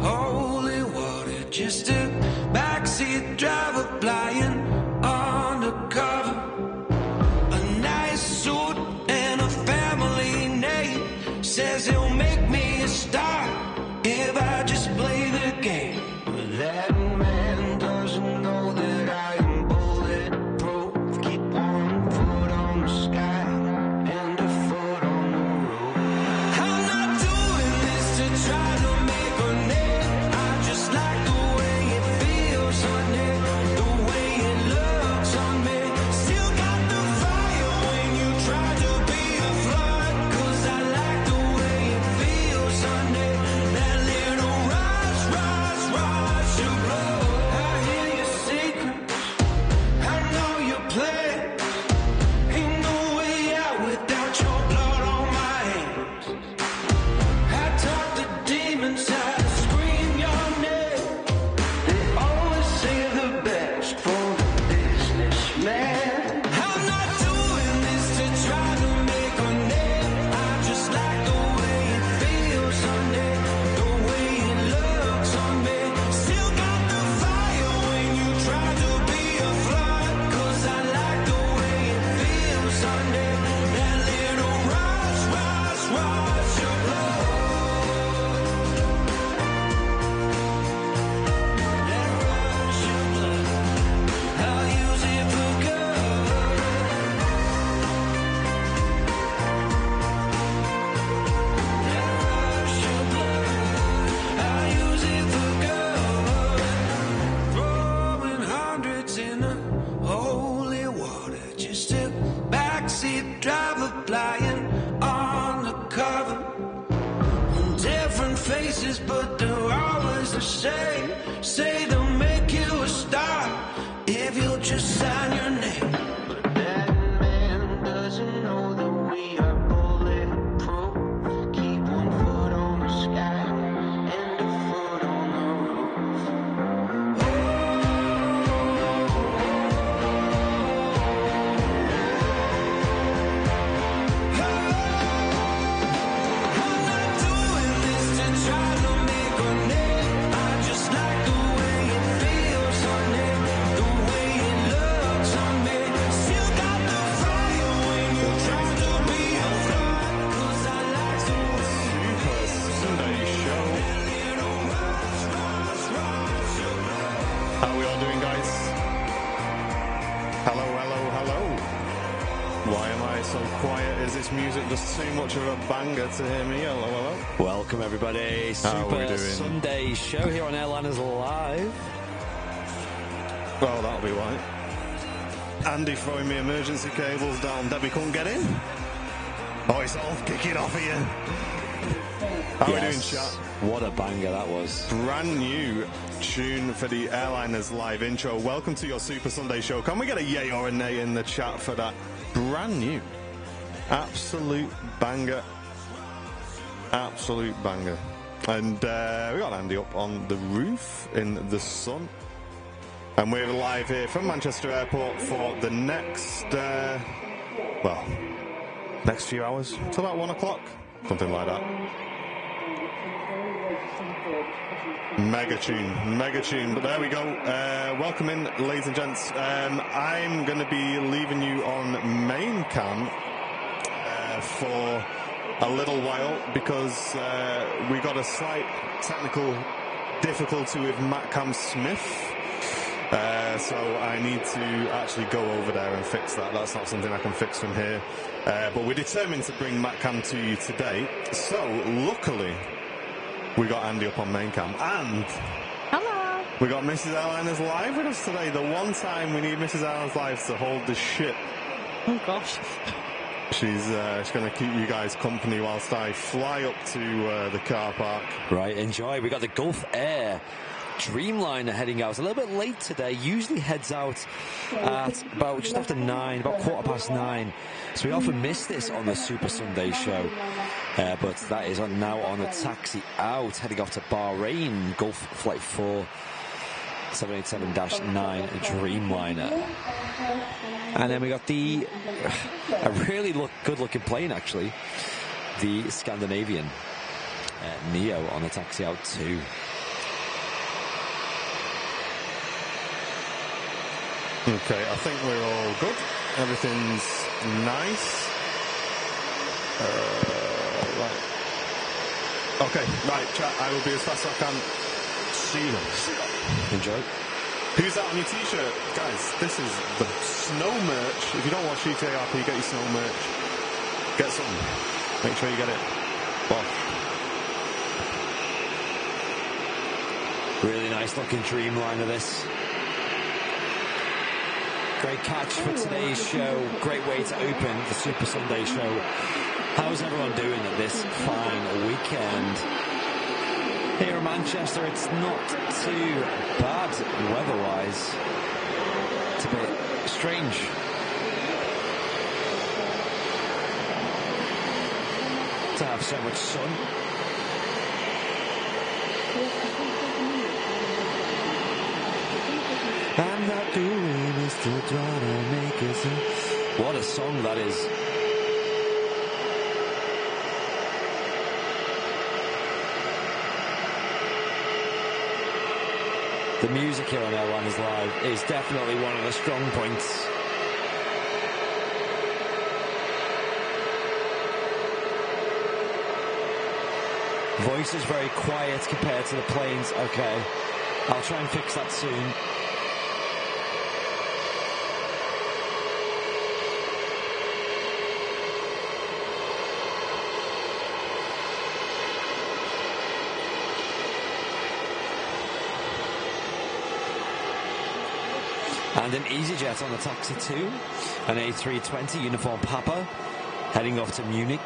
holy water. Just a backseat driver flying undercover. A nice suit and a family name. Says he'll make me a star if I just play the game. But that man doesn't know that I am bulletproof. Keep one foot on the sky and a foot on the roof. I'm not doing this to try to make a name. I just like the way it feels on me, the way it looks on me. Still got the fire when you try to be a flood. 'Cause I like the way it feels on me. That little rush, rush, rush of blood. I hear your secrets, I know your plans. Ain't no way out without your blood on my hands. I talk to demons, I scream your name. They always say the best for the businessman. I'm not doing this to try to make a name. I just like the way it feels on me, the way it looks on me. Still got the fire when you try to be a flood. 'Cause I like the way it feels on me. That little rush, rush, rush of blood. That rush of blood. I'll use it for good. That rush of blood. I'll use it for good. Throwing hundreds in the holy water. Just a backseat driver flying undercover. Different faces, but they're always the same. Say they'll make you a star if you'll just sign your name. But that man doesn't know that we are bulletproof. Keep one foot on the sky and a foot on the roof. I'm not doing this to try to make a name. I just like the way it feels on me, the way it looks on me. Still got the fire when you try to be a flood. 'Cause I like the way Super Sunday show. How are we all doing, guys? Hello, hello, hello. Why am I so quiet? Is this music just too much of a banger to hear me? Hello, hello. Welcome, everybody. How are we Super doing? Sunday show here on Airliners Live. Well, that'll be why. Andy throwing me emergency cables down. Debbie couldn't get in. Oh, it's all kicking off here. How are we doing, chat? What a banger that was. Brand new tune for the Airliners Live intro. Welcome to your Super Sunday show. Can we get a yay or a nay in the chat for that? Brand new. Absolute banger. Absolute banger. And we got Andy up on the roof in the sun. And we're live here from Manchester Airport for the next, next few hours. Till about 1 o'clock. Something like that. Mega tune, but there we go. Welcome in, ladies and gents. I'm going to be leaving you on main cam for a little while because we got a slight technical difficulty with Matcam Smith. So I need to actually go over there and fix that. That's not something I can fix from here. But we're determined to bring Matcam to you today. So luckily, we got Andy up on main cam, and Hello. we got Mrs. Airliners Live with us today. The one time we need Mrs. Airliners Live to hold the ship. Oh gosh. She's going to keep you guys company whilst I fly up to the car park. Right, enjoy. We got the Gulf Air Dreamliner heading out. It's a little bit late today. Usually heads out at about just after 9, about 9:15. So we often miss this on the Super Sunday show. But that is now on a taxi out, heading off to Bahrain, Gulf Flight 4. 787-9 Dreamliner. And then we got a really good-looking plane, actually, the Scandinavian Neo on the taxi out too. Okay, I think we're all good. Everything's nice. Right. Okay, right, chat. I will be as fast as I can. See you. Enjoy. Who's that on your t-shirt? Guys, this is the snow merch. If you don't watch GTARP, get your snow merch. Get something. Make sure you get it. Well, really nice looking Dreamliner this. Great catch for today's show. Great way to open the Super Sunday show. How's everyone doing at this fine weekend? Here in Manchester, it's not too bad weather-wise. It's a bit strange. To have so much sun. I'm not doing this to try to make it so. What a song that is. The music here on Airliners Live is definitely one of the strong points. Voice is very quiet compared to the planes. Okay, I'll try and fix that soon. And an EasyJet on the taxi too. An A380 Uniform Papa heading off to Munich.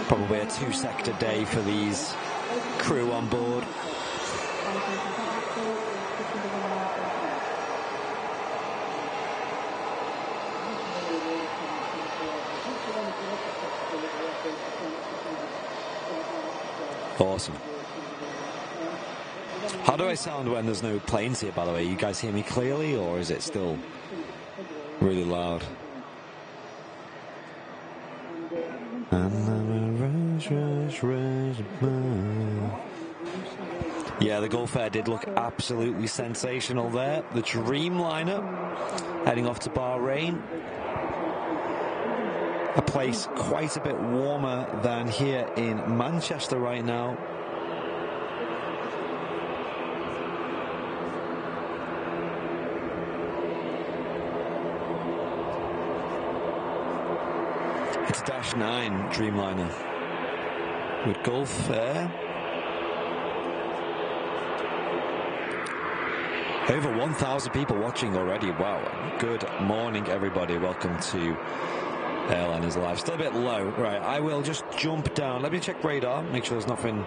Probably a 2-sector day for these crew on board. Awesome. How do I sound when there's no planes here, by the way? You guys hear me clearly, or is it still really loud? Yeah, the Gulf Air did look absolutely sensational there. The Dreamliner heading off to Bahrain. A place quite a bit warmer than here in Manchester right now. It's a Dash 9 Dreamliner with Gulf Air. Over 1,000 people watching already. Wow. Good morning, everybody. Welcome to Airliners Live. Still a bit low. Right, I will just jump down. Let me check radar, make sure there's nothing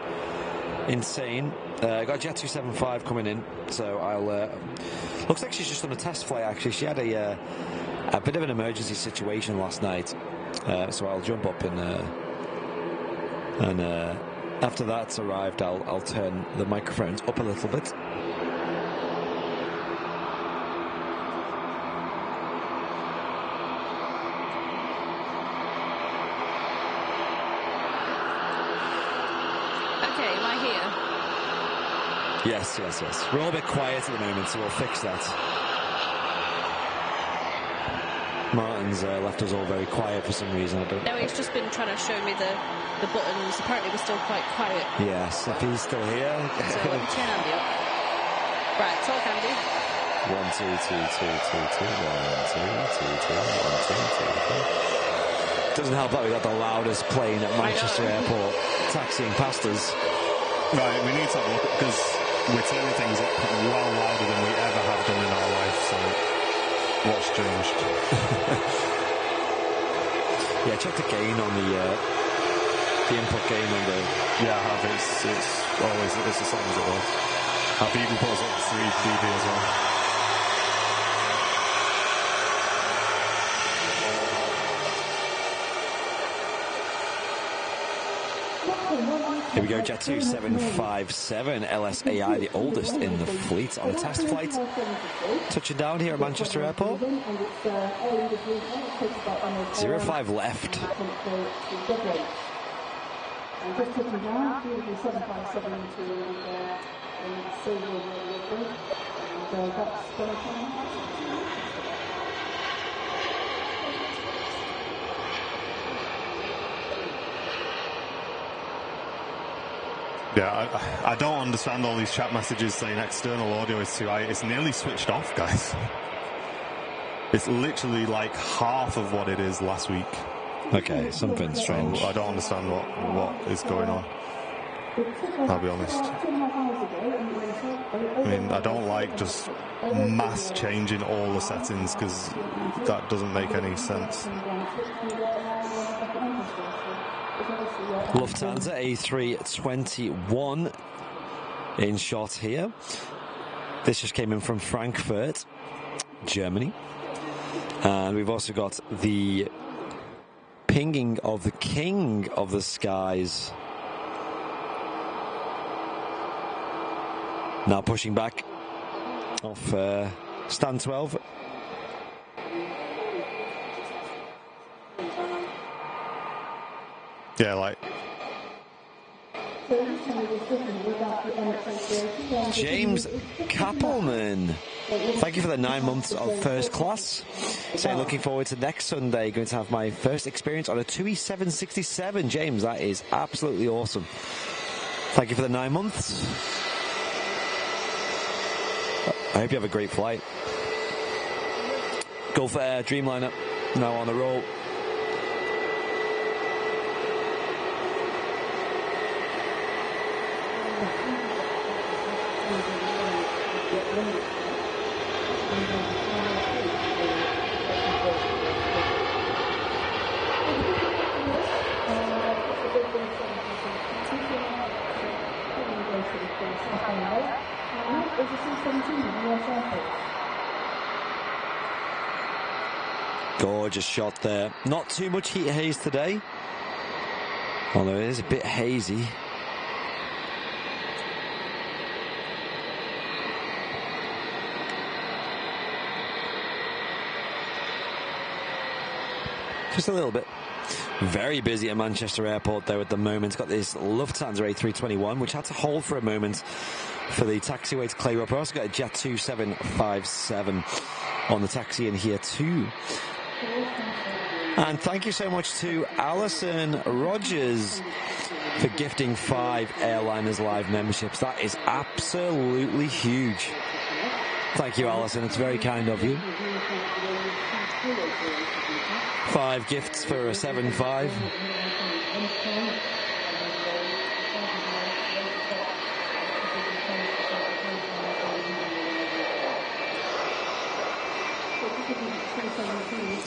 insane. Got a Jet 275 coming in, so I'll... looks like she's just on a test flight, actually. She had a bit of an emergency situation last night, so I'll jump up and after that's arrived, I'll turn the microphones up a little bit. Yes. We're all a bit quiet at the moment, so we'll fix that. Martin's left us all very quiet for some reason. No, he's just been trying to show me the buttons. Apparently we're still quite quiet. Yes, if he's still here. So let me turn Andy up. Right, talk Andy. 1 2 2 2 2 2 1 2 2 1 2 2 2 2. Doesn't help that we got the loudest plane at Manchester Airport taxiing past us. right, we need to have a look at, because we're turning things up well louder than we ever have done in our life, so what's changed? Yeah, check the gain on the input gain on the... Yeah, I have. It's always the same as it was. I've even put us up 3 dB as well. Here we go, Jet 2757 LSAI, the oldest in the fleet, on a test flight. Touching down here at Manchester Airport. 05 left. Just taking down to the 757 into silver liquid, and that's going to come. Yeah, I don't understand all these chat messages saying external audio is too high. It's nearly switched off, guys. It's literally like half of what it is last week. Okay, something strange. So I don't understand what is going on. I'll be honest. I mean, I don't like just mass changing all the settings because that doesn't make any sense. Lufthansa A321 in shot here. This just came in from Frankfurt, Germany. And we've also got the pinging of the king of the skies. Now pushing back off stand 12. Yeah, like James Kappelman, thank you for the 9 months of first class. So looking forward to next Sunday. Going to have my first experience on a TUI 767. James, that is absolutely awesome. Thank you for the 9 months. I hope you have a great flight. Gulf Air Dreamliner now on the roll. Gorgeous shot there. Not too much heat haze today, although it is a bit hazy. Just a little bit. Very busy at Manchester Airport though at the moment. Got this Lufthansa A321 which had to hold for a moment for the taxiway to clear up. I also got a Jet 2757 on the taxi in here too. And thank you so much to Alison Rogers for gifting 5 Airliners Live memberships. That is absolutely huge. Thank you, Alison. It's very kind of you. 5 gifts for a 7.5.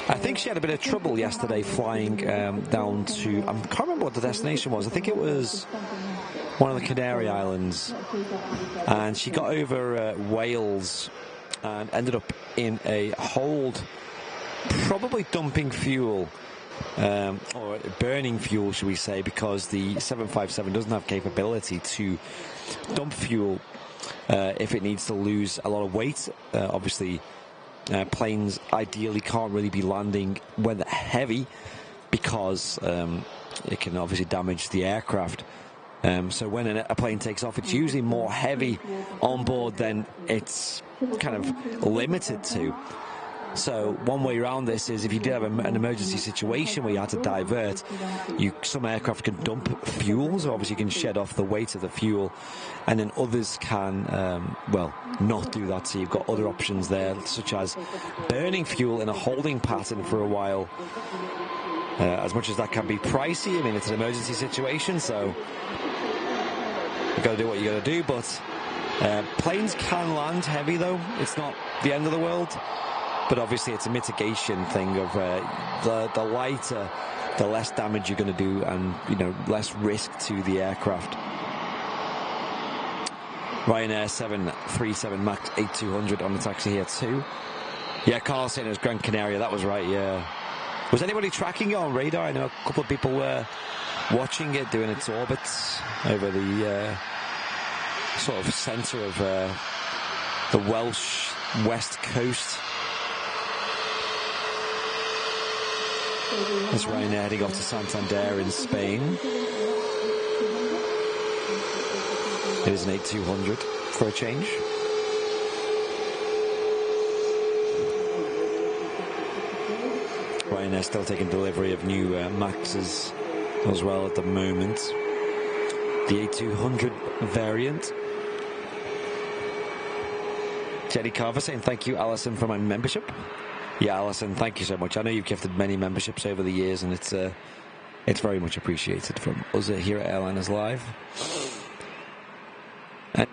I think she had a bit of trouble yesterday flying down to, I can't remember what the destination was. I think it was one of the Canary Islands. And she got over Wales and ended up in a hold, probably dumping fuel, or burning fuel, should we say, because the 757 doesn't have capability to dump fuel if it needs to lose a lot of weight. Obviously, planes ideally can't really be landing when they're heavy because it can obviously damage the aircraft. So when a plane takes off, it's usually more heavy on board than it's kind of limited to. So one way around this is if you did have an emergency situation where you had to divert, some aircraft can dump fuel, so obviously you can shed off the weight of the fuel, and then others can, well, not do that. So you've got other options there, such as burning fuel in a holding pattern for a while. As much as that can be pricey, I mean, it's an emergency situation, so you've got to do what you got to do. But planes can land heavy, though. It's not the end of the world. But obviously it's a mitigation thing of the lighter, the less damage you're going to do, and less risk to the aircraft. Ryanair 737 MAX 8200 on the taxi here too. Yeah, Carl saying it was Gran Canaria. That was right. Yeah. Was anybody tracking it on radar? I know a couple of people were watching it, doing its orbits over the sort of centre of the Welsh west coast. That's Ryanair heading off to Santander in Spain. It is an 8200 for a change. Ryanair still taking delivery of new Maxes as well at the moment. The A200 variant. Jenny Carver saying thank you, Alison, for my membership. Yeah, Alison, thank you so much. I know you've gifted many memberships over the years, and it's very much appreciated from us here at Airliners Live. And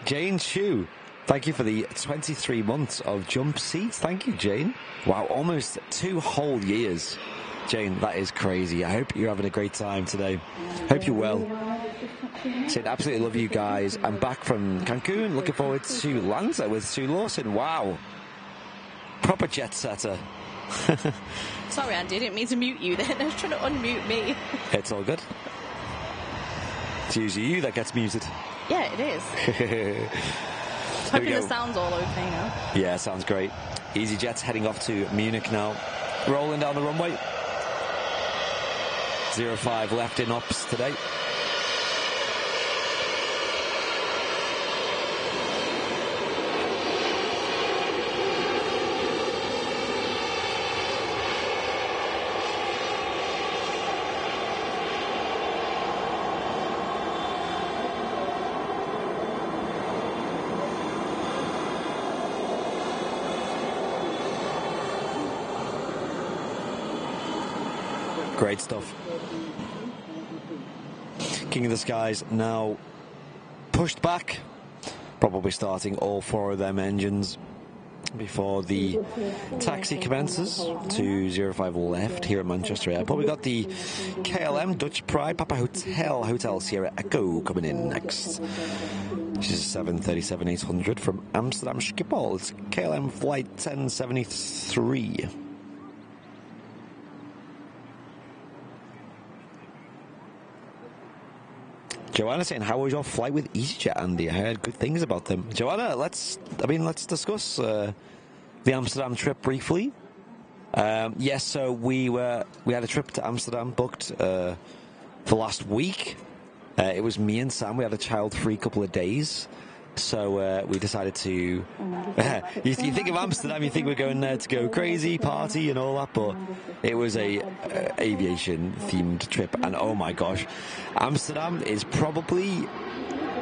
Jane Chu, thank you for the 23 months of jump seats. Thank you, Jane. Wow, almost 2 whole years. Jane, that is crazy. I hope you're having a great time today. Hope you're well. Said, absolutely love you guys. I'm back from Cancun. Looking forward to Lanza with Sue Lawson. Wow. Proper jet setter. Sorry, Andy, I didn't mean to mute you then. I was trying to unmute me. It's all good. It's usually you that gets muted. Yeah, it is. Hoping the sound's all okay now. Yeah, sounds great. EasyJet's heading off to Munich now. Rolling down the runway. 05 left in ops today. Great stuff. King of the Skies now pushed back, probably starting all 4 of them engines before the taxi commences to 05 left here at Manchester Airport. We got the KLM Dutch Pride Papa Hotel Sierra Echo coming in next. This is 737-800 from Amsterdam Schiphol. It's KLM flight 1073. Joanna saying, how was your flight with EasyJet, Andy? I heard good things about them. Joanna, let's discuss the Amsterdam trip briefly. Yes, so we had a trip to Amsterdam booked for last week. It was me and Sam. We had a child-free couple of days. So we decided to... you think of Amsterdam, you think we're going there to go crazy, party and all that, but it was a aviation-themed trip, and oh my gosh, Amsterdam is probably,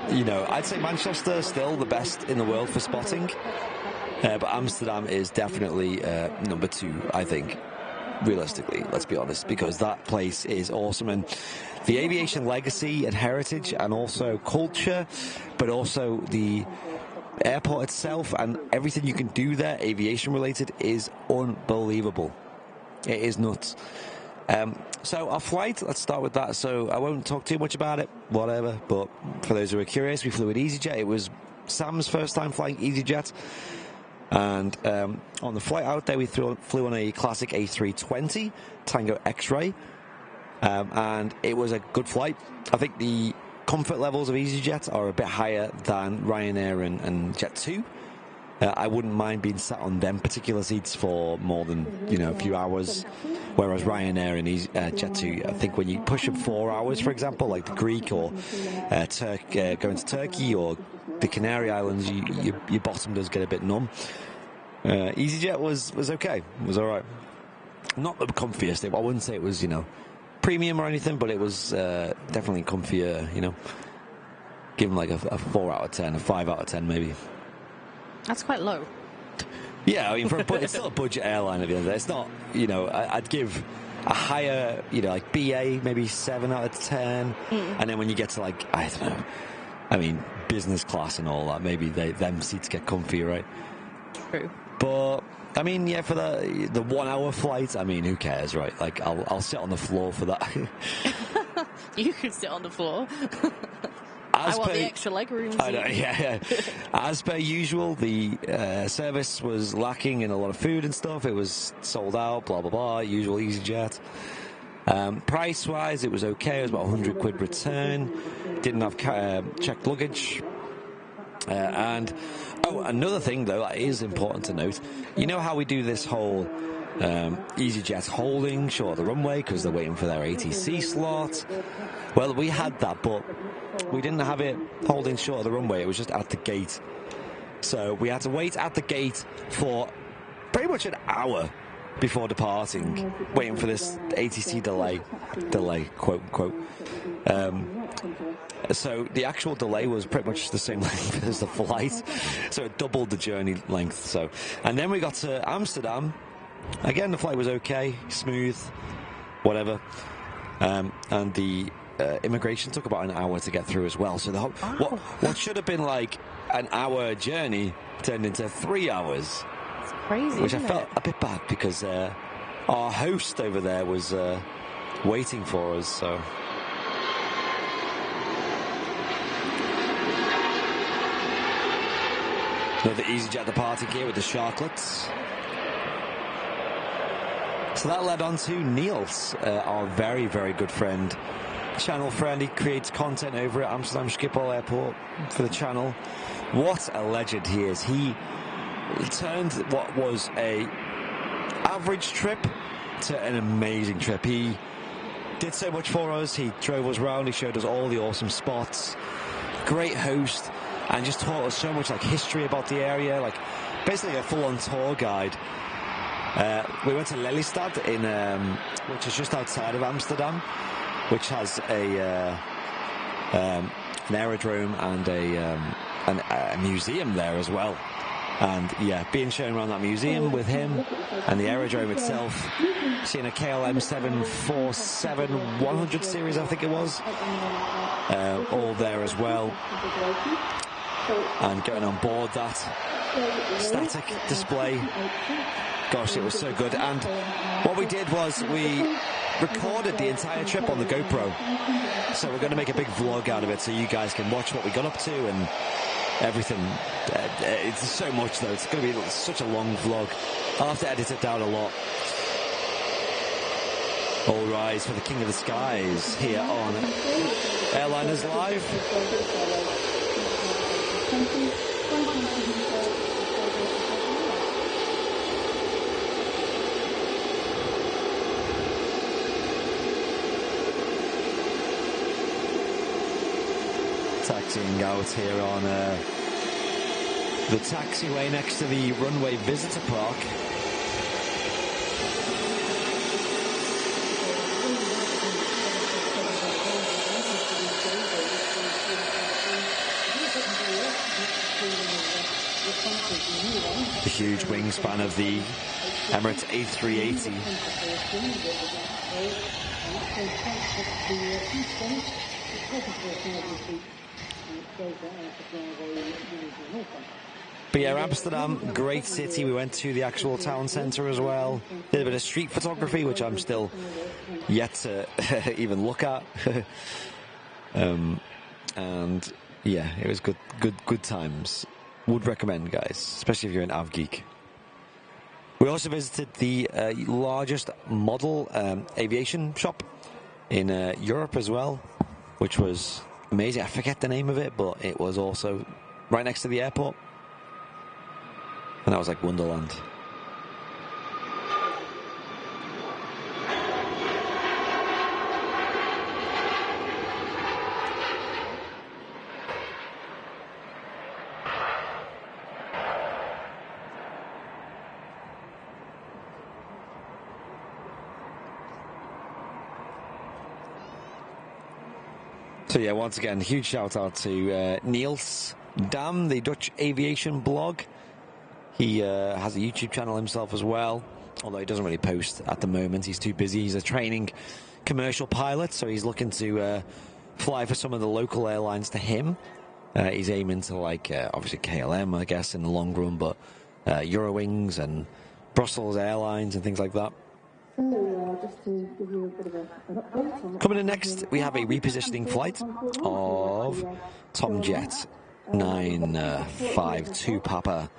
I'd say Manchester still the best in the world for spotting, but Amsterdam is definitely number 2, I think, realistically, let's be honest, because that place is awesome, and the aviation legacy and heritage and also culture, but also the airport itself and everything you can do there, aviation related, is unbelievable. It is nuts. So our flight, let's start with that. So I won't talk too much about it, whatever, but for those who are curious, we flew with EasyJet. It was Sam's first time flying EasyJet. And on the flight out there, we flew on a classic A380 Tango X-Ray. And it was a good flight. I think the comfort levels of EasyJet are a bit higher than Ryanair and Jet2. I wouldn't mind being sat on them particular seats for more than a few hours, whereas Ryanair and Jet2, I think when you push up 4 hours, for example, like the Greek or going to Turkey or the Canary Islands, your bottom does get a bit numb. EasyJet was okay, it was all right. Not the comfiest. I wouldn't say it was premium or anything, but it was definitely comfier, give them like a 4 out of 10, a 5 out of 10 maybe. That's quite low. Yeah, I mean, it's still a budget airline at the end of the day. It's not, I'd give a higher, like BA, maybe 7 out of 10. And then when you get to like, I don't know, I mean, business class and all that, maybe them seats get comfy, right? True. But I mean, yeah, for the 1 hour flight, I mean, who cares, right? Like, I'll sit on the floor for that. You can sit on the floor. I want the extra leg room. I know, yeah. As per usual, the service was lacking in a lot of food and stuff. It was sold out, blah, blah, blah, usual EasyJet. Price-wise, it was okay. It was about 100 quid return. Didn't have checked luggage. And another thing though that is important to note, how we do this whole EasyJet's holding short of the runway because they're waiting for their ATC slot. Well, we had that, but we didn't have it holding short of the runway. It was just at the gate. So we had to wait at the gate for pretty much an hour before departing, waiting for this ATC delay, quote unquote. So the actual delay was pretty much the same length as the flight, so it doubled the journey length. So, and then we got to Amsterdam. Again, the flight was okay, smooth, whatever, and the immigration took about an hour to get through as well. So the whole, what should have been like an hour journey turned into 3 hours. It's crazy, which I felt a bit bad because our host over there was waiting for us. So. Another EasyJet departing here with the Sharklets. So that led on to Niels, our very, very good friend, channel friend. He creates content over at Amsterdam Schiphol Airport for the channel. What a legend he is. He turned what was a average trip to an amazing trip. He did so much for us. He drove us around. He showed us all the awesome spots. Great host. And just taught us so much, like, history about the area, like basically a full-on tour guide. We went to Lelystad in, which is just outside of Amsterdam, which has an aerodrome and a museum there as well. And yeah, being shown around that museum with him and the aerodrome itself, seeing a KLM 747-100 series, I think it was, all there as well. And going on board that static display, gosh, it was so good. And what we did was we recorded the entire trip on the GoPro, so we're going to make a big vlog out of it so you guys can watch what we got up to and everything. It's so much though, it's going to be such a long vlog. I'll have to edit it down a lot. All rise for the King of the Skies here on Airliners Live. Taxiing out here on the taxiway next to the Runway Visitor Park. The huge wingspan of the Emirates A380. But yeah, Amsterdam, great city. We went to the actual town centre as well. Did a bit of street photography, which I'm still yet to even look at. And yeah, it was good times. Would recommend, guys, especially if you're an av geek. We also visited the largest model aviation shop in Europe as well, which was amazing. I forget the name of it, but it was also right next to the airport. And that was like Wonderland. So yeah, once again, huge shout out to Niels Dam, the Dutch aviation blog. He has a YouTube channel himself as well, although he doesn't really post at the moment. He's too busy. He's a training commercial pilot, so he's looking to fly for some of the local airlines to him. He's aiming to, like, obviously KLM, I guess, in the long run, but Eurowings and Brussels Airlines and things like that. Coming in next, we have a repositioning flight of Tomjet 952 Papa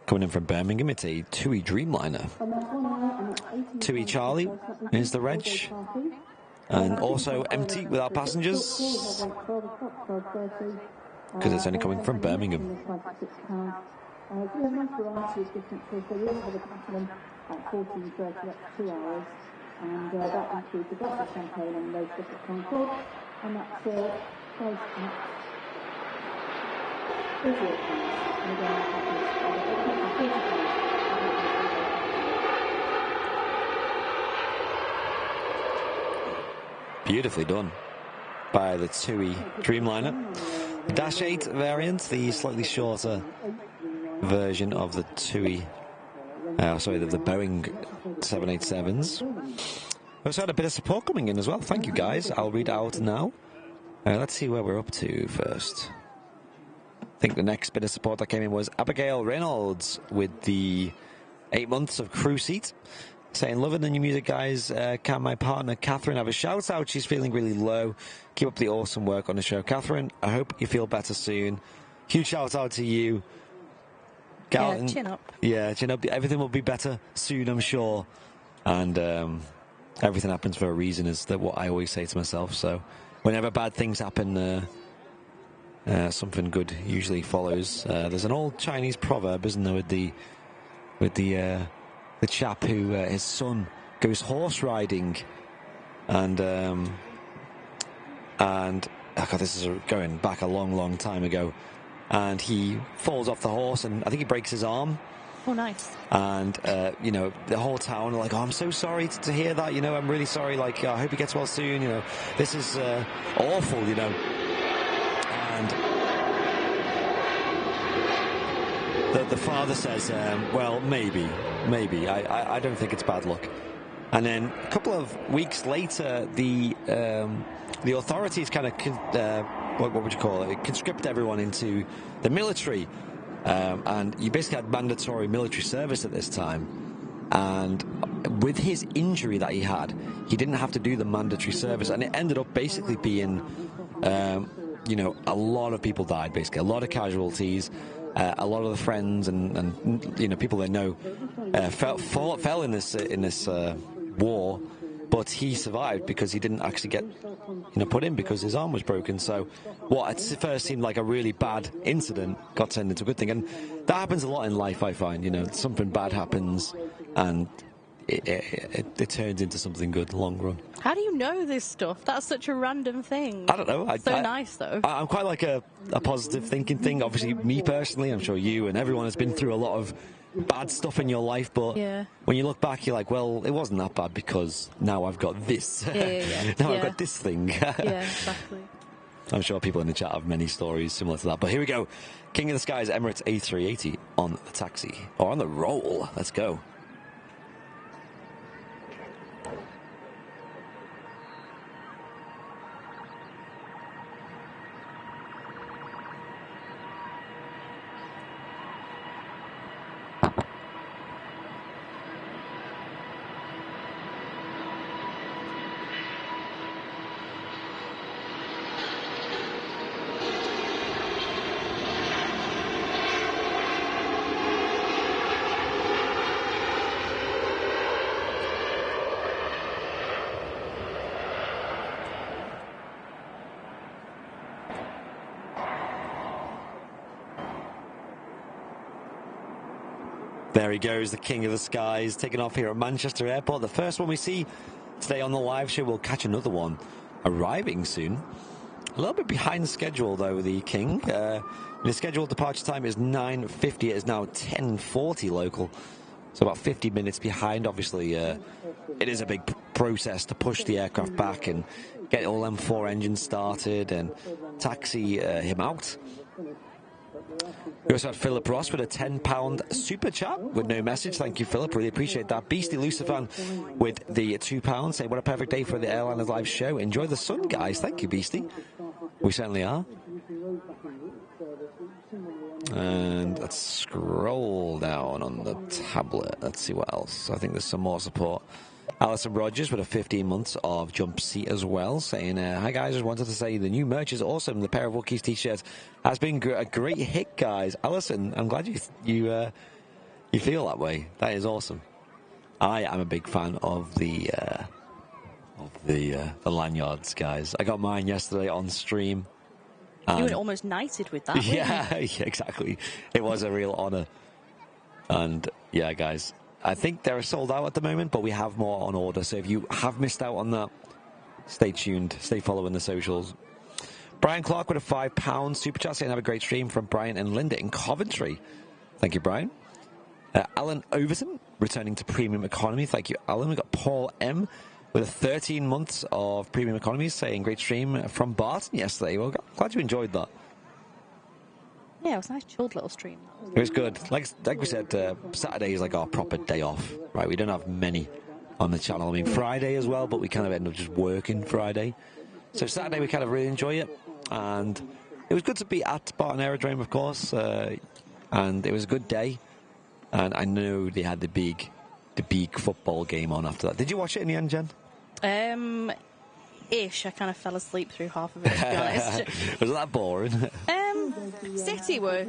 coming in from Birmingham. It's a TUI Dreamliner. TUI Charlie is the reg, and also empty without passengers because it's only coming from Birmingham. at 14:30 up to 2 hours, and that includes a glass of champagne and roast up at Concord, and that's priced at £38. And again, that happens £40. Beautifully done by the TUI Dreamliner. The Dash 8 variant, the slightly shorter version of the TUI, the Boeing 787s. We also had a bit of support coming in as well. Thank you, guys. I'll read it out now. Let's see where we're up to first. I think the next bit of support that came in was Abigail Reynolds with the 8 months of crew seat. Saying, loving the new music, guys. Can my partner, Catherine, have a shout out? She's feeling really low. Keep up the awesome work on the show. Catherine, I hope you feel better soon. Huge shout out to you. Yeah, chin up. Yeah, chin up. Everything will be better soon, I'm sure. And everything happens for a reason, is that what I always say to myself. So whenever bad things happen, something good usually follows. There's an old Chinese proverb, isn't there, with the chap who his son goes horse riding, and oh God, this is going back a long time ago, and he falls off the horse, and I think he breaks his arm. Oh, nice. And the whole town are like, oh, I'm so sorry to hear that, I'm really sorry, like, I hope he gets well soon, this is awful, and the father says, well, maybe. I don't think it's bad luck. And then a couple of weeks later, the authorities kind of, what would you call it, conscript everyone into the military. And you basically had mandatory military service at this time. And with his injury that he had, he didn't have to do the mandatory service. And it ended up basically being, a lot of people died, basically. A lot of casualties. A lot of the friends and people they know fell in this war, but he survived because he didn't actually get put in because his arm was broken. So what at first seemed like a really bad incident got turned into a good thing, and that happens a lot in life. I find something bad happens and it turns into something good in the long run. How do you know this stuff? That's such a random thing. I don't know. Nice, though. I'm quite like a positive thinking thing. Obviously, me personally, I'm sure you and everyone has been through a lot of bad stuff in your life, but when you look back, you're like, well, it wasn't that bad because now I've got this. Now I've got this thing. Yeah, exactly. I'm sure people in the chat have many stories similar to that. But here we go. King of the Skies Emirates A380 on the taxi, or on the roll. Let's go. There he goes, the King of the Skies, taking off here at Manchester Airport. The first one we see today on the live show. We'll catch another one arriving soon. A little bit behind schedule, though, the King. The scheduled departure time is 9:50. It is now 10:40 local. So about 50 minutes behind. Obviously, it is a big process to push the aircraft back and get all them 4 engines started and taxi him out. We also had Philip Ross with a £10 super chat with no message. Thank you, Philip. Really appreciate that. Beastie Lucifan with the £2 saying, what a perfect day for the Airliners Live show. Enjoy the sun, guys. Thank you, Beastie. We certainly are. And let's scroll down on the tablet. Let's see what else. I think there's some more support. Alison Rogers with a 15 months of jump seat as well, saying, hi guys, just wanted to say the new merch is awesome. The pair of Wookiees t-shirts has been a great hit, guys. Alison, I'm glad you feel that way. That is awesome. I am a big fan of the lanyards, guys. I got mine yesterday on stream. You were almost knighted with that. Yeah, exactly. It was a real honor. And yeah, guys, I think they're sold out at the moment, but we have more on order. So if you have missed out on that, stay tuned. Stay following the socials. Brian Clark with a £5 super chat saying have a great stream from Brian and Linda in Coventry. Thank you, Brian. Alan Overton returning to premium economy. Thank you, Alan. We've got Paul M with 13 months of premium economy saying great stream from Barton yesterday. Well, glad you enjoyed that. Yeah, it was a nice chilled little stream. It was good. Like we said, Saturday is like our proper day off, right? We don't have many on the channel. I mean, Friday as well, but we kind of end up just working Friday. So Saturday we kind of really enjoy it. And it was good to be at Barton Aerodrome, of course, and it was a good day. And I know they had the big football game on after that. Did you watch it in the end, Jen? Ish. I kind of fell asleep through half of it, to be honest. Was that boring? City were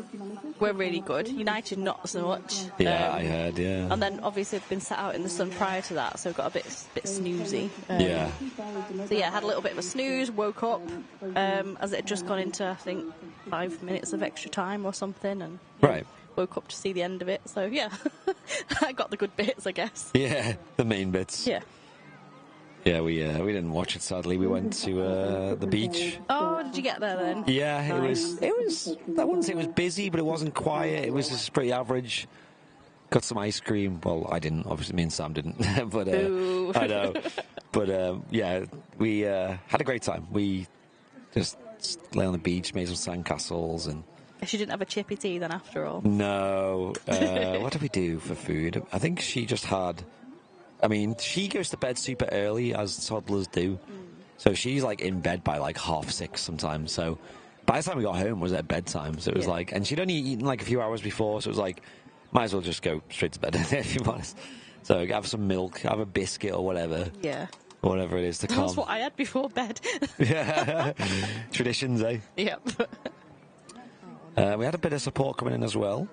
really good. United not so much. Yeah, I heard, yeah. And then obviously I've been sat out in the sun prior to that, so got a bit snoozy. Yeah. So yeah, had a little bit of a snooze, woke up as it had just gone into, I think, 5 minutes of extra time or something, and right. Woke up to see the end of it. So yeah, I got the good bits, I guess. Yeah, the main bits. Yeah. Yeah, we didn't watch it, sadly. We went to the beach. Oh, did you get there then? Yeah, nice. it was, I wouldn't say it was busy, but it wasn't quiet. It was just pretty average. Got some ice cream. Well, I didn't. Obviously, me and Sam didn't. But I know. But yeah, we had a great time. We just lay on the beach, made some sandcastles, and... She didn't have a chippy tea then after all. No. What did we do for food? I think she just had... I mean, she goes to bed super early, as toddlers do. So she's, like, in bed by, like, 6:30 sometimes. So by the time we got home, it was at bedtime. So it was like... And she'd only eaten, like, a few hours before. So it was like, might as well just go straight to bed, if you want. So have some milk, have a biscuit or whatever. Yeah. Or whatever it is to calm. That's what I had before bed. Yeah. Traditions, eh? Yep. We had a bit of support coming in as well.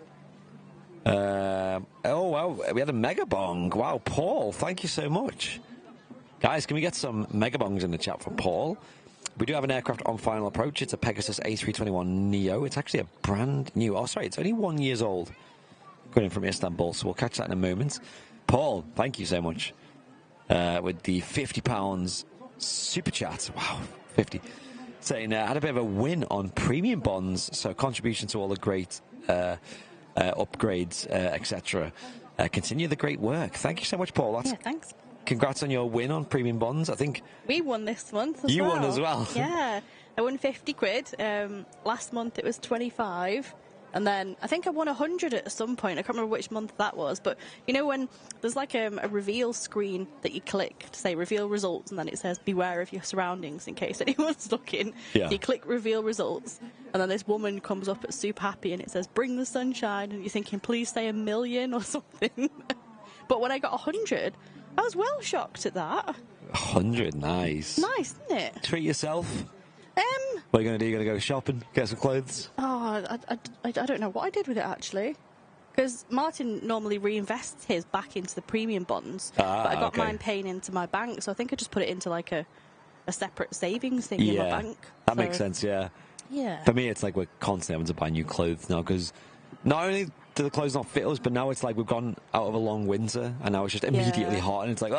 Oh, wow. We had a mega bong. Wow, Paul, thank you so much. Guys, can we get some mega bongs in the chat for Paul? We do have an aircraft on final approach. It's a Pegasus A321 Neo. It's actually a brand new... Oh, sorry, it's only 1 year old. Going in from Istanbul, so we'll catch that in a moment. Paul, thank you so much. With the £50 super chat. Wow, 50. Saying had a bit of a win on premium bonds, so contribution to all the great upgrades, etc. Continue the great work. Thank you so much, Paul. Yeah, thanks. Congrats on your win on premium bonds. I think we won this month as well. You won as well. Yeah, I won 50 quid. Last month it was 25. And then I think I won 100 at some point. I can't remember which month that was. But you know when there's like a reveal screen that you click to say reveal results, and then it says beware of your surroundings in case anyone's looking. Yeah. You click reveal results, and then this woman comes up at super happy, and it says bring the sunshine, and you're thinking please say 1 million or something. But when I got 100, I was well shocked at that. 100, nice. Nice, isn't it? Treat yourself. What are you going to do? You're going to go shopping, get some clothes? Oh, I don't know what I did with it, actually. Because Martin normally reinvests his back into the premium bonds. But I got mine paying into my bank, so I think I just put it into, like, a separate savings thing in my bank. That makes sense, yeah. Yeah. For me, it's like we're constantly having to buy new clothes now, because not only do the clothes not fit us, but now it's like we've gone out of a long winter, and now it's just immediately hot, and it's like,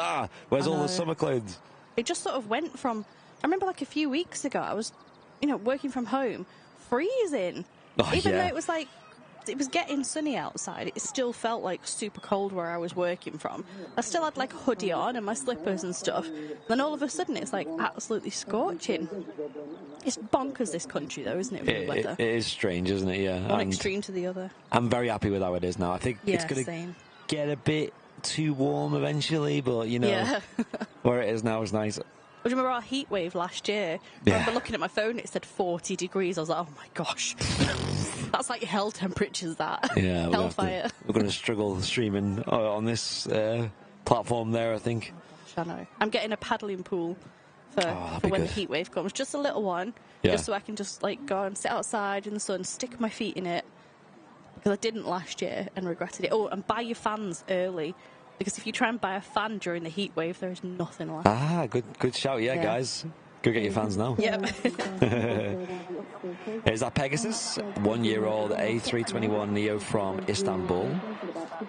where's all the summer clothes? It just sort of went from... I remember, like, a few weeks ago, I was... working from home, freezing. Even though it was like, it was getting sunny outside, it still felt like super cold where I was working from. I still had like a hoodie on and my slippers and stuff. And then all of a sudden it's like absolutely scorching. It's bonkers, this country though, isn't it, with the weather? It is strange, isn't it? Yeah. One extreme to the other. I'm very happy with how it is now. I think it's going to get a bit too warm eventually, but where it is now is nice. Do you remember our heat wave last year? I remember looking at my phone, it said 40 degrees. I was like, oh my gosh. That's like hell temperatures, that. Yeah, hellfire. We're going to struggle streaming on this platform there, I think. I know. I'm getting a paddling pool for when the heat wave comes. Just a little one. Just so I can just like go and sit outside in the sun, stick my feet in it. Because I didn't last year and regretted it. Oh, and buy your fans early. Because if you try and buy a fan during the heat wave, there is nothing left. Good shout. Yeah, guys. Go get your fans now. Yep. Here's that Pegasus, 1-year-old A321 Neo from Istanbul.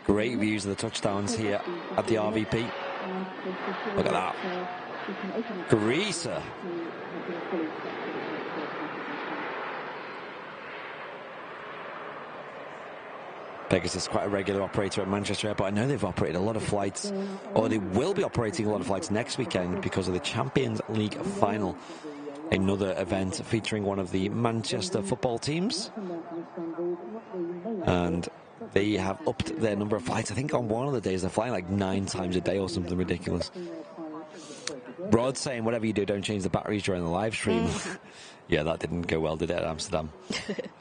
Great views of the touchdowns here at the RVP. Look at that. Greaser. Pegasus, quite a regular operator at Manchester Airport. I know they've operated a lot of flights, or they will be operating a lot of flights next weekend because of the Champions League final. Another event featuring one of the Manchester football teams. And they have upped their number of flights. I think on one of the days they're flying like 9 times a day or something ridiculous. Rod saying, whatever you do, don't change the batteries during the live stream. Yeah, that didn't go well, did it, at Amsterdam?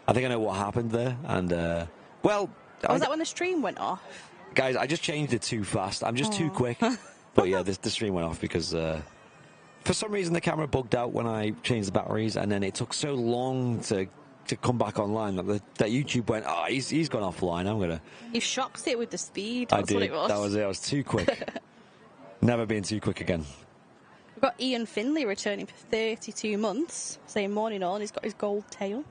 I think I know what happened there. And, well... Was that when the stream went off? Guys, I just changed it too fast. I'm just too quick. But yeah, the stream went off because for some reason the camera bugged out when I changed the batteries, and then it took so long to come back online that YouTube went, oh, he's gone offline. I'm gonna. You shocked it with the speed. That's what it was. That was it. I was too quick. Never been too quick again. We've got Ian Finley returning for 32 months, saying morning all, and he's got his gold tail.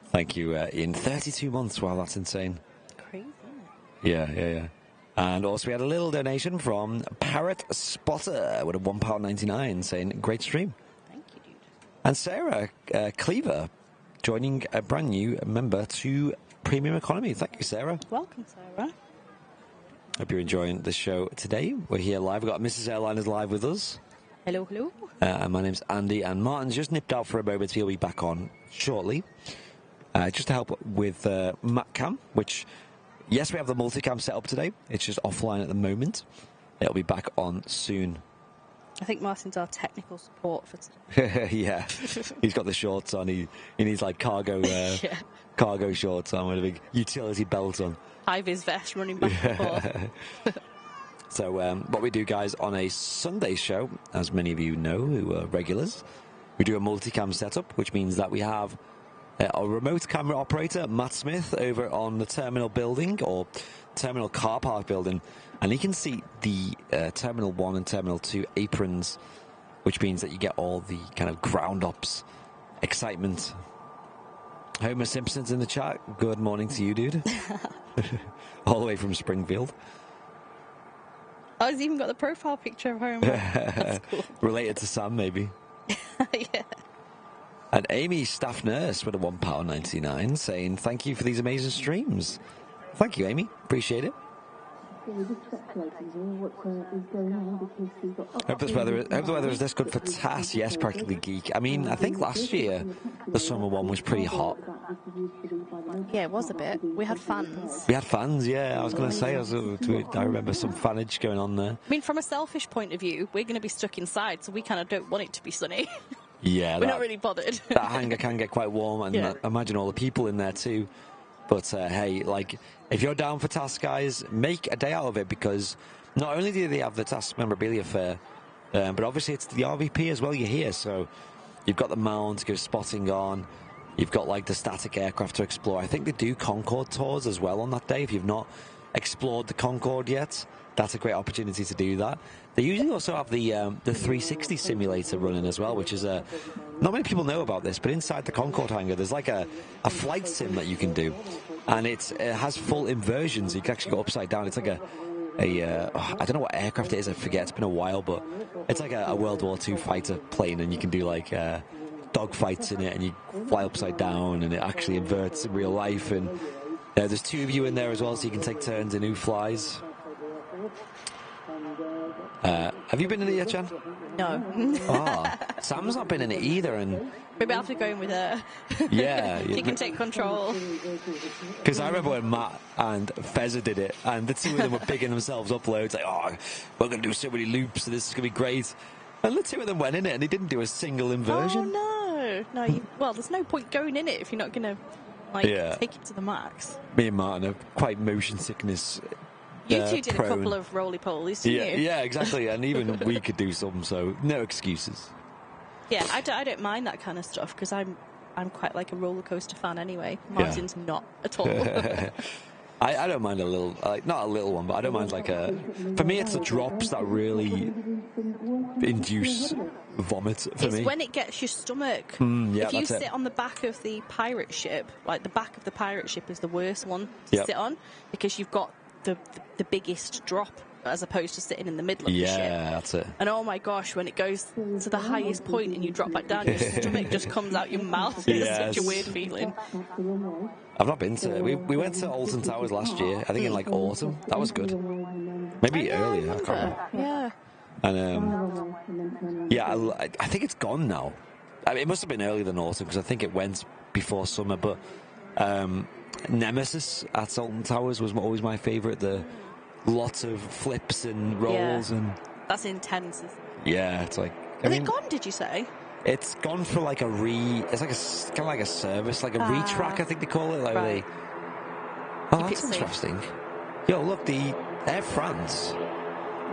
Thank you, Ian. 32 months. Wow, that's insane. Crazy. Yeah. And also we had a little donation from Parrot Spotter with a £1.99 saying, great stream. Thank you, dude. And Sarah Cleaver joining a brand new member to Premium Economy. Thank you, Sarah. Welcome, Sarah. Hope you're enjoying the show today. We're here live. We've got Mrs. Airliners live with us. Hello, hello. And my name's Andy, and Martin's just nipped out for a moment. He'll be back on shortly. Just to help with MatCam, which... Yes, we have the multicam set up today. It's just offline at the moment. It'll be back on soon. I think Martin's our technical support for today. Yeah, he's got the shorts on. He needs like cargo shorts on with a big utility belt on. High-vis vest running back and forth. So what we do, guys, on a Sunday show, as many of you know who are regulars, we do a multicam setup, which means that we have... our remote camera operator, Matt Smith, over on the terminal building, or terminal car park building, and he can see the Terminal 1 and Terminal 2 aprons, which means that you get all the kind of ground-ups excitement. Homer Simpson's in the chat. Good morning to you, dude. All the way from Springfield. Oh, he's even got the profile picture of Homer. That's cool. Related to Sam, maybe. Yeah. And Amy, staff nurse, with a £1.99, saying, thank you for these amazing streams. Thank you, Amy. Appreciate it. Hope the weather is this good for TAS. Yes, Practically Geek. I mean, I think last year the summer one was pretty hot. Yeah, it was a bit. We had fans. We had fans, yeah. I was going to say, I remember some fanage going on there. I mean, from a selfish point of view, we're going to be stuck inside, so we kind of don't want it to be sunny. Yeah, we're not really bothered. That hangar can get quite warm, and yeah. I imagine all the people in there too. But hey, like, if you're down for TAS, guys, make a day out of it, because not only do they have the TAS memorabilia fair, but obviously it's the RVP as well. You're here, so you've got the Mount to go spotting on. You've got like the static aircraft to explore. I think they do Concorde tours as well on that day. If you've not explored the Concorde yet, that's a great opportunity to do that. They usually also have the 360 simulator running as well, which is not many people know about this, but inside the Concorde hangar, there's like a flight sim that you can do, and it has full inversions. You can actually go upside down. It's like I don't know what aircraft it is. I forget. It's been a while, but it's like a World War II fighter plane, and you can do like dog fights in it, and you fly upside down, and it actually inverts in real life. And there's 2 of you in there as well, so you can take turns in who flies. Have you been in it yet, Jan? No. Sam's not been in it either, and maybe I'll have to go in with her. Yeah. You can take control. Because I remember when Matt and Fezza did it, and the 2 of them were picking themselves up loads, like, oh, we're going to do so many loops, so this is going to be great. And the 2 of them went in it, and they didn't do a single inversion. Oh, no. Well, there's no point going in it if you're not going to, take it to the max. Me and Martin are quite motion sickness You 2 did a couple of roly-polies, didn't you? Yeah, exactly. And even we could do some, so no excuses. Yeah, I don't mind that kind of stuff, because I'm quite like a roller coaster fan anyway. Martin's not at all. I don't mind a little, like, not a little one, but I don't mind like a. For me, it's the drops that really induce vomit for me. It's when it gets your stomach. Yeah, if you that's sit it. on the back of the pirate ship, like the back of the pirate ship is the worst one to sit on because you've got the biggest drop as opposed to sitting in the middle of the ship. Yeah, that's it. And oh my gosh, when it goes to the highest point and you drop back down, your stomach just comes out your mouth. It's such a weird feeling. I've not been to it. We went to Alton Towers last year, I think in like autumn. That was good. Maybe earlier, I can't remember. Yeah. And I think it's gone now. I mean, it must have been earlier than autumn because I think it went before summer, but Nemesis at Alton Towers was always my favourite. The lots of flips and rolls and that's intense, isn't it? Yeah, it's like Is it gone, did you say? It's gone for like it's like kind of like a service, like a retrack, I think they call it. Like right. That's interesting. Yo, look, the Air France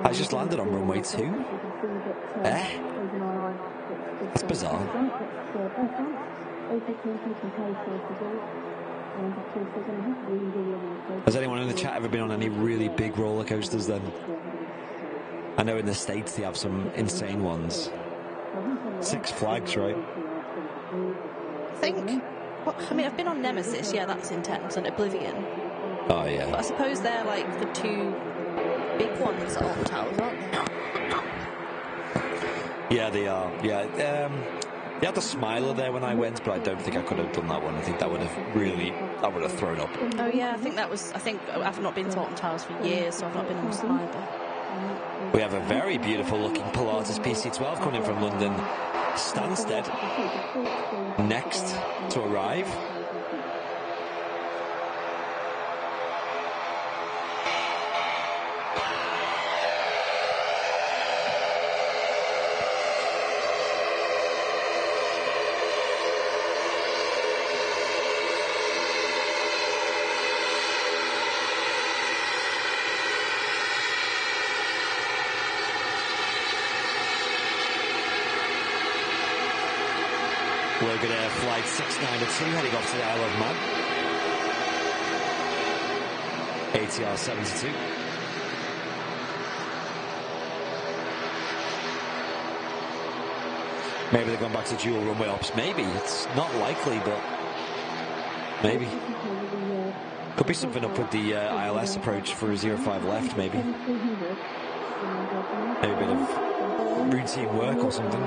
has just landed on runway 2. That's bizarre. Has anyone in the chat ever been on any really big roller coasters then? I know in the States they have some insane ones. Six Flags, right? I mean, I've been on Nemesis, yeah, that's intense, and Oblivion. Oh, yeah. But I suppose they're like the two big ones at Alton Towers, aren't they? Yeah, they are. Yeah. They had the Smiler there when I went, but I don't think I could have done that one. I think that would have thrown up. Oh, yeah, I think I've not been to Alton Towers for years, so I've not been on the Smiler. We have a very beautiful looking Pilatus PC-12 coming in from London Stansted. Next to arrive. Logan Air Flight 692 heading off to the Isle of Man. ATR 72. Maybe they've gone back to dual runway ops. Maybe. It's not likely, but maybe. Could be something up with the ILS approach for a 05 left, maybe. Maybe a bit of routine work or something.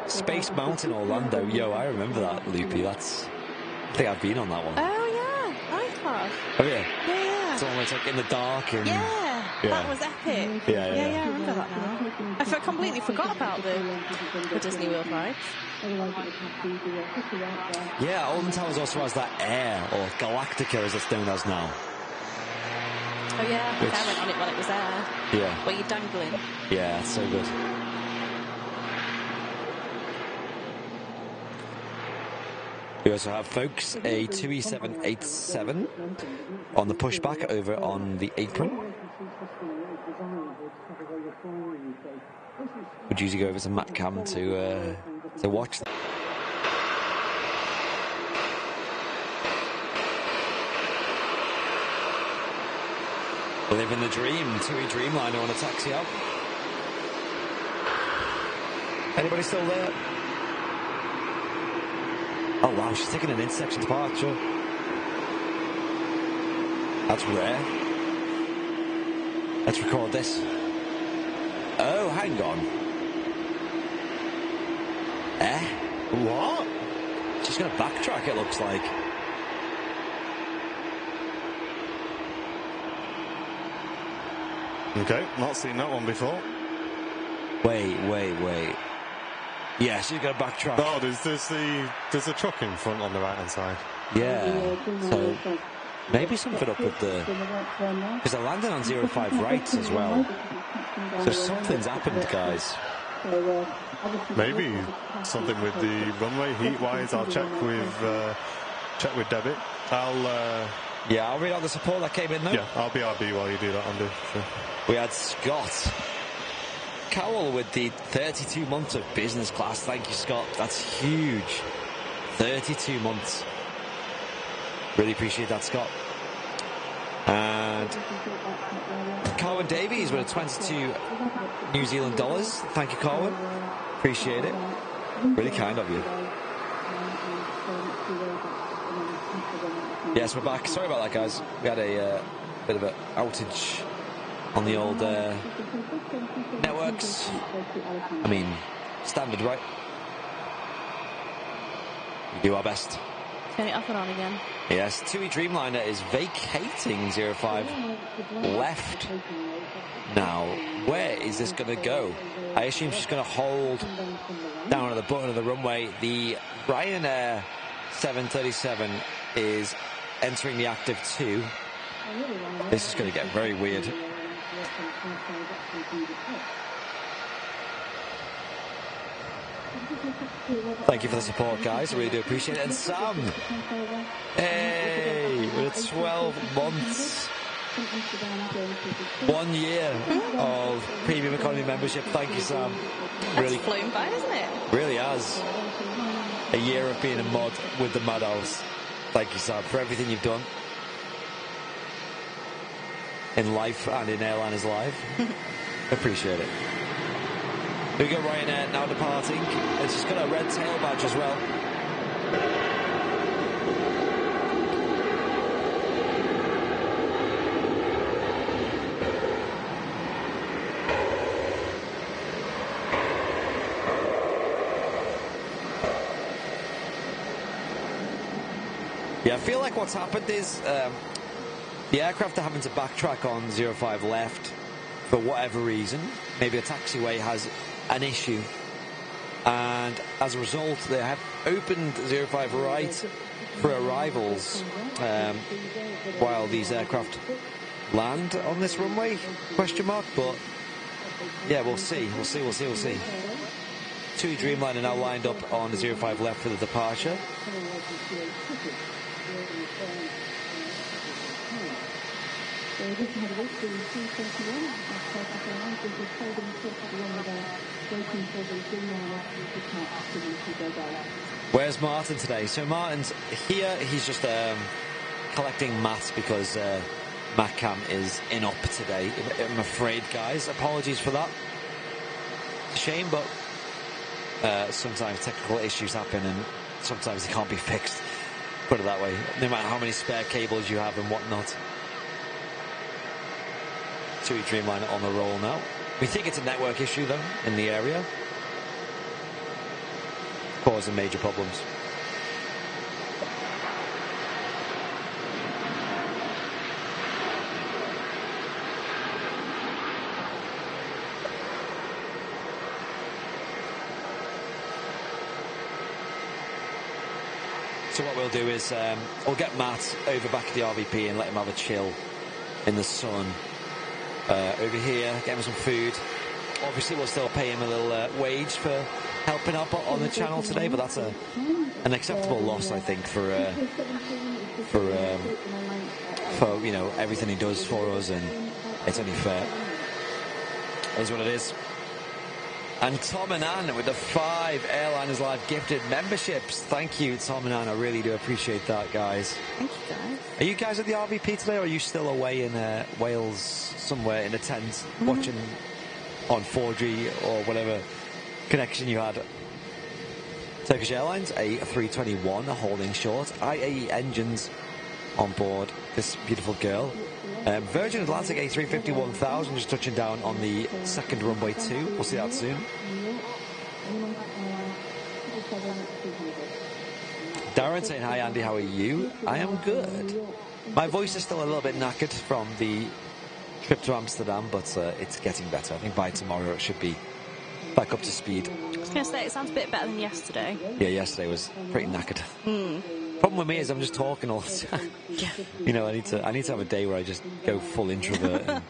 Space Mountain Orlando. Yo, I remember that, Loopy. I think I've been on that one. Oh, yeah. I have. Oh, yeah? Yeah. It's almost like in the dark. And yeah. That was epic. Yeah, I remember that now. I completely forgot about the Disney World rides. Yeah, Alton Towers also has that Air, or Galactica as it's known as now. Oh, yeah. I went on it while it was there. Yeah. Where you're dangling. Yeah, it's so good. We also have, folks, a 2E787 on the pushback over on the apron. Would usually go over to Matt Cam to watch that. Living the dream, 2E Dreamliner on a taxi out. Anybody still there? Oh wow, she's taking an intersection departure. That's rare. Let's record this. Oh, hang on. What? She's going to backtrack, it looks like. Okay, not seen that one before. Wait. Yeah, she's going to backtrack. Oh, there's a truck in front on the right hand side. Yeah. So maybe something up with the, because they're landing on 05 rights as well. So something's happened, guys. Maybe something with the runway heat-wise. I'll check with Debbie. I'll read out the support that came in though. Yeah, I'll BRB while you do that, Andy. Sure. We had Scott Cowell with the 32 months of business class. Thank you, Scott. That's huge. 32 months. Really appreciate that, Scott. And Carwyn Davies with a 22 New Zealand dollars. Thank you, Carwyn. Appreciate it. Really kind of you. Yes, we're back. Sorry about that, guys. We had a bit of an outage on the old networks. I mean, standard, right? We do our best. Turn it off and on again. Yes, TUI Dreamliner is vacating 05 left. Now, where is this going to go? I assume she's going to hold down at the bottom of the runway. The Ryanair 737 is entering the active 2. This is going to get very weird. Thank you for the support, guys. I really do appreciate it. And Sam, hey, with 12 months, 1 year of premium economy membership. Thank you, Sam. Really flown by, isn't it? Really has. A year of being a mod with the Madhouse. Thank you, Sam, for everything you've done in life and in Airliners Live. Appreciate it. We got Ryanair now departing. It's just got a red tail badge as well. Yeah, I feel like what's happened is the aircraft are having to backtrack on 05 left for whatever reason. Maybe a taxiway has an issue, and as a result they have opened 05 right for arrivals while these aircraft land on this runway, question mark. But yeah, we'll see. TUI Dreamliner now lined up on 05 left for the departure. Where's Martin today? So Martin's here. He's just collecting Matt because Matt Cam is in up today. I'm afraid, guys. Apologies for that. It's a shame, but sometimes technical issues happen and sometimes they can't be fixed. Put it that way. No matter how many spare cables you have and whatnot. TUI Dreamliner on the roll now. We think it's a network issue, though, in the area. Causing major problems. So what we'll do is we'll get Matt over back at the RVP and let him have a chill in the sun. Over here, get him some food. Obviously, we'll still pay him a little wage for helping out on the channel today, but that's an acceptable loss, I think, for you know, everything he does for us, and it's only fair. It is what it is. And Tom and Ann with the 5 Airliners Live gifted memberships. Thank you, Tom and Ann. I really do appreciate that, guys. Thank you, guys. Are you guys at the RVP today, or are you still away in Wales, somewhere in a tent, watching on 4G or whatever connection you had? Turkish Airlines A321 holding short. IAE engines on board this beautiful girl. Virgin Atlantic A350 1000 just touching down on the second runway 2. We'll see that soon. Darren saying, hi Andy, how are you? I am good. My voice is still a little bit knackered from the trip to Amsterdam, but it's getting better. I think by tomorrow it should be back up to speed. I was going to say, it sounds a bit better than yesterday. Yeah, yesterday was pretty knackered. Problem with me is I'm just talking all the time. Yeah. You know, I need to have a day where I just go full introvert and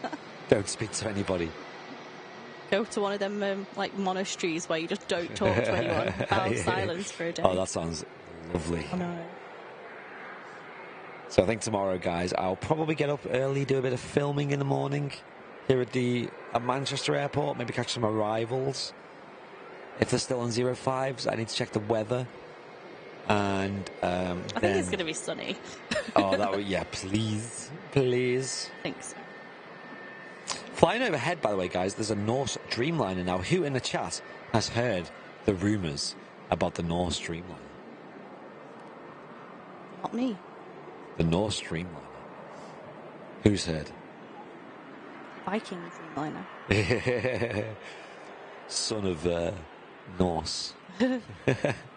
don't speak to anybody. Go to one of them like monasteries where you just don't talk to anyone. Found silence for a day. Oh, that sounds lovely. I know. So I think tomorrow, guys, I'll probably get up early, do a bit of filming in the morning here at Manchester Airport, maybe catch some arrivals. If they're still on 05s, I need to check the weather. And I think it's going to be sunny. Oh, that would, yeah, please. Please. Thanks. Flying overhead, by the way, guys, there's a Norse Dreamliner now. Who in the chat has heard the rumours about the Norse Dreamliner? Not me. The Norse Dreamliner. Who's heard? Viking Dreamliner. Son of Norse.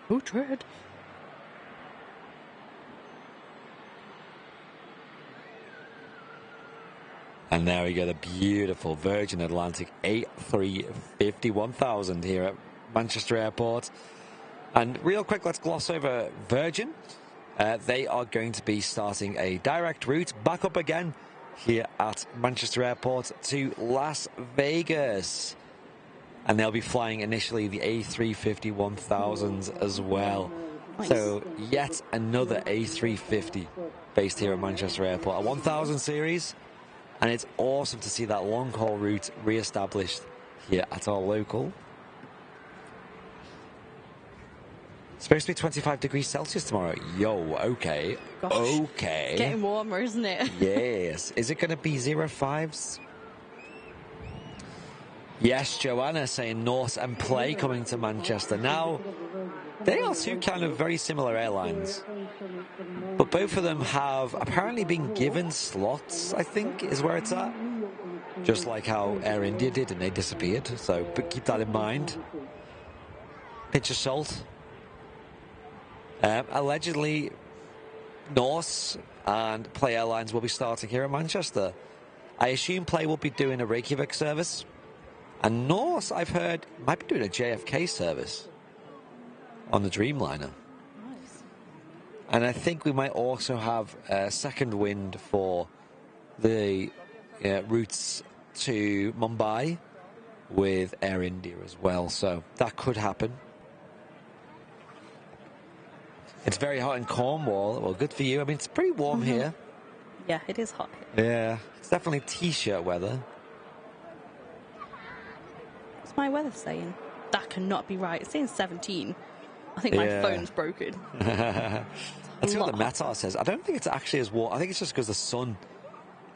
Who tread? And there we go, the beautiful Virgin Atlantic A350 1000 here at Manchester Airport. And real quick, let's gloss over Virgin. They are going to be starting a direct route back up again here at Manchester Airport to Las Vegas. And they'll be flying initially the A350 1000s as well. Nice. So yet another A350 based here at Manchester Airport. A 1000 series. And it's awesome to see that long-haul route re-established here at our local. It's supposed to be 25 degrees Celsius tomorrow. Yo, okay. Gosh, okay. It's getting warmer, isn't it? Yes. Is it going to be 05s? Yes, Joanna saying Norse and Play coming to Manchester. Now, they are two kind of very similar airlines. But both of them have apparently been given slots, I think, is where it's at. Just like how Air India did and they disappeared. So but keep that in mind. Pinch of salt. Allegedly, Norse and Play Airlines will be starting here in Manchester. I assume Play will be doing a Reykjavik service. And Norse, I've heard, might be doing a JFK service on the Dreamliner. Nice. And I think we might also have a second wind for the routes to Mumbai with Air India as well. So that could happen. It's very hot in Cornwall. Well, good for you. I mean, it's pretty warm here. Yeah, it is hot. Yeah, it's definitely t-shirt weather. What's my weather saying? That cannot be right. It's saying 17. I think my phone's broken. Let's see what the METAR says. I don't think it's actually as warm. I think it's just because the sun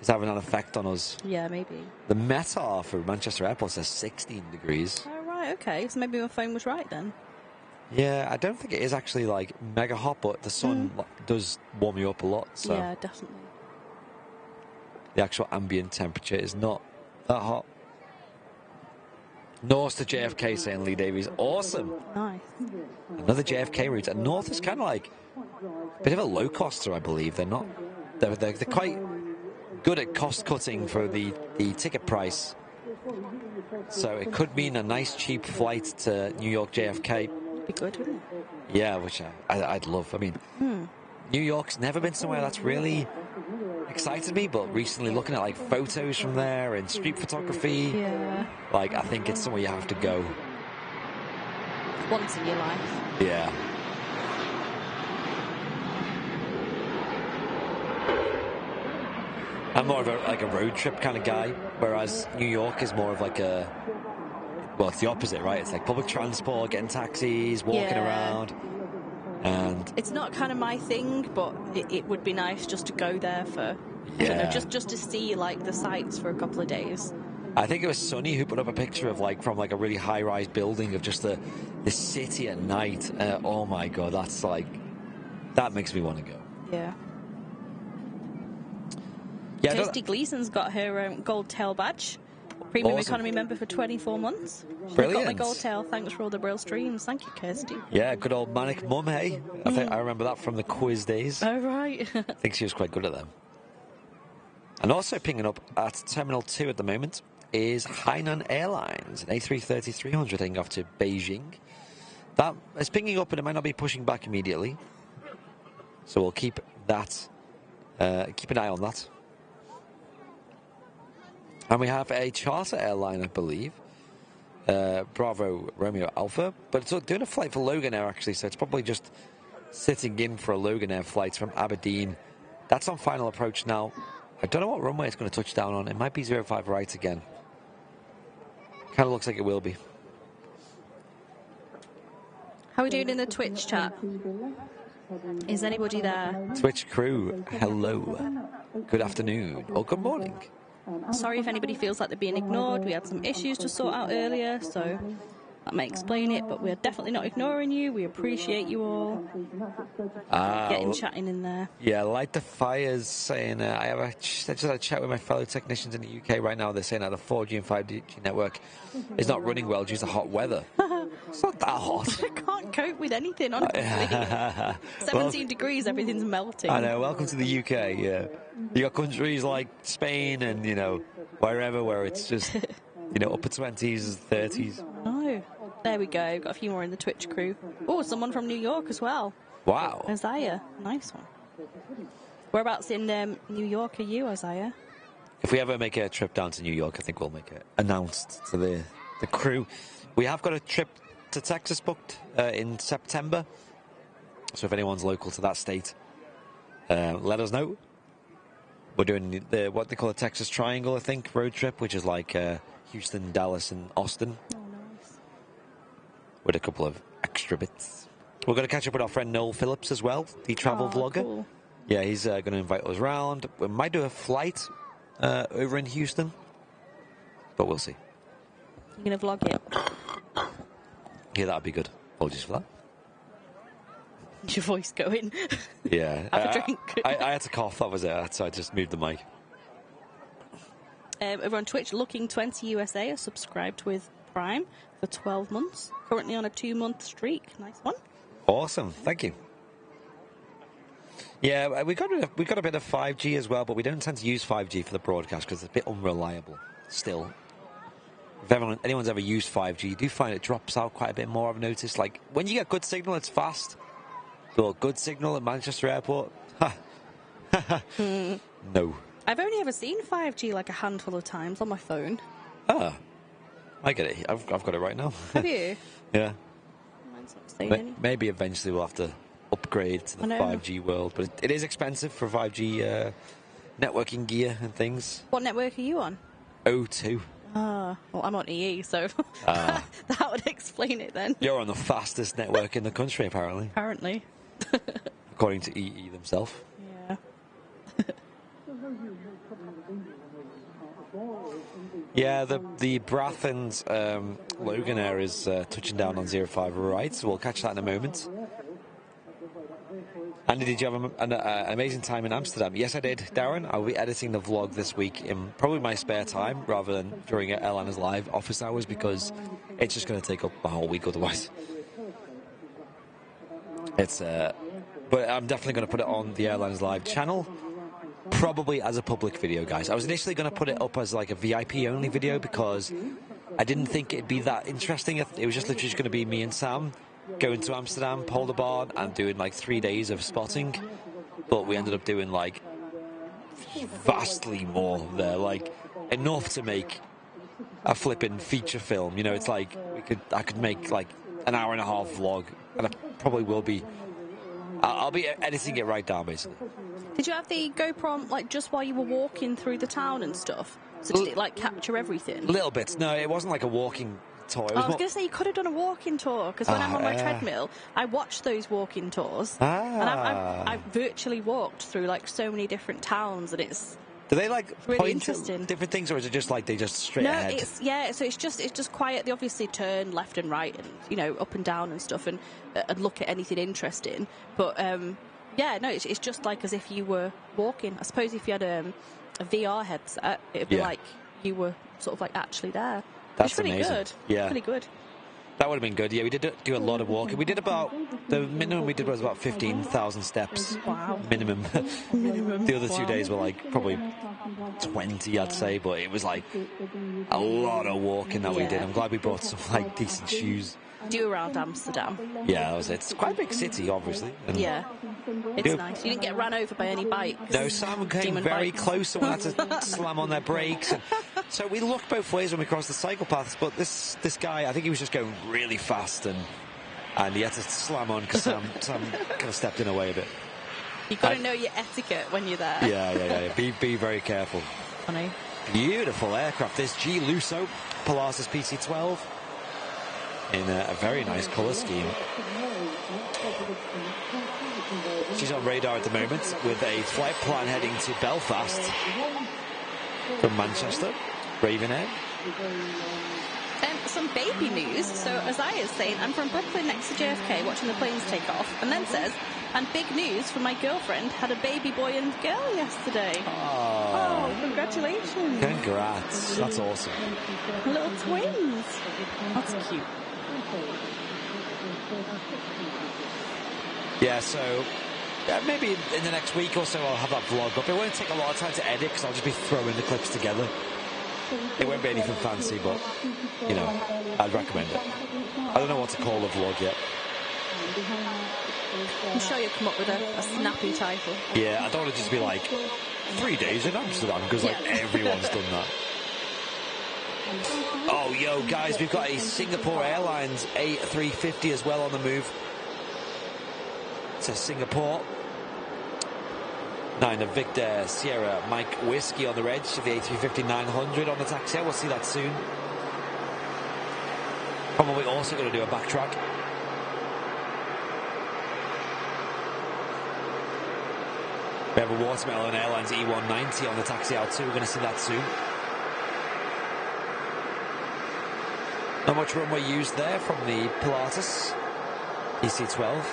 is having an effect on us. Yeah, maybe. The METAR for Manchester Airport says 16 degrees. Oh, right, okay. So maybe my phone was right then. Yeah, I don't think it is actually like mega hot, but the sun does warm you up a lot. So Yeah, definitely. the actual ambient temperature is not that hot. North to JFK, saying Lee Davies. Awesome. Nice. Another JFK route. And North is kind of like a bit of a low coster, I believe. They're not. They're quite good at cost cutting for the ticket price. So it could mean a nice cheap flight to New York JFK. Be good, wouldn't it? Yeah, which I'd love. I mean, New York's never been somewhere that's really excited me, but recently looking at like photos from there and street photography, like I think it's somewhere you have to go. Once in your life. Yeah. I'm more of a road trip kind of guy, whereas New York is more of like well, it's the opposite, right? It's like public transport, getting taxis, walking around. And it's not kind of my thing, but it would be nice just to go there for, I don't know, just to see like the sights for a couple of days. I think it was Sonny who put up a picture of like from like a really high-rise building of just the city at night. Oh my god, that's like, that makes me want to go. Yeah. Yeah. Kirsty Gleason's got her gold tail badge. Premium economy member for 24 months. Brilliant. Got my gold tail. Thanks for all the Braille streams. Thank you, Kirsty. Yeah, good old Manic Mum, hey? I think I remember that from the quiz days. Oh, right. I think she was quite good at them. And also pinging up at Terminal 2 at the moment is Hainan Airlines, an A330-300 heading off to Beijing. That is pinging up and it might not be pushing back immediately. So we'll keep that, keep an eye on that. And we have a charter airline, I believe, Bravo Romeo Alpha, but it's doing a flight for Loganair actually, so it's probably just sitting in for a Loganair flight from Aberdeen. That's on final approach now. I don't know what runway it's going to touch down on. It might be 05 right again. Kind of looks like it will be. How are we doing in the Twitch chat? Is anybody there? Twitch crew, hello. Good afternoon. Or good morning. Sorry if anybody feels like they're being ignored. We had some issues to sort out earlier, so that may explain it, but we're definitely not ignoring you. We appreciate you all getting chatting in there. Yeah, Light the Fires saying, I just had a chat with my fellow technicians in the UK right now. They're saying that the 4G and 5G network is not running well due to hot weather. It's not that hot. I can't cope with anything, honestly. 17 degrees, everything's melting. I know, welcome to the UK, yeah. You got countries like Spain and, wherever where it's just, upper 20s, 30s. Oh, there we go. Got a few more in the Twitch crew. Oh, someone from New York as well. Wow. Isaiah, nice one. Whereabouts in New York are you, Isaiah? If we ever make a trip down to New York, I think we'll make it announced to the crew. We have got a trip to Texas booked in September. So if anyone's local to that state, let us know. We're doing what they call a Texas Triangle, I think, road trip, which is like Houston, Dallas, and Austin. Oh, nice. With a couple of extra bits. We're going to catch up with our friend Noel Phillips as well, the travel vlogger. Cool. Yeah, he's going to invite us around. We might do a flight over in Houston, but we'll see. You're going to vlog it? Yeah, that'd be good. Apologies for that. Is your voice going? Yeah. Have a drink. I had to cough, that was it, so I just moved the mic. Over on Twitch, Looking20 USA are subscribed with Prime for 12 months. Currently on a 2-month streak. Nice one. Awesome, thank you. Yeah, we got a bit of 5G as well, but we don't tend to use 5G for the broadcast because it's a bit unreliable still. If anyone's ever used 5G, you do find it drops out quite a bit more, I've noticed. Like, when you get good signal, it's fast. Well, good signal at Manchester Airport? No. I've only ever seen 5G like a handful of times on my phone. Ah, I get it. I've got it right now. Have you? Yeah. Mine's not saying any. Maybe eventually we'll have to upgrade to the 5G world, but it is expensive for 5G networking gear and things. What network are you on? O2. Well, I'm on EE, so that would explain it then. You're on the fastest network in the country, apparently. Apparently. According to EE themselves. Yeah. Yeah, the Brathens Loganair is touching down on 05 right, so we'll catch that in a moment. Andy, did you have an amazing time in Amsterdam? Yes, I did, Darren. I'll be editing the vlog this week in probably my spare time rather than during Airliners Live office hours because it's just going to take up a whole week otherwise. But I'm definitely going to put it on the Airliners Live channel, probably as a public video, guys. I was initially going to put it up as like a VIP-only video because I didn't think it'd be that interesting. It was just literally just going to be me and Sam going to Amsterdam, Polderbarn, and doing like 3 days of spotting. But we ended up doing like vastly more there, like enough to make a flipping feature film. You know, it's like I could make like an hour and a half vlog, and I probably will be. I'll be editing it right down, basically. Did you have the GoPro on, like, just while you were walking through the town and stuff? So did it, like, capture everything? Little bits. No, it wasn't like a walking tour. It was I was going to say, you could have done a walking tour, because when I'm on my treadmill, I watch those walking tours. And I've virtually walked through, like, so many different towns, and it's... Do they like really point interesting. At different things, or is it just like they just straight ahead? No, so it's just quiet. They obviously turn left and right, and up and down and stuff, and look at anything interesting. But it's just like as if you were walking. I suppose if you had a VR headset, it'd be like you were sort of like actually there. That's it's really amazing. good. Yeah, really good. That would have been good. Yeah, we did do a lot of walking. We did the minimum we did was about 15,000 steps. Wow. Minimum. The other 2 days were like probably 20, I'd say, but it was like a lot of walking that we did. I'm glad we brought some like decent shoes. Do around Amsterdam. Yeah, that was it. It's quite a big city, obviously. And yeah. It's nice. You didn't get ran over by any bikes. No, Sam came very close. Someone had to slam on their brakes. And so we looked both ways when we crossed the cycle paths, but this guy, I think he was just going really fast, and he had to slam on because Sam kind of stepped in a way a bit. You've got to know your etiquette when you're there. Yeah. Be very careful. Funny. Beautiful aircraft. This G. Lusso Pilatus PC-12 in a very nice colour scheme. She's on radar at the moment with a flight plan heading to Belfast from Manchester, Raven Air. Some baby news. So Isaiah's saying, I'm from Brooklyn next to JFK watching the planes take off, and then says, and big news from my girlfriend, had a baby boy and girl yesterday. Oh, congratulations. Congrats. That's awesome. Little twins. That's cute. Yeah, so maybe in the next week or so I'll have that vlog up. It won't take a lot of time to edit because I'll just be throwing the clips together. It won't be anything fancy, but, you know, I'd recommend it. I don't know what to call the vlog yet. I'm sure you'll come up with a snappy title. Yeah, I don't want to just be like, 3 days in Amsterdam, because like everyone's done that. Oh, yo, guys, we've got a Singapore Airlines A380 as well on the move. It says Singapore. 9 of Victor Sierra Mike Whiskey on the reg of the A350-900 on the taxi. We'll see that soon. Probably also going to do a backtrack. We have a Watermelon Airlines E190 on the taxi out too. We're going to see that soon. Not much runway used there from the Pilatus EC12.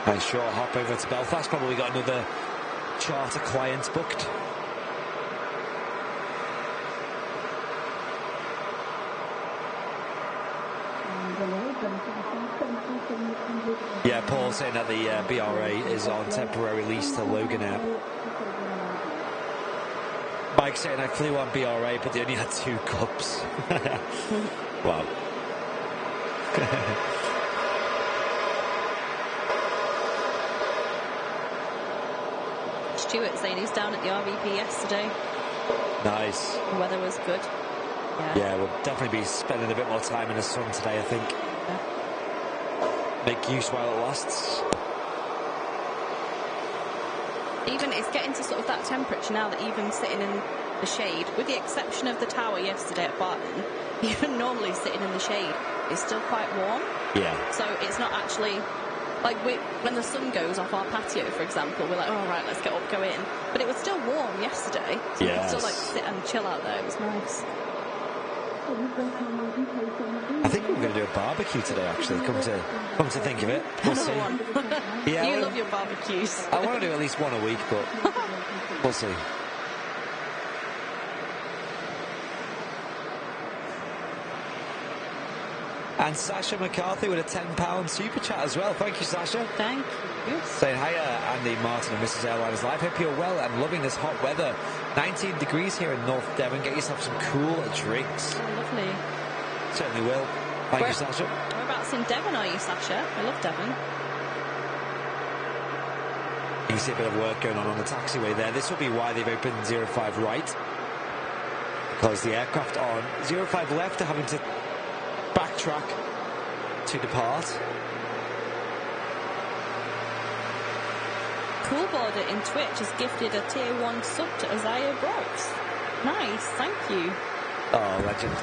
Nice short hop over to Belfast. Probably got another charter client booked. Yeah, Paul saying that the BRA is on temporary lease to Logan Air. Mike saying I flew on BRA, but they only had 2 cups. Wow. Stuart saying he's down at the RVP yesterday. Nice. The weather was good. Yeah, we'll definitely be spending a bit more time in the sun today, I think. Yeah. Make use while it lasts. Even it's getting to sort of that temperature now that even sitting in the shade, with the exception of the tower yesterday at Barton, even normally sitting in the shade, it's still quite warm. Yeah. So it's not actually like when the sun goes off our patio, for example, we're like, oh right, let's get up, go in. But it was still warm yesterday, so you could still like sit and chill out there. It was nice. I think we're going to do a barbecue today, actually. Come to think of it, we'll see. Yeah, you love your barbecues. I want to do at least one a week, but we'll see. And Sasha McCarthy with a £10 super chat as well. Thank you, Sasha. Thank you. Saying hiya, Andy, Martin and Mrs. Airliners Live. Hope you're well and loving this hot weather. 19 degrees here in North Devon. Get yourself some cool drinks. Oh, lovely. Certainly will. Thank you, Sasha. Whereabouts in Devon are you, Sasha? I love Devon. You can see a bit of work going on the taxiway there. This will be why they've opened 05 right. Because the aircraft on 05 left are having to backtrack to depart. Coolboarder in Twitch has gifted a tier 1 sub to Isaiah Brooks. Nice, thank you. Oh, legend.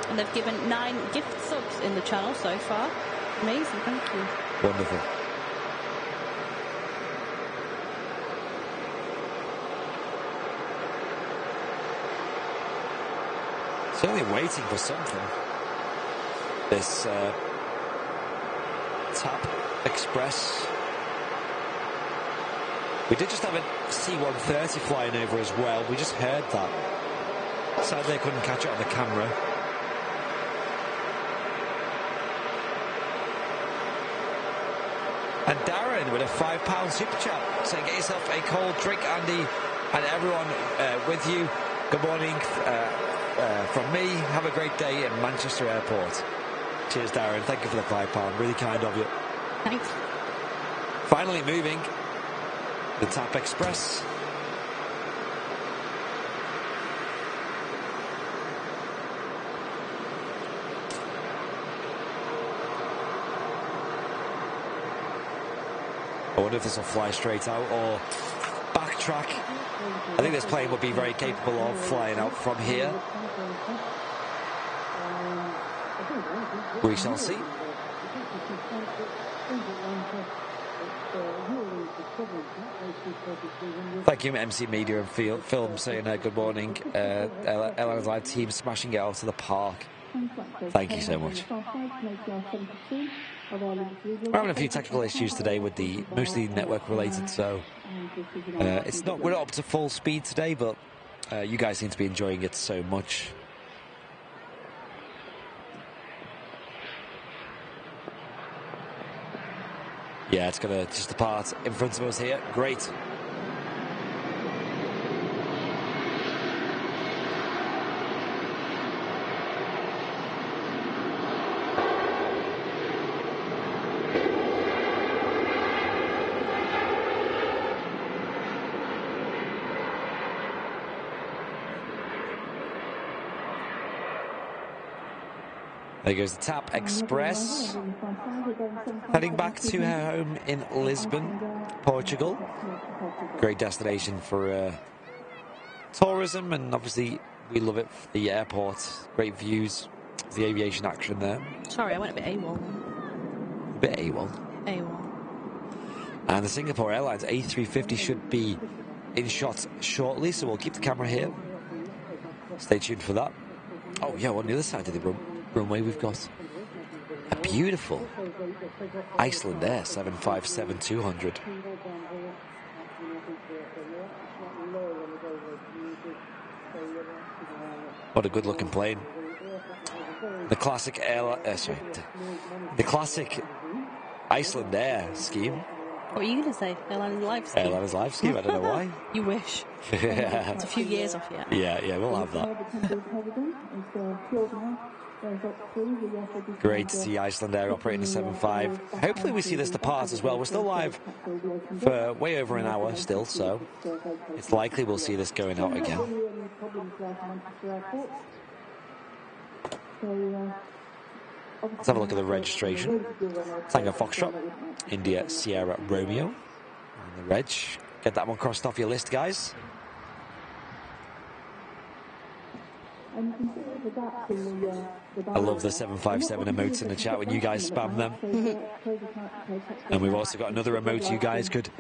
And they've given 9 gift subs in the channel so far. Amazing, thank you. Wonderful. Certainly waiting for something. This TAP Express. We did just have a C-130 flying over as well. We just heard that. Sadly, I couldn't catch it on the camera. And Darren with a £5 super chat saying, get yourself a cold drink, Andy, and everyone with you. Good morning from me. Have a great day in Manchester Airport. Cheers, Darren. Thank you for the £5. Really kind of you. Thanks. Finally moving. The TAP Express. I wonder if this will fly straight out or backtrack. I think this plane would be very capable of flying out from here. We shall see. Thank you, MC Media and Film, saying good morning. Airlines Live team smashing it out to the park. Thank you so much. We're having a few technical issues today with mostly network related, so we're not up to full speed today, but you guys seem to be enjoying it so much. Yeah, it's gonna just depart in front of us here. Great. There goes the TAP Express, heading back to her home in Lisbon, Portugal. Great destination for tourism, and obviously we love it for the airport. Great views, the aviation action there. Sorry, I went a bit AWOL. A bit AWOL. AWOL. And the Singapore Airlines A380 should be in shot shortly, so we'll keep the camera here. Stay tuned for that. Oh yeah, on the other side of the runway we've got a beautiful Iceland Air 757-200. What a good looking plane. The classic the classic Iceland Air scheme. What are you going to say? Airlines Live scheme? Airlines Live scheme, I don't know why. You wish. It's a few years off yet. Yeah, we'll have that. Great to see Iceland Air operating the 75. Hopefully we see this depart as well. We're still live for way over an hour still, so it's likely we'll see this going out again. Let's have a look at the registration. Tango Foxtrot, India Sierra Romeo. And the reg. Get that one crossed off your list, guys. I love the 757 emotes in the chat when you guys spam them. And we've also got another emote you guys could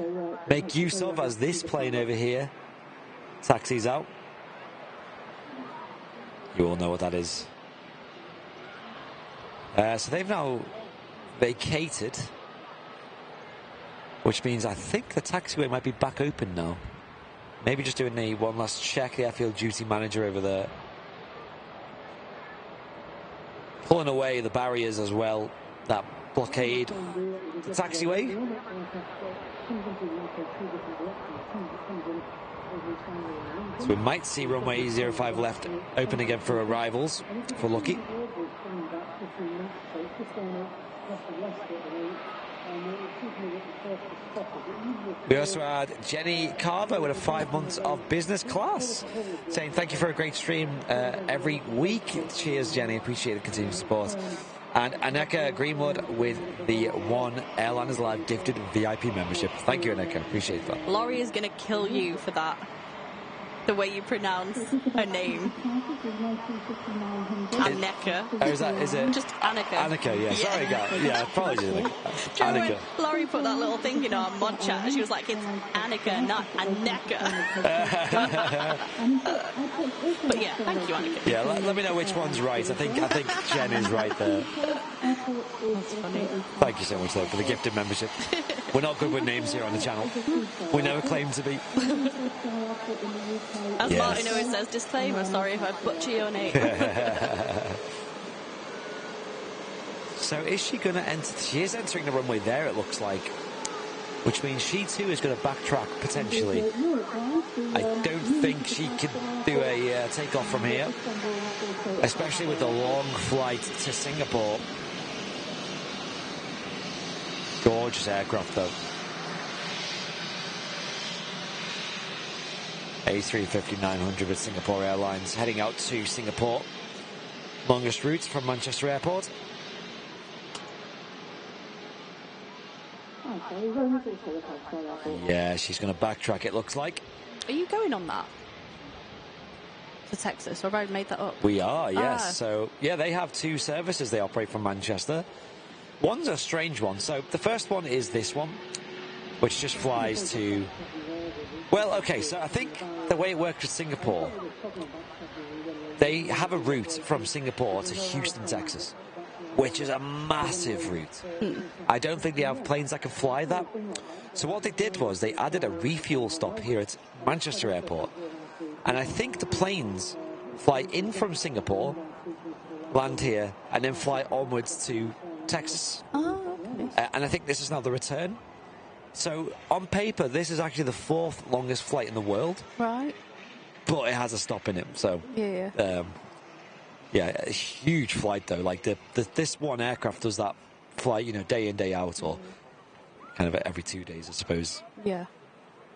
make use of as this plane over here taxis out. You all know what that is. So they've now vacated, which means I think the taxiway might be back open now. Maybe just doing one last check. The airfield duty manager over there, pulling away the barriers as well that blockade the taxiway. So we might see runway 05 left open again for arrivals, for lucky. We also had Jenny Carver with a 5 months of business class, saying thank you for a great stream every week. Cheers, Jenny. Appreciate the continued support. And Aneka Greenwood with the One Airliners Live gifted VIP membership. Thank you, Aneka. Appreciate that. Laurie is going to kill you for that. The way you pronounce her name. Aneka. Oh, is it? Just Annika. Annika, yeah. Sorry, guys. Yeah, apologies. Annika. Laurie put that little thing in our mod chat and she was like, it's Annika, not Aneka. But yeah, thank you, Annika. Yeah, let me know which one's right. I think Jen is right there. That's funny. Thank you so much, though, for the gifted membership. We're not good with names here on the channel. We never claim to be. As Martin always says, disclaimer, sorry if I butcher your name. So is she going to enter? She is entering the runway there, it looks like. Which means she too is going to backtrack, potentially. I don't think she can do a takeoff from here. Especially with the long flight to Singapore. Gorgeous aircraft, though. A350-900 with Singapore Airlines heading out to Singapore. Longest route from Manchester Airport. Yeah, she's going to backtrack, it looks like. Are you going on that? To Texas, or have I made that up? We are, yes. So, yeah, they have 2 services they operate from Manchester. One's a strange one. So, the first one is this one, which just flies to... Well, okay, so I think the way it works with Singapore, they have a route from Singapore to Houston, Texas, which is a massive route. I don't think they have planes that can fly that. So what they did was they added a refuel stop here at Manchester Airport. And I think the planes fly in from Singapore, land here, and then fly onwards to Texas. Oh, okay. And I think this is now the return. So on paper, this is actually the 4th longest flight in the world. Right. But it has a stop in it, so... Yeah. Yeah, a huge flight, though. Like, this one aircraft does that flight, you know, day in, day out, or kind of every 2 days, I suppose. Yeah.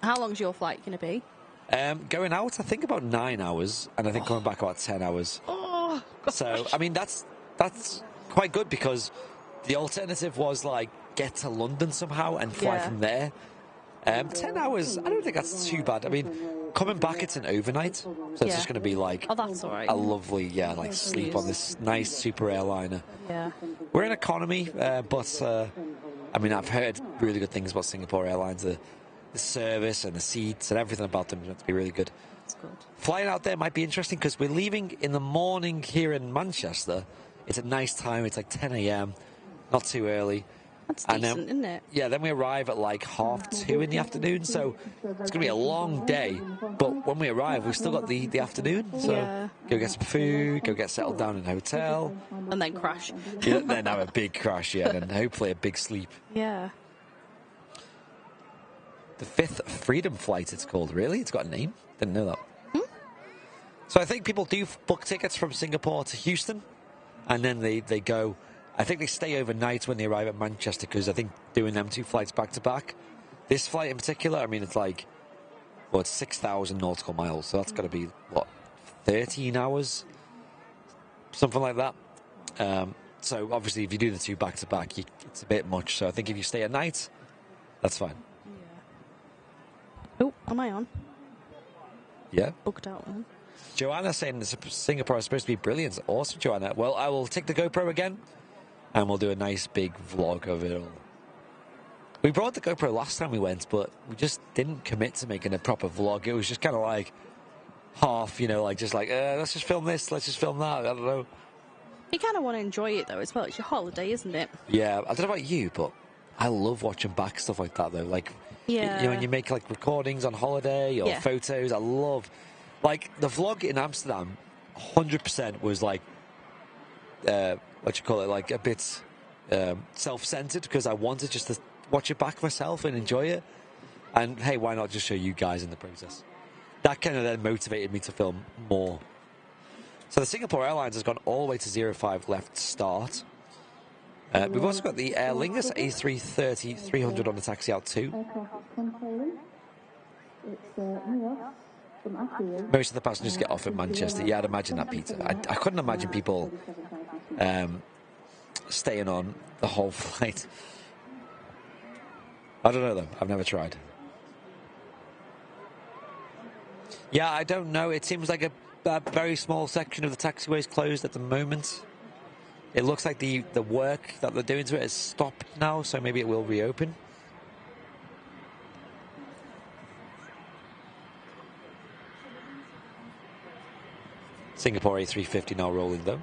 How long's your flight going to be? Going out, I think about 9 hours, and I think coming back about 10 hours. Oh, gosh. So, I mean, that's quite good, because the alternative was, like, get to London somehow and fly from there. 10 hours, I don't think that's too bad. I mean, coming back, it's an overnight, so it's just going to be like that's all right. a lovely, like sleep on this nice super airliner. Yeah. We're in economy, but I mean, I've heard really good things about Singapore Airlines. The service and the seats and everything about them is meant to be really good. That's good. Flying out there might be interesting because we're leaving in the morning here in Manchester. It's a nice time. It's like 10 a.m., not too early. That's And decent, isn't it? Yeah, then we arrive at like 2:30 in the afternoon, so it's going to be a long day. But when we arrive, we've still got the afternoon, so go get some food, go get settled down in a hotel. And then crash. Yeah, then have a big crash, and hopefully a big sleep. Yeah. The 5th Freedom Flight, it's called. Really? It's got a name? Didn't know that. So I think people do book tickets from Singapore to Houston, and then they go... I think they stay overnight when they arrive at Manchester, because I think doing them 2 flights back-to-back, this flight in particular, I mean, it's like, well, it's 6,000 nautical miles, so that's got to be, what, 13 hours? Something like that. So, obviously, if you do the 2 back-to-back, it's a bit much, so I think if you stay at night, that's fine. Oh, am I on? Yeah. Booked out, man. Joanna saying Singapore is supposed to be brilliant. Awesome, Joanna. Well, I will take the GoPro again, and we'll do a nice big vlog of it all. We brought the GoPro last time we went, but we just didn't commit to making a proper vlog. It was just kind of like half, you know, like just like, let's just film this, let's just film that. I don't know. You kind of want to enjoy it, though, as well. It's your holiday, isn't it? Yeah, I don't know about you, but I love watching back stuff like that, though. Like, you know, when you make like recordings on holiday or photos, I love... Like, the vlog in Amsterdam, 100% was like, what you call it, like a bit self-centered, because I wanted just to watch it back myself and enjoy it. And hey, why not just show you guys in the process? That kind of then motivated me to film more. So the Singapore Airlines has gone all the way to 05 left start. We've also got the Aer Lingus A330-300 on the taxi out too. Most of the passengers get off in Manchester. Yeah, I'd imagine that, Peter. I couldn't imagine people staying on the whole flight. I don't know, though. I've never tried. Yeah, I don't know. It seems like a very small section of the taxiway is closed at the moment. It looks like the work that they're doing to it has stopped now, so maybe it will reopen. Singapore A350 now rolling, though.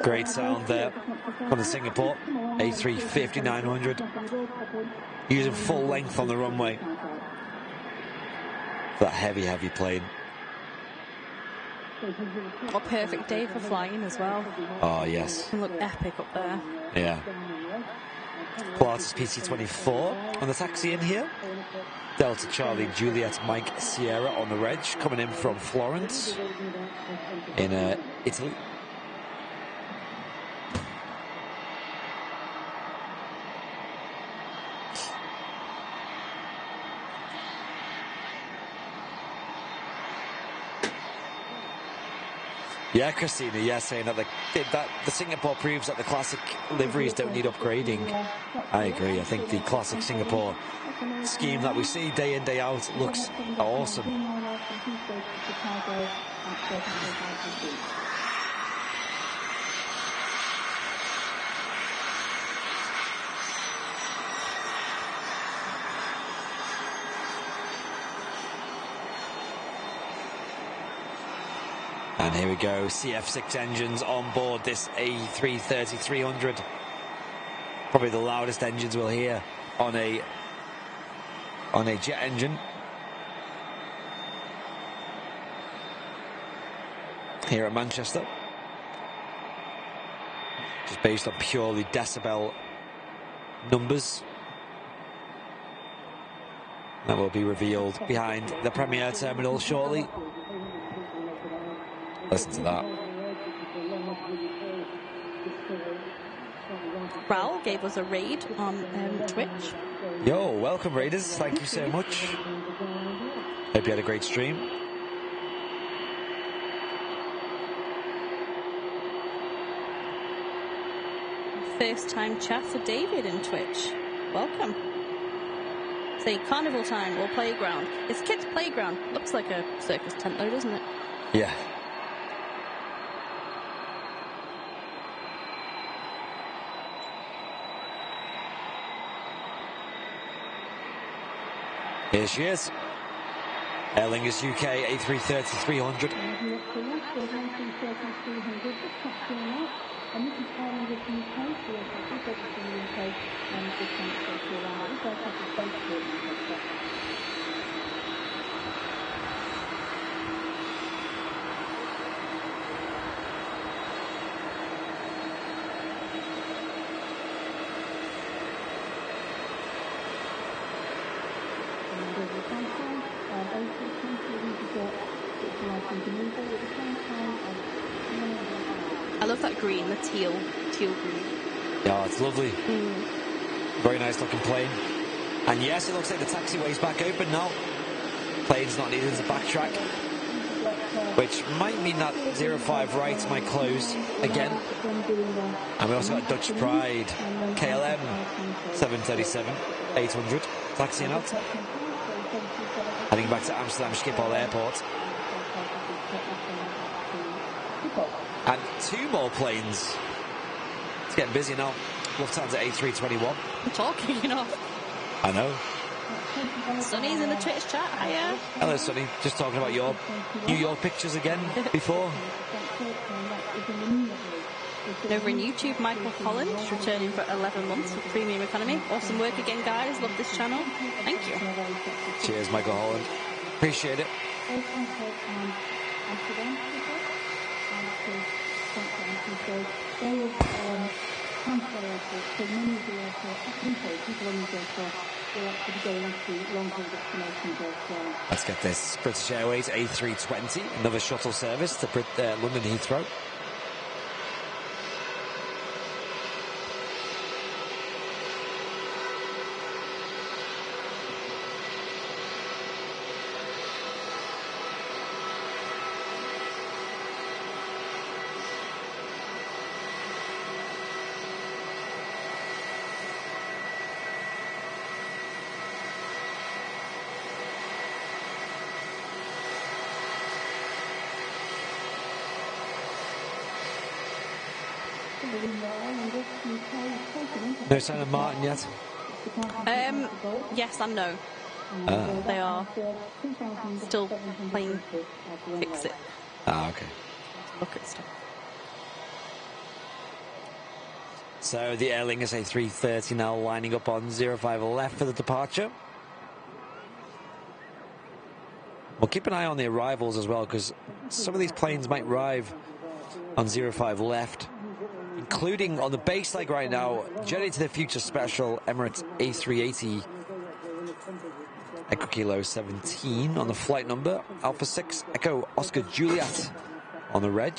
Great sound there on the Singapore A350-900, using full length on the runway. That heavy plane. What a perfect day for flying as well. Oh, yes. Can look epic up there. Yeah. Pilatus PC24 on the taxi in here. Delta Charlie Juliet Mike Sierra on the reg, coming in from Florence in Italy. Yeah, Christina, yeah, saying that the Singapore proves that the classic liveries don't need upgrading. I agree. I think the classic Singapore scheme that we see day in, day out looks awesome. And here we go, CF6 engines on board this A330-300. Probably the loudest engines we'll hear on a jet engine. Here at Manchester. Just based on purely decibel numbers. That will be revealed behind the Premier Terminal shortly. Listen to that. Raul gave us a raid on Twitch. Yo, welcome Raiders, thank you so much. Hope you had a great stream. First time chat for David in Twitch. Welcome. Say carnival time or playground. It's kids' playground. Looks like a circus tent though, doesn't it? Yeah. Here she is. Aer Lingus UK A330-300. I love that green, the teal green. Yeah, it's lovely. Very nice looking plane. And yes, it looks like the taxiway's back open now. Plane's not needed to backtrack. Which might mean that 05 right might close again. And we also got Dutch Pride, KLM 737-800, taxiing out. Heading back to Amsterdam Schiphol Airport. And two more planes. It's getting busy now. Lufthansa A321. I'm talking, you know. I know. Sonny's in the Twitch chat. Hiya. Hello, Sonny. Just talking about your New York pictures again before. Over in YouTube, Michael Holland, returning for 11 months with Premium Economy. Awesome work again, guys. Love this channel. Thank you. Cheers, Michael Holland. Appreciate it. Let's get this. British Airways A320, another shuttle service to London Heathrow. No sign of Martin yet? Yes and no. They are still playing Fix It. Ah, okay. Look at stuff. So the Aer Lingus A330 now lining up on 05 left for the departure. Well, keep an eye on the arrivals as well, because some of these planes might arrive on 05 left, including on the base leg right now, Journey to the Future Special, Emirates A380, Echo Kilo 17 on the flight number, Alpha 6, Echo Oscar Juliet on the reg.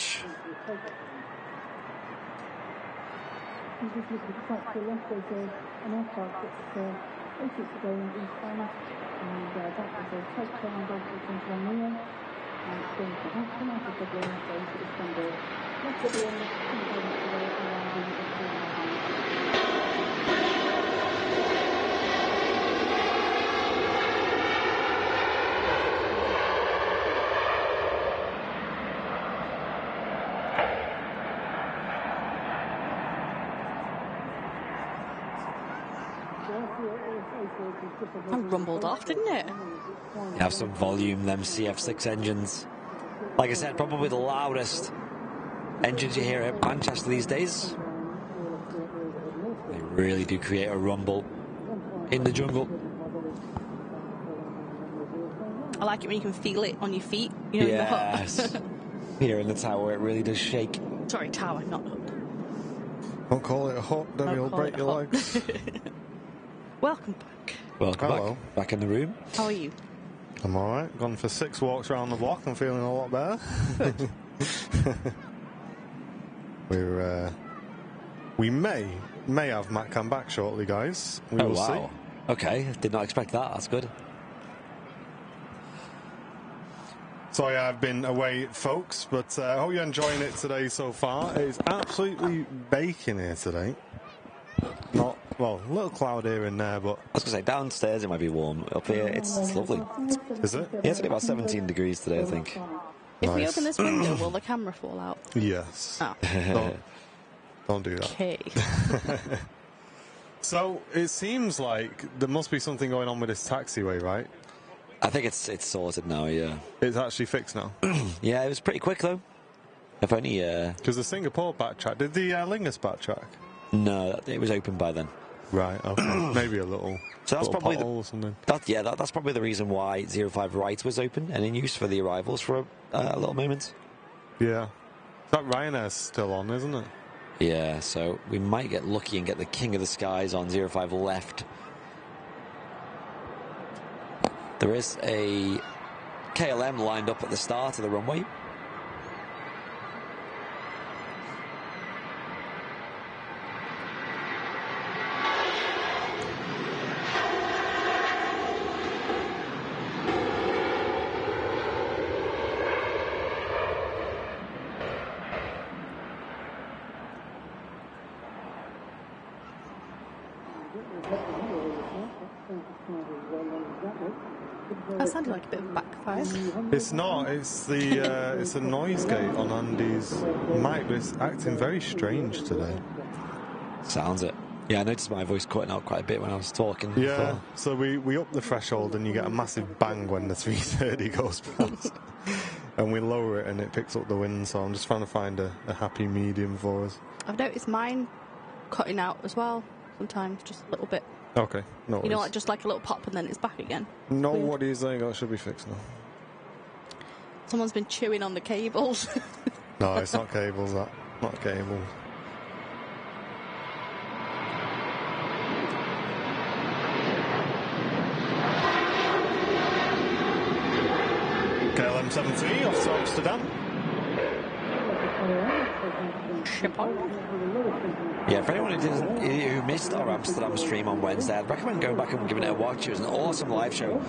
And rumbled off, didn't it? You have some volume, them CF6 engines. Like I said, probably the loudest engines you hear at Manchester these days. They really do create a rumble in the jungle. I like it when you can feel it on your feet. You know, yes. Here in the tower, it really does shake. Sorry, tower, not hut. Don't call it a hut, then you'll break your legs. Welcome back. Welcome Hello. back in the room. How are you? I'm alright. Gone for 6 walks around the block. I'm feeling a lot better. We may have Matt come back shortly, guys. We will see. Okay, did not expect that. That's good. Sorry, I've been away, folks, but I hope you're enjoying it today so far. It's absolutely baking here today. Well, a little cloud here and there, but... I was going to say, downstairs it might be warm. Up here, it's lovely. Is it? Yeah, it's only about 17 degrees today, I think. If we open this window, will the camera fall out? Yes. Oh. Don't do that. Okay. So, it seems like there must be something going on with this taxiway, right? I think it's sorted now, yeah. It's actually fixed now. Yeah, it was pretty quick, though. If only... Because the Singapore backtrack... Did the Lingus backtrack? No, it was open by then. Right, okay. Maybe a little, so that's little probably pothole or something. That's probably the reason why 05 right was open and in use for the arrivals for a little moment. Yeah. That Ryanair's still on, isn't it? Yeah, so we might get lucky and get the King of the Skies on 05 left. There is a KLM lined up at the start of the runway. That sounded like a bit of backfire. It's not. It's the it's a noise gate on Andy's mic, but it's acting very strange today. Sounds it. Yeah, I noticed my voice cutting out quite a bit when I was talking. Yeah, before. so we up the threshold and you get a massive bang when the 330 goes past. And we lower it and it picks up the wind, so I'm just trying to find a happy medium for us. I've noticed mine cutting out as well, sometimes, just a little bit. Okay, no worries. You know, like just like a little pop and then it's back again. No, Weird. what are you saying? That should be fixed now. Someone's been chewing on the cables. No, it's not cables, that. Not cables. KLM 73 off to Amsterdam. Ship on. Yeah, for anyone who missed our Amsterdam stream on Wednesday, I'd recommend going back and giving it a watch. It was an awesome live show.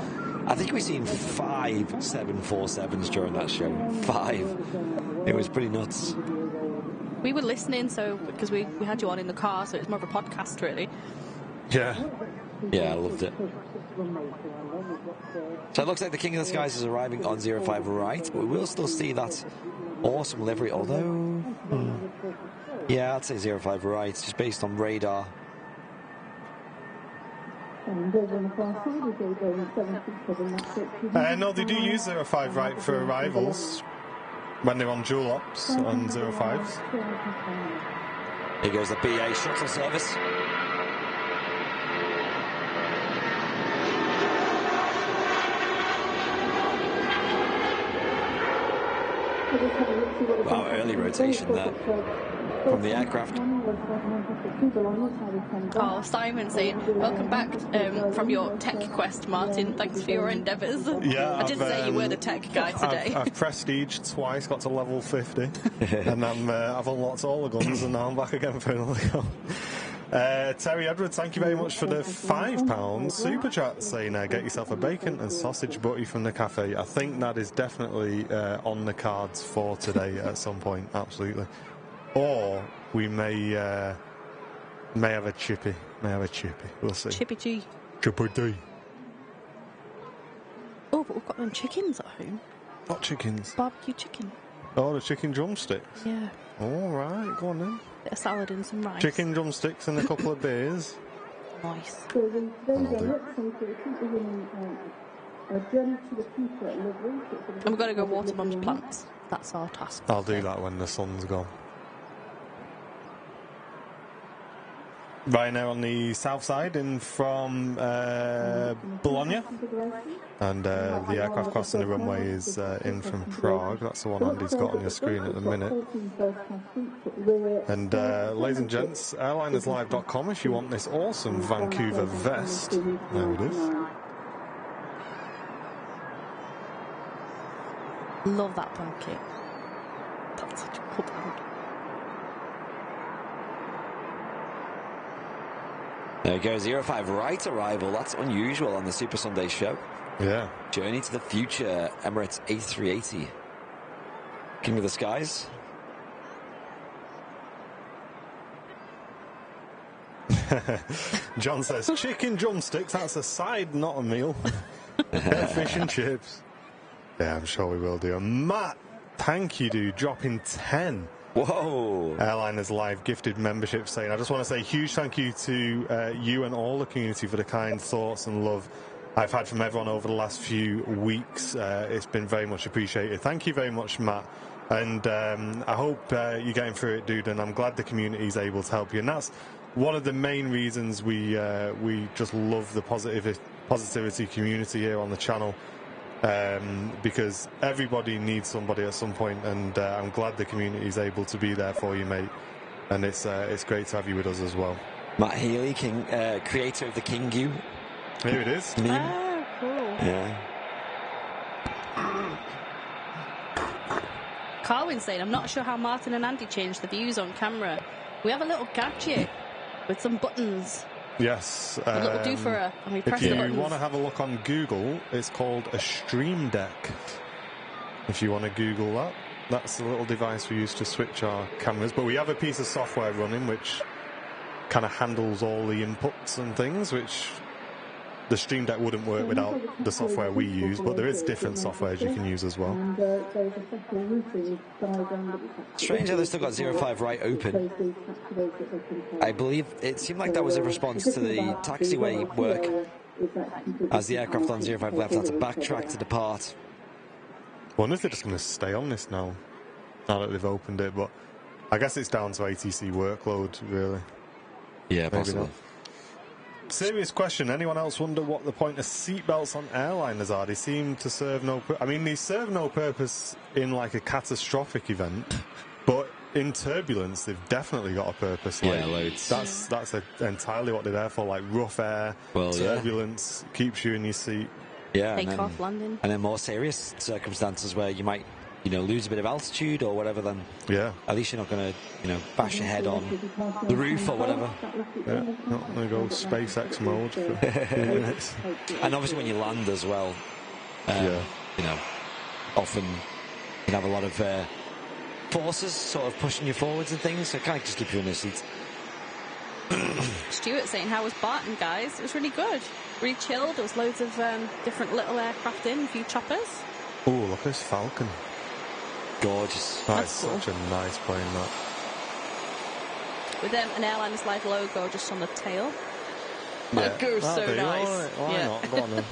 I think we've seen 5 747s during that show. 5. It was pretty nuts. We were listening, so because we had you on in the car, so it's more of a podcast, really. Yeah. Yeah, I loved it. So it looks like the King of the Skies is arriving on 05 right, but we will still see that awesome livery, although... Yeah, I'd say 05 right, just based on radar. No, they do use 05 right for arrivals when they're on dual ops on 05s. Here goes the BA shuttle service. Wow, early rotation there from the aircraft. Oh, Simon saying, welcome back from your tech quest, Martin. Thanks for your endeavours. Yeah, I did say you were the tech guy today. I've prestiged twice, got to level 50, and I've unlocked all the guns, and now I'm back again for another go. Terry Edwards, thank you very much for the £5 super chat, saying get yourself a bacon and sausage butty from the cafe. I think that is definitely on the cards for today at some point, absolutely. Or we may have a chippy. We'll see. Chippy G. Chippy D. Oh, but we've got them chickens at home. What chickens? Barbecue chicken. Oh, the chicken drumsticks. Yeah. All right, go on then. Bit of salad and some rice. Chicken drumsticks and a couple of beers. Nice. And we've got to go water mum's plants. That's our task. I'll do that when the sun's gone. Right now on the south side in from Bologna, and the aircraft crossing the runway is in from Prague. That's the one Andy's got on your screen at the minute. And ladies and gents, airlinerslive.com if you want this awesome Vancouver vest. There it is. Love that blanket. That's such a cool blanket. There you go, 05 right arrival. That's unusual on the Super Sunday show. Yeah. Journey to the future, Emirates A380. King of the skies. John says, chicken drumsticks, that's a side, not a meal. Get fish and chips. Yeah, I'm sure we will do. And Matt, thank you, dude, dropping 10. Whoa. Airliners Live gifted membership, saying, I just want to say a huge thank you to you and all the community for the kind thoughts and love I've had from everyone over the last few weeks. It's been very much appreciated. Thank you very much, Matt. And I hope you're getting through it, dude, and I'm glad the community is able to help you. And that's one of the main reasons we just love the positivity community here on the channel. Because everybody needs somebody at some point, and I'm glad the community is able to be there for you, mate. And it's great to have you with us as well. Matt Healy, creator of the King U. Here it is. Meme. Oh, cool. Yeah. Carwin's saying, I'm not sure how Martin and Andy changed the views on camera. We have a little gadget with some buttons. Yes. A little doofer, and we press the if buttons. you want to have a look on Google, it's called a Stream Deck. If you want to Google that, that's the little device we use to switch our cameras. But we have a piece of software running which kind of handles all the inputs and things, which the Stream Deck wouldn't work without the software we use, but there is different softwares you can use as well. Strange how they still got 05 right open. I believe it seemed like that was a response to the taxiway work, as the aircraft on 05 left had to backtrack to depart. I wonder if they're just going to stay on this now that they've opened it, but I guess it's down to ATC workload, really. Yeah, possibly. Not. Serious question. Anyone else wonder what the point of seatbelts on airliners are? They seem to serve no purpose. I mean, they serve no purpose in like a catastrophic event, but in turbulence, they've definitely got a purpose. Like, yeah, loads. That's entirely what they're there for. Like rough air, turbulence keeps you in your seat. Yeah, Take off landing. And then more serious circumstances where you might, lose a bit of altitude or whatever, then at least you're not going to, bash your head on the roof or whatever. Yeah, not going to go SpaceX mode for a few minutes. And obviously when you land as well, often you can have a lot of forces sort of pushing you forwards and things, so it kind of just keep you in your seat. Stuart saying, how was Barton, guys? It was really good. Really chilled. There was loads of different little aircraft in, a few choppers. Oh, look at this Falcon. Gorgeous. That's cool. Such a nice plane, that. With an Airliners Live logo just on the tail. Yeah. That goes so nice. Right. Why not? Go on then.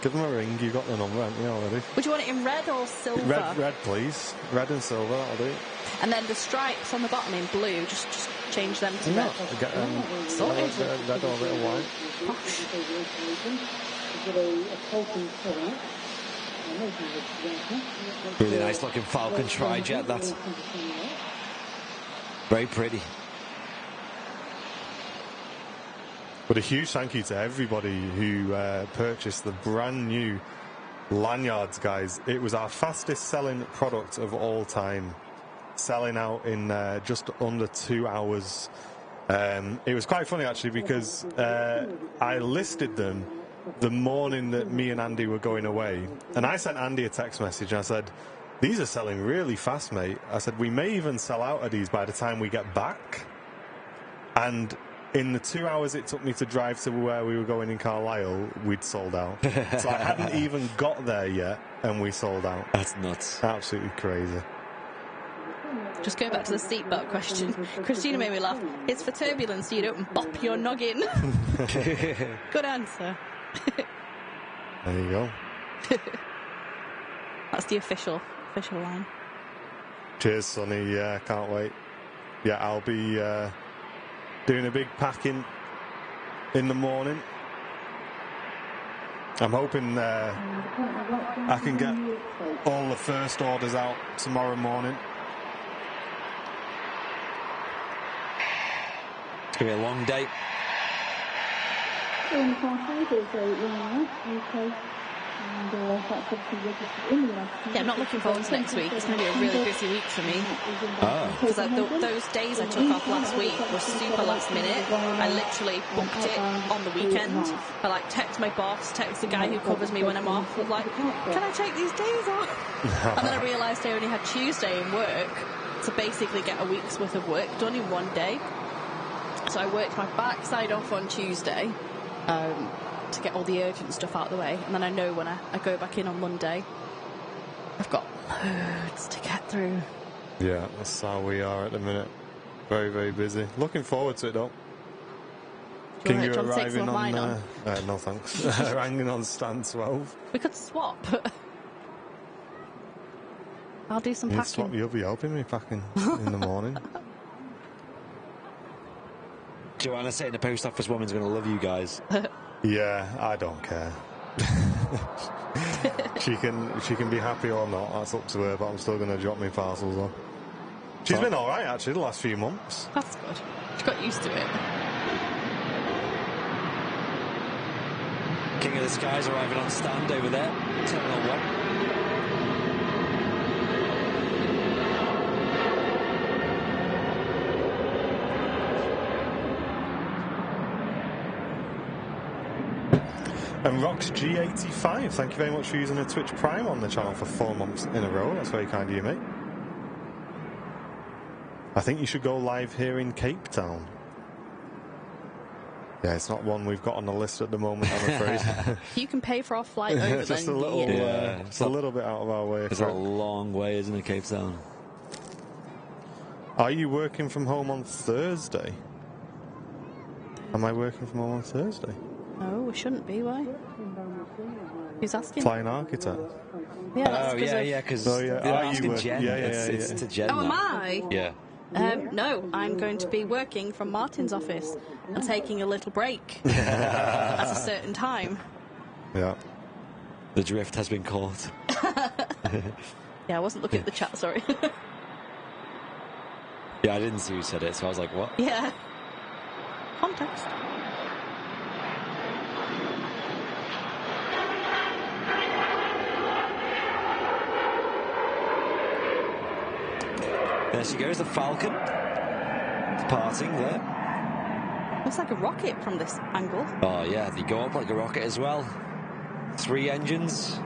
Give them a ring. You got the number, haven't you, already? Would you want it in red or silver? Red, please. Red and silver, that'll do. And then the stripes on the bottom in blue, just change them to red. Get red or a bit of white. Really nice looking Falcon tri-jet, that's very pretty. But a huge thank you to everybody who purchased the brand new lanyards, guys. It was our fastest selling product of all time, selling out in just under 2 hours. It was quite funny actually, because I listed them the morning that me and Andy were going away, and I sent Andy a text message and I said, these are selling really fast, mate. I said, we may even sell out of these by the time we get back. And in the 2 hours it took me to drive to where we were going in Carlisle, we'd sold out. So I hadn't even got there yet and we sold out. That's nuts. Absolutely crazy. Just going back to the seatbelt question, Christina made me laugh. It's for turbulence so you don't bop your noggin. Good answer. There you go. That's the official line. Cheers, Sonny. Yeah, can't wait. Yeah, I'll be doing a big packing in the morning. I'm hoping I can get all the first orders out tomorrow morning. It's going to be a long day. Yeah, I'm not looking forward to next week. It's going to be a really busy week for me. Because those days I took off last week were super last minute. I literally booked it on the weekend. I text my boss, text the guy who covers me when I'm off, was like, can I take these days off? And then I realised I only had Tuesday in work to basically get a week's worth of work done in one day. So I worked my backside off on Tuesday to get all the urgent stuff out of the way. And then I know when I go back in on Monday, I've got loads to get through. Yeah, that's how we are at the minute. Very, very busy. Looking forward to it, though. Can you arriving on... no, thanks. Hanging on stand 12. We could swap. I'll do some packing. You'll be helping me packing in the morning. Joanna saying the post office woman's going to love you guys. Yeah, I don't care. she can be happy or not. That's up to her. But I'm still going to drop my parcels on. She's been all right actually the last few months. That's good. She got used to it. King of the Skies arriving on stand over there. Terminal 1. And Rox G85, thank you very much for using a Twitch Prime on the channel for 4 months in a row. That's very kind of you, mate. I think you should go live here in Cape Town. Yeah, it's not one we've got on the list at the moment, I'm afraid. You can pay for our flight over just then. A little, it's a little bit out of our way. It's a long way, isn't it, Cape Town? Are you working from home on Thursday? Am I working from home on Thursday? No, we shouldn't be, why? Who's asking? Flying Architect. Yeah, that's because they're asking Jen. It's to Jen. Oh, am I? Yeah. No, I'm going to be working from Martin's office and taking a little break at a certain time. Yeah. The drift has been caught. Yeah, I wasn't looking at the chat, sorry. Yeah, I didn't see who said it, so I was like, what? Yeah. Context. There she goes, the Falcon. Departing there. Looks like a rocket from this angle. Oh, yeah, they go up like a rocket as well. 3 engines.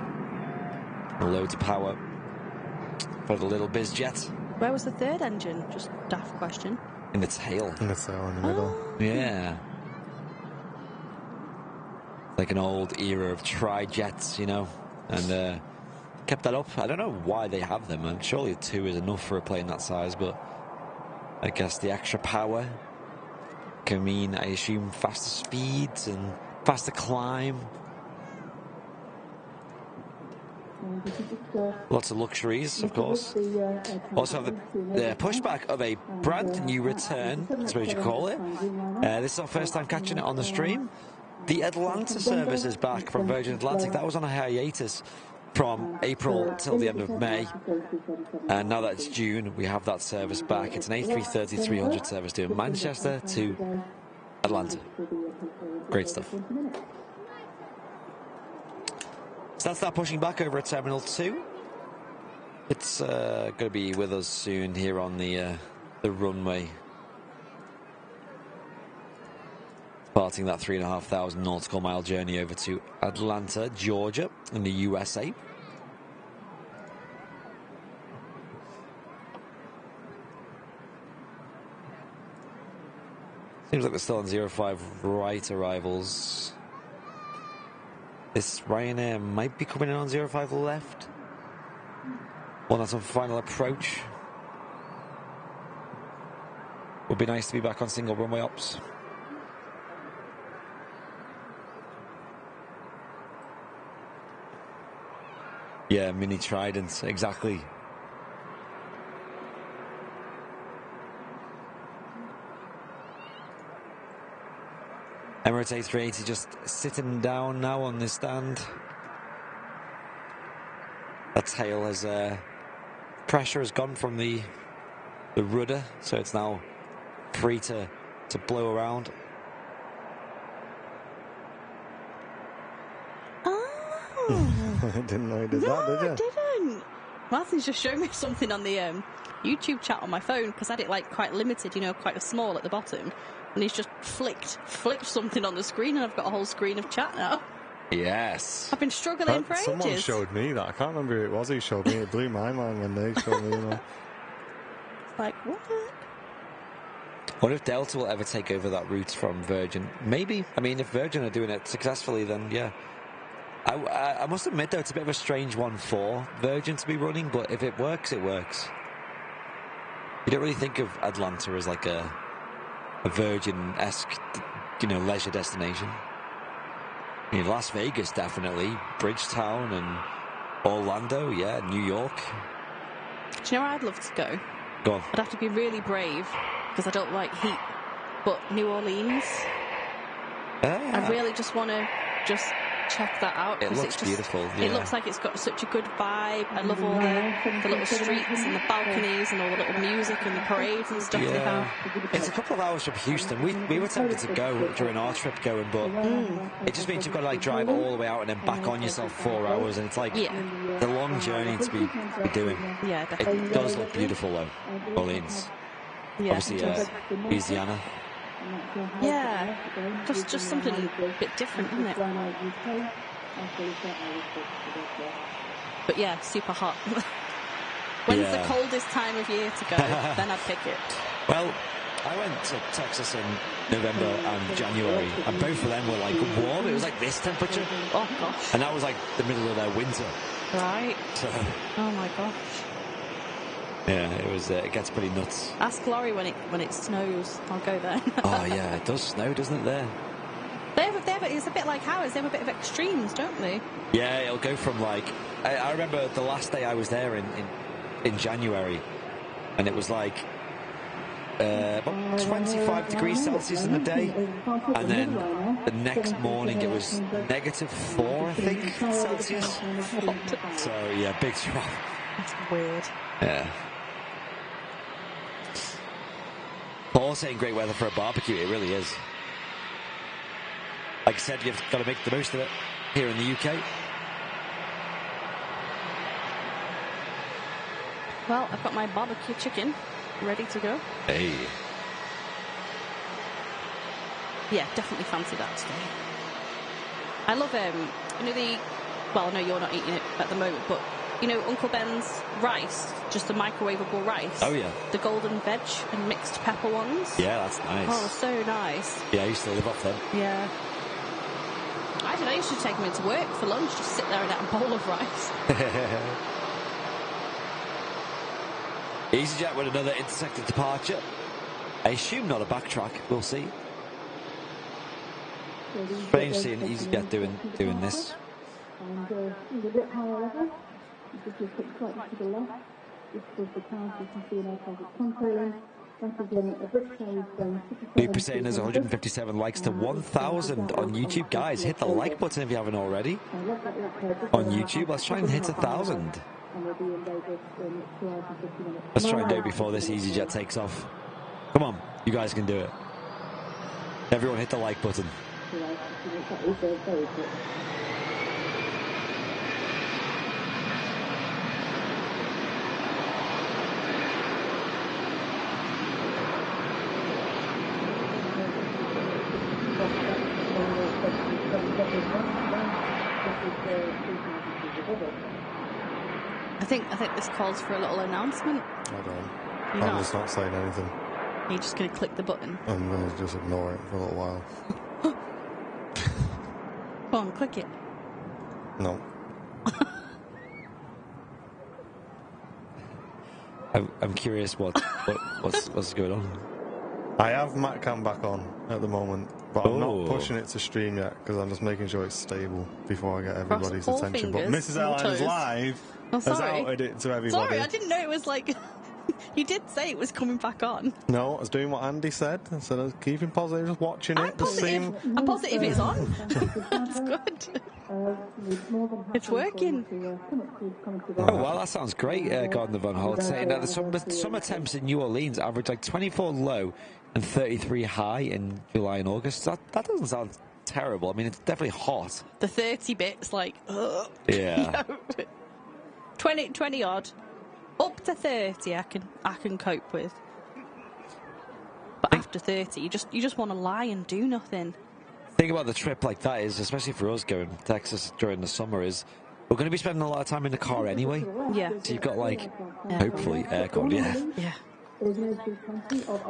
Loads of power for the little biz jet. Where was the 3rd engine? Just daft question. In the tail. In the tail, in the middle. Yeah. Like an old era of tri-jets, you know. And kept that up. I don't know why they have them. And surely 2 is enough for a plane that size, but I guess the extra power can mean, I assume, faster speeds and faster climb. Lots of luxuries, of course. Also have the pushback of a brand new return, I suppose you call it. This is our first time catching it on the stream. The Atlanta service is back from Virgin Atlantic. That was on a hiatus from April till the end of May, and now that it's June, we have that service back. It's an A330-300 service doing Manchester to Atlanta. Great stuff. So that's that pushing back over at Terminal 2. It's going to be with us soon here on the runway. Starting that 3,500 nautical mile journey over to Atlanta, Georgia, in the USA. Seems like we're still on 05 right arrivals. This Ryanair might be coming in on 05 left. Well, that's on final approach. Would be nice to be back on single runway ops. Yeah, mini Trident, exactly. Emirates A380 just sitting down now on this stand. That tail has pressure has gone from the rudder, so it's now free to blow around. I didn't know he did that, did you? No, I didn't. Martin's just showing me something on the YouTube chat on my phone, because I had it like quite limited, you know, quite small at the bottom. And he's just flicked something on the screen, and I've got a whole screen of chat now. Yes. I've been struggling for ages. Someone showed me that. I can't remember who it was who showed me. It blew my mind when they showed me, you know. Like, what? I wonder if Delta will ever take over that route from Virgin. Maybe. I mean, if Virgin are doing it successfully, then yeah. I must admit, though, it's a bit of a strange one for Virgin to be running, but if it works, it works. You don't really think of Atlanta as like a Virgin-esque, you know, leisure destination. I mean, Las Vegas, definitely. Bridgetown and Orlando, yeah, New York. Do you know where I'd love to go? Go on. I'd have to be really brave, because I don't like heat. But New Orleans. I really just want to check that out. It looks beautiful. Yeah. It looks like it's got such a good vibe. I love all the little streets and the balconies and all the little music and the parades and stuff they have. It's a couple of hours from Houston. We were tempted to go during our trip going, but it just means you've got to like drive all the way out and then back on yourself 4 hours, and it's like the long journey to be doing. Yeah, definitely. It does look beautiful though, Orleans. Yeah, obviously, Louisiana. Yeah, just something a bit different, isn't it? But yeah, super hot. When's the coldest time of year to go? Then I'd pick it. Well, I went to Texas in November and January, and both of them were like warm. It was like this temperature. Oh gosh. And that was like the middle of their winter. Right. So, oh my gosh. Yeah, it was. It gets pretty nuts. Ask Laurie when it snows. I'll go there. Oh yeah, it does snow, doesn't it? There. It's a bit like ours. They have a bit of extremes, don't they? Yeah, it'll go from like. I remember the last day I was there in January, and it was like about 25 degrees Celsius in the day, and then the next morning it was -4, I think, Celsius. So yeah, big drop. That's weird. Yeah. Paul saying great weather for a barbecue. It really is. Like I said, you've got to make the most of it here in the UK. Well, I've got my barbecue chicken ready to go. Hey. Yeah, definitely fancy that today. I love well, I know you're not eating it at the moment, but you know Uncle Ben's rice, just the microwavable rice. Oh yeah. The golden veg and mixed pepper ones. Yeah, that's nice. Oh, so nice. Yeah, I used to live off them. Yeah. I don't know, you should take them into work for lunch, just sit there and eat a bowl of rice. EasyJet with another intersected departure. I assume not a backtrack, we'll see. Strange seeing EasyJet doing this. And a bit higher level, you just look slightly to the left. This was the cars you can see in aircraft controlling. Lupe saying there's 157 likes to 1,000 on YouTube. Guys, hit the like button if you haven't already. On YouTube, let's try and hit 1,000. Let's try and do it before this EasyJet takes off. Come on, you guys can do it. Everyone hit the like button. I think this calls for a little announcement. I don't. You're I'm not? just not saying anything. You're just going to click the button. I'm going to just ignore it for a little while. Go on, click it. No. I'm curious what's going on. I have MatCam back on at the moment, but I'm Oh. not pushing it to stream yet because I'm just making sure it's stable before I get everybody's all attention. But fingers, Mrs. all Airlines toes. Live Oh, has sorry. outed it to everybody. Sorry, I didn't know it was like... You did say it was coming back on. No, I was doing what Andy said. I said I was keeping positive, just watching I'm it. Just seeing... positive. I'm positive it's on. That's good. It's working. Oh, well, that sounds great, Gordon Van Holt, saying that the summer temps in New Orleans average like 24 low and 33 high in July and August. That doesn't sound terrible. I mean, it's definitely hot. The 30 bits, like... Yeah. 20 odd. Up to 30 I can cope with. But after 30, you just want to lie and do nothing. Thing about the trip like that is, especially for us going to Texas during the summer, is we're going to be spending a lot of time in the car anyway. Yeah. So you've got, like, hopefully aircon, yeah. Yeah.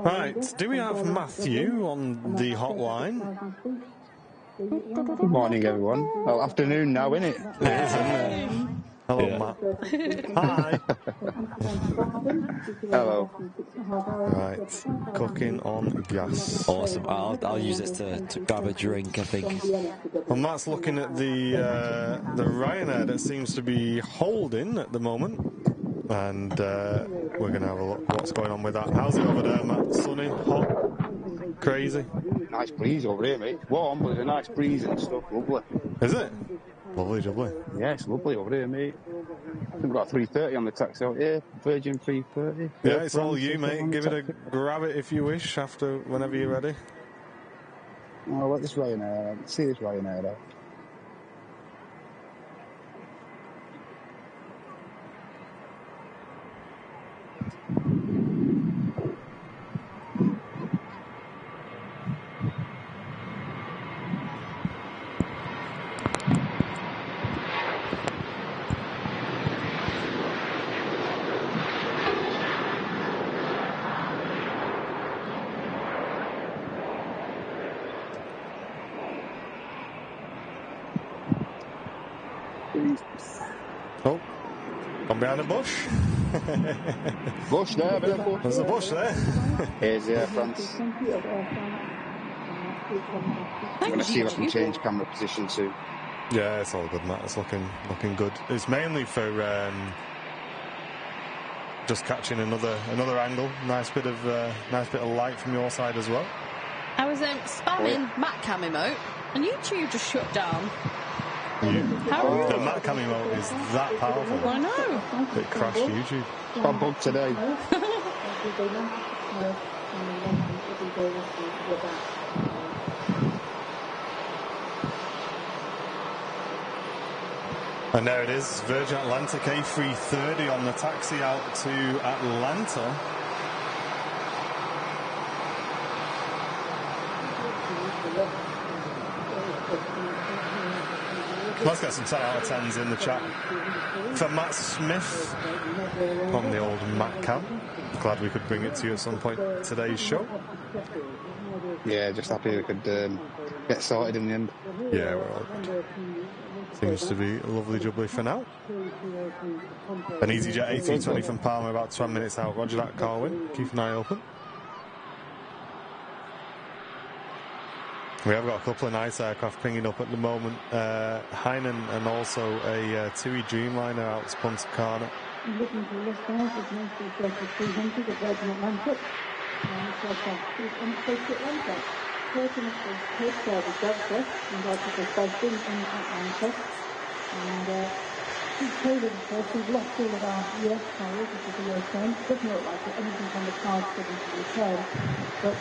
Right, do we have Matthew on the hotline? Good morning, everyone. Well, afternoon now, innit? It is, isn't it? Hello, Yeah. Matt. Hi. Hello. Right, cooking on gas. Awesome. I'll use this to grab a drink, I think. Well, Matt's looking at the Ryanair that seems to be holding at the moment, and we're going to have a look what's going on with that. How's it over there, Matt? Sunny, hot, crazy? Nice breeze over here, mate. Warm, but there's a nice breeze and stuff. Lovely. Is it? Lovely, lovely. Yeah, it's lovely over here, mate. I think we've got 330 on the taxi out here. Virgin 330. Yeah, it's all you, mate. Give it a grab it if you wish, after whenever you're ready. Oh, let this Ryanair. See this Ryanair out. Oh, gone behind a bush. Bush there, bit of bush. There's a bush there. Here's Air France. I'm going to see if I can change camera position soon. Yeah, it's all good, Matt. It's looking good. It's mainly for just catching another angle. Nice bit of light from your side as well. I was spamming MatCam emote and YouTube just shut down. How rude. The MatCam emote is that powerful. I know. It crashed YouTube. Got bugged today. And there it is, Virgin Atlantic A380 on the taxi out to Atlanta. Let's get some 10 out of 10s in the chat. For Matt Smith on the old MatCam. Glad we could bring it to you at some point today's show. Yeah, just happy we could get sorted in the end. Yeah, we're all good. Seems to be lovely jubbly for now. An EasyJet A320 from Palma about 20 minutes out. Roger that, Carwin. Keep an eye open. We have got a couple of nice aircraft pinging up at the moment. Hainan and also a TUI Dreamliner out to Punta Cana. Working with his service doctor, and I took us both in Atlanta. And COVID, of course, we've lost all of our US carriers, which is a real shame. It doesn't look like anything on the cards for them to return. But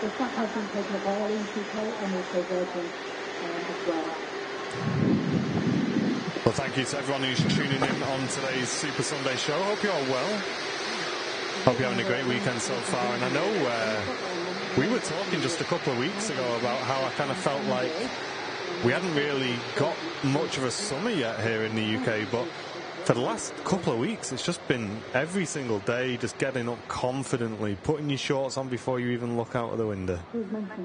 the fact has been taken up by LECK and also Virgin as well. Well, thank you to everyone who's tuning in on today's Super Sunday show. Hope you're all well. Hope you're having a great weekend so far. And I know we were talking just a couple of weeks ago about how I kind of felt like we hadn't really got much of a summer yet here in the UK, but for the last couple of weeks it's just been every single day just getting up confidently, putting your shorts on before you even look out of the window.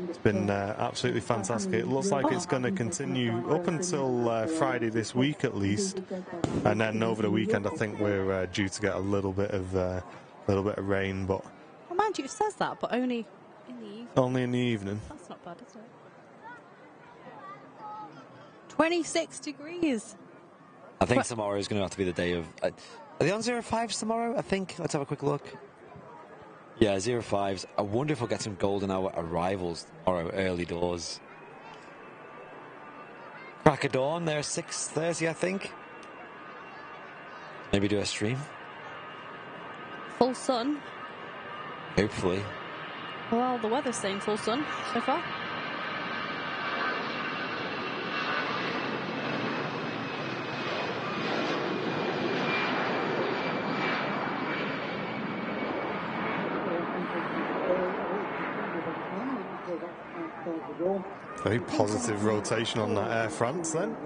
It's been absolutely fantastic. It looks like it's going to continue up until Friday this week at least, and then over the weekend I think we're due to get a little bit of rain, but well, mind you, it says that, but only in the evening. Only in the evening. That's not bad, is it? 26 degrees. I think tomorrow is going to have to be the day of... are they on 05s tomorrow, I think? Let's have a quick look. Yeah, 05s. I wonder if we'll get some golden hour arrivals tomorrow, early doors. Crack of dawn, they're 6:30, I think. Maybe do a stream. Full sun. Hopefully. Well, the weather's saying full sun so far. Very positive rotation on that Air France then.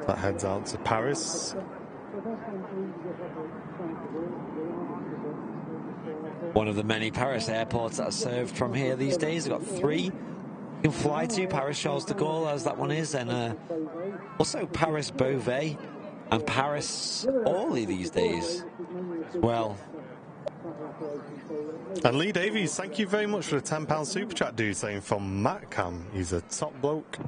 That heads out to Paris. One of the many Paris airports that are served from here these days. They've got 3 you can fly to. Paris Charles de Gaulle, as that one is, and also Paris Beauvais and Paris Orly these days as well. And Lee Davies, thank you very much for the £10 super chat, dude, saying from Matt Cam. He's a top bloke.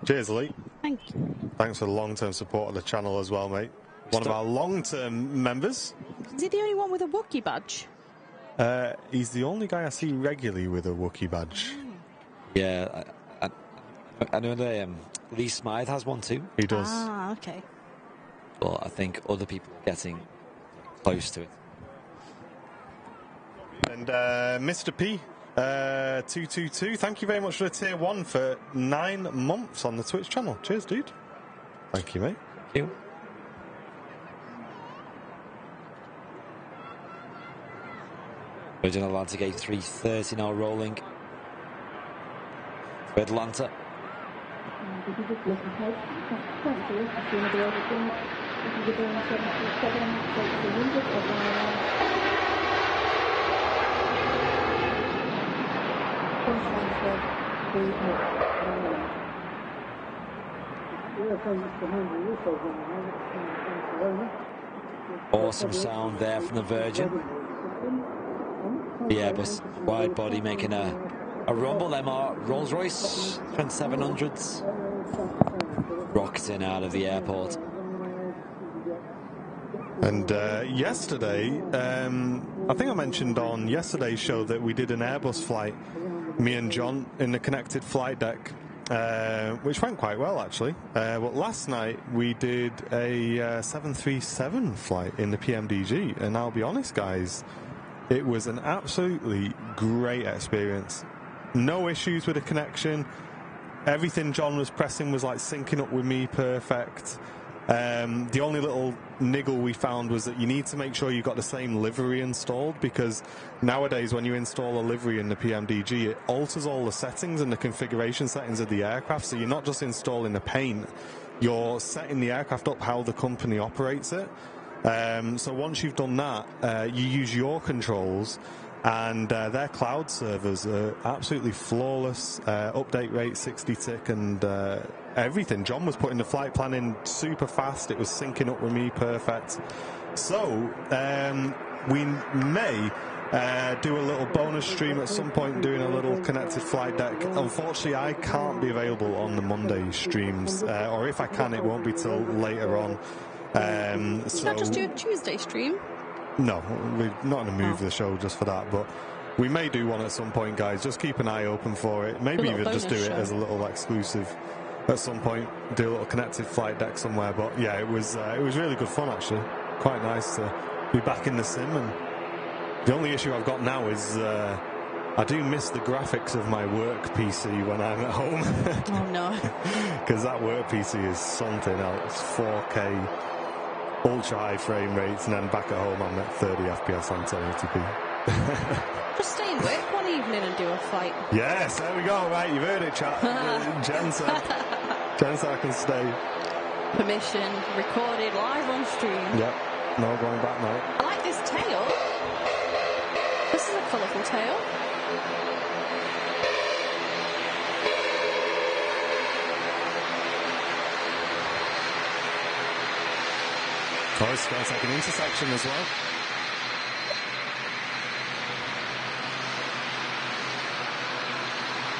Cheers, Lee. Thank you. Thanks for the long-term support of the channel as well, mate. One of our long-term members. Is he the only one with a Wookiee badge? He's the only guy I see regularly with a Wookiee badge. Yeah, I know that Lee Smythe has one too. He does. Ah, okay. But I think other people are getting close to it. And Mr. P, 222, thank you very much for the tier 1 for 9 months on the Twitch channel. Cheers, dude. Thank you, mate. Thank you. Virgin Atlantic A330 now rolling to Atlanta. Awesome sound there from the Virgin. The Airbus wide body making a rumble. Them are Rolls-Royce 2700s rocketing out of the airport. And yesterday, I think I mentioned on yesterday's show that we did an Airbus flight, me and John, in the connected flight deck, which went quite well, actually. But last night, we did a 737 flight in the PMDG, and I'll be honest, guys, it was an absolutely great experience. No issues with the connection. Everything John was pressing was like syncing up with me perfect. The only little niggle we found was that you need to make sure you've got the same livery installed, because nowadays when you install a livery in the PMDG, it alters all the settings and the configuration settings of the aircraft. So you're not just installing the paint, you're setting the aircraft up how the company operates it. So once you've done that, you use your controls, and their cloud servers are absolutely flawless. Update rate 60 tick and everything. John was putting the flight plan in super fast. It was syncing up with me perfect. So we may do a little bonus stream at some point, doing a little connected flight deck. Unfortunately, I can't be available on the Monday streams, or if I can, it won't be till later on. Can I just do a Tuesday stream? No, we're not going to move the show just for that, but we may do one at some point, guys. Just keep an eye open for it. Maybe even just do it as a little exclusive at some point. Do a little connected flight deck somewhere. But yeah, it was really good fun, actually. Quite nice to be back in the sim. And the only issue I've got now is I do miss the graphics of my work PC when I'm at home. Oh no! Because that work PC is something else. 4K, ultra high frame rates, and then back at home I'm at 30 FPS on 1080p. Just stay in work one evening and do a flight. Yes, there we go. Right, you've heard it, chat. Jen said I can stay. Permission, recorded live on stream. Yep, no going back now. I like this tail. This is a colourful tail. Oh, it's going to take an intersection as well.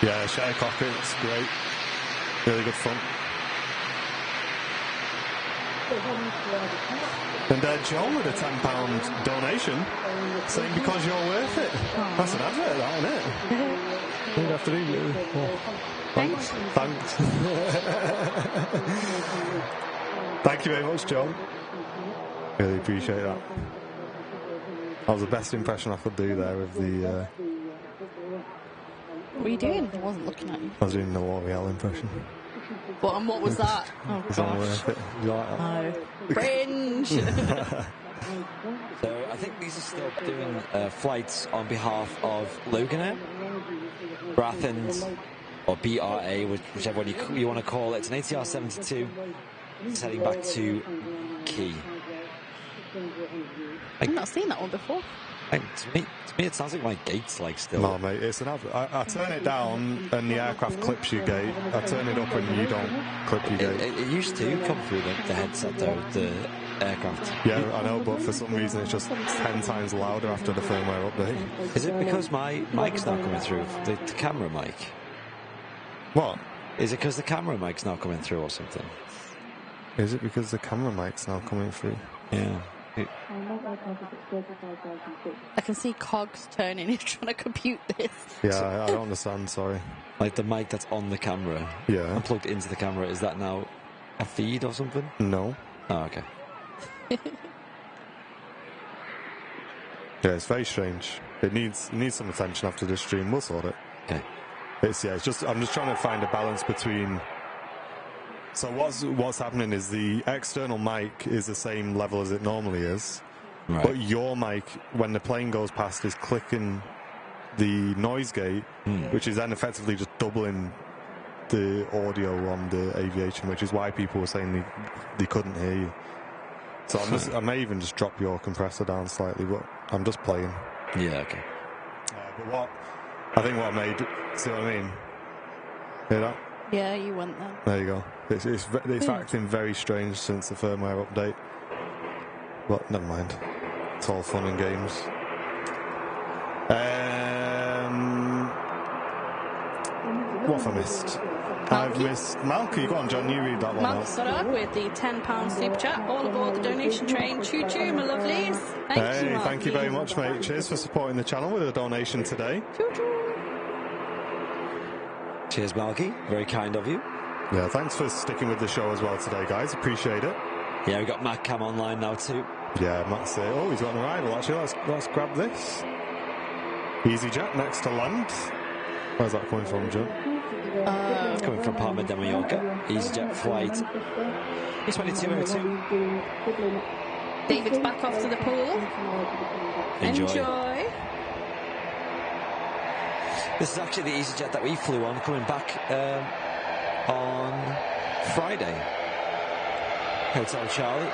Yeah, share cockpit's great. Really good fun. And John with a £10 donation saying because you're worth it. That's an advert, that, isn't it? What do you have to do? Thanks. Thank you very much, John. Really appreciate that. That was the best impression I could do there of the... What were you doing? I wasn't looking at you. I was doing the L'Oreal impression. What, and what was that? Oh, gosh. Worth it. You like that? No. Cringe! So I think these are still doing flights on behalf of Loganair, Athens, or BRA, whichever one you want to call it. It's an ATR 72. It's heading back to Key. I've not seen that one before. To me, it sounds like my gate's like still. No, mate, it's an advert. I turn it down and the aircraft clips your gate. I turn it up and you don't clip your gate. It used to come through the headset though, the aircraft. Yeah, I know, but for some reason it's just 10 times louder after the firmware update. Is it because my mic's not coming through, the camera mic? What? Is it because the camera mic's not coming through or something? Is it because the camera mic's now coming through? Yeah. I can see cogs turning. He's trying to compute this. Yeah, I don't understand, sorry. Like the mic that's on the camera. Yeah. And plugged into the camera, is that now a feed or something? No. Oh, okay. Yeah, it's very strange. It needs some attention after this stream. We'll sort it. Okay. I'm just trying to find a balance between. So what's happening is the external mic is the same level as it normally is, right. But your mic, when the plane goes past, is clicking the noise gate, which is then effectively just doubling the audio on the aviation, which is why people were saying they couldn't hear you. So I may even just drop your compressor down slightly, but I'm just playing. Yeah, okay. But I think I made, see what I mean? Hear that? Yeah, you went there. There you go. It's acting very strange since the firmware update. But never mind. It's all fun and games. What have I missed? I've missed Malky. Go on, John, you read that one out. Malky Stoddard with the £10 super chat. All aboard the donation train. Choo choo, my lovelies. Thank you, Malky. Thank you very much, mate. Cheers for supporting the channel with a donation today. Choo choo. Cheers, Malky. Very kind of you. Yeah, thanks for sticking with the show as well today, guys. Appreciate it. Yeah, we've got Matt Cam online now too. Yeah, Matt's here. Oh, he's got an arrival, actually. Let's grab this. EasyJet next to land. Where's that coming from, John? It's coming from Palma de Mallorca. EasyJet flight. It's 2202. David's back off to the pool. Enjoy. This is actually the EasyJet that we flew on, coming back on Friday. Hotel Charlie.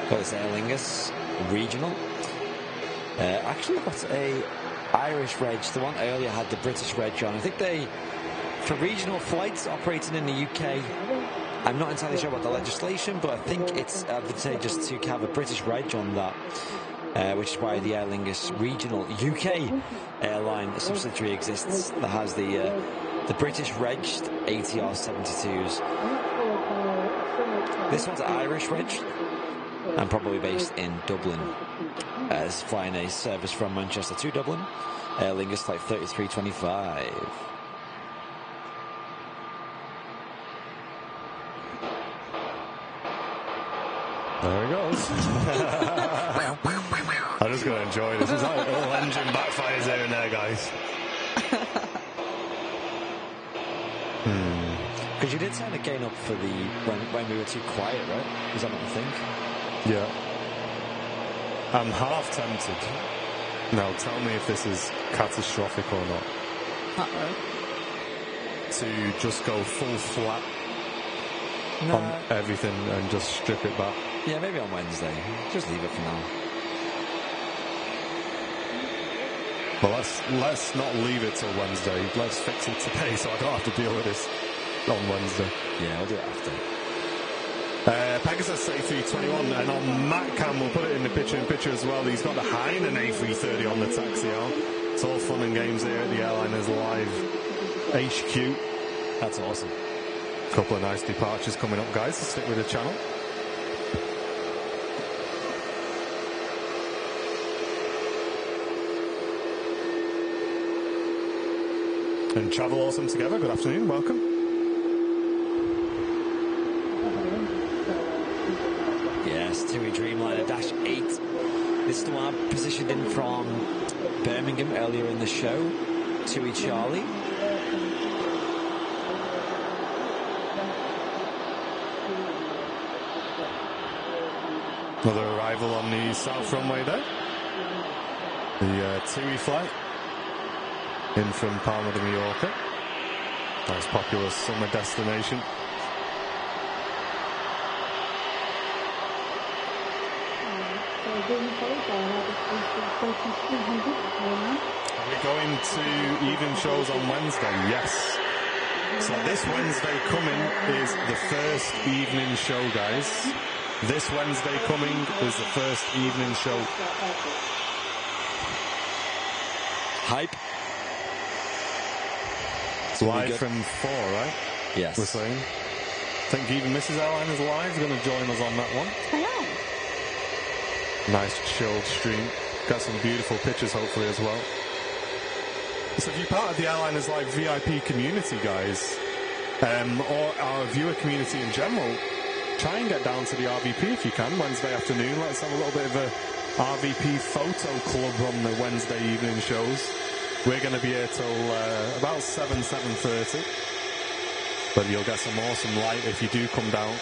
Got this Aer Lingus regional. Actually got a Irish reg. The one earlier had the British reg on. I think they, for regional flights operating in the UK, I'm not entirely sure about the legislation, but I think it's advantageous to have a British reg on that, which is why the Aer Lingus regional UK airline subsidiary exists that has the British regged ATR 72s. This one's Irish regged and probably based in Dublin. It's flying a service from Manchester to Dublin. Aer Lingus flight 3325. There he goes. I'm just going to enjoy this. It's like a little engine backfires here and there, guys. Because you did sign a gain up for the when we were too quiet, right? Is that not the thing? Yeah. I'm half tempted. Now, tell me if this is catastrophic or not. Uh-oh. To just go full flat on everything and just strip it back. Yeah, maybe on Wednesday. Just leave it for now. Well, let's not leave it till Wednesday. Let's fix it today so I don't have to deal with this on Wednesday. Yeah, we'll do it after. Pegasus A321, and on Matt Cam, we'll put it in the picture-in-picture as well. He's got the Hainan A330 on the taxi arm. It's all fun and games here at the Airliners Live HQ. That's awesome. A couple of nice departures coming up, guys, so stick with the channel. And Travel Awesome Together, good afternoon, welcome. Yes, TUI Dreamliner Dash 8. This is the one I positioned in from Birmingham earlier in the show. TUI Charlie. Another arrival on the South Runway there. The TUI flight in from Palma de Mallorca. Nice popular summer destination. Are we going to evening shows on Wednesday? Yes. So this Wednesday coming is the first evening show, guys. This Wednesday coming is the first evening show. Hype. Live from 4, right? Yes. We're saying. I think even Mrs. Airliners Live is going to join us on that one. I am. Nice chilled stream. Got some beautiful pictures hopefully as well. So if you're part of the Airliners Live VIP community, guys, or our viewer community in general, try and get down to the RVP if you can, Wednesday afternoon. Let's have a little bit of a RVP photo club on the Wednesday evening shows. We're going to be here till about 7:30. But you'll get some awesome light if you do come down.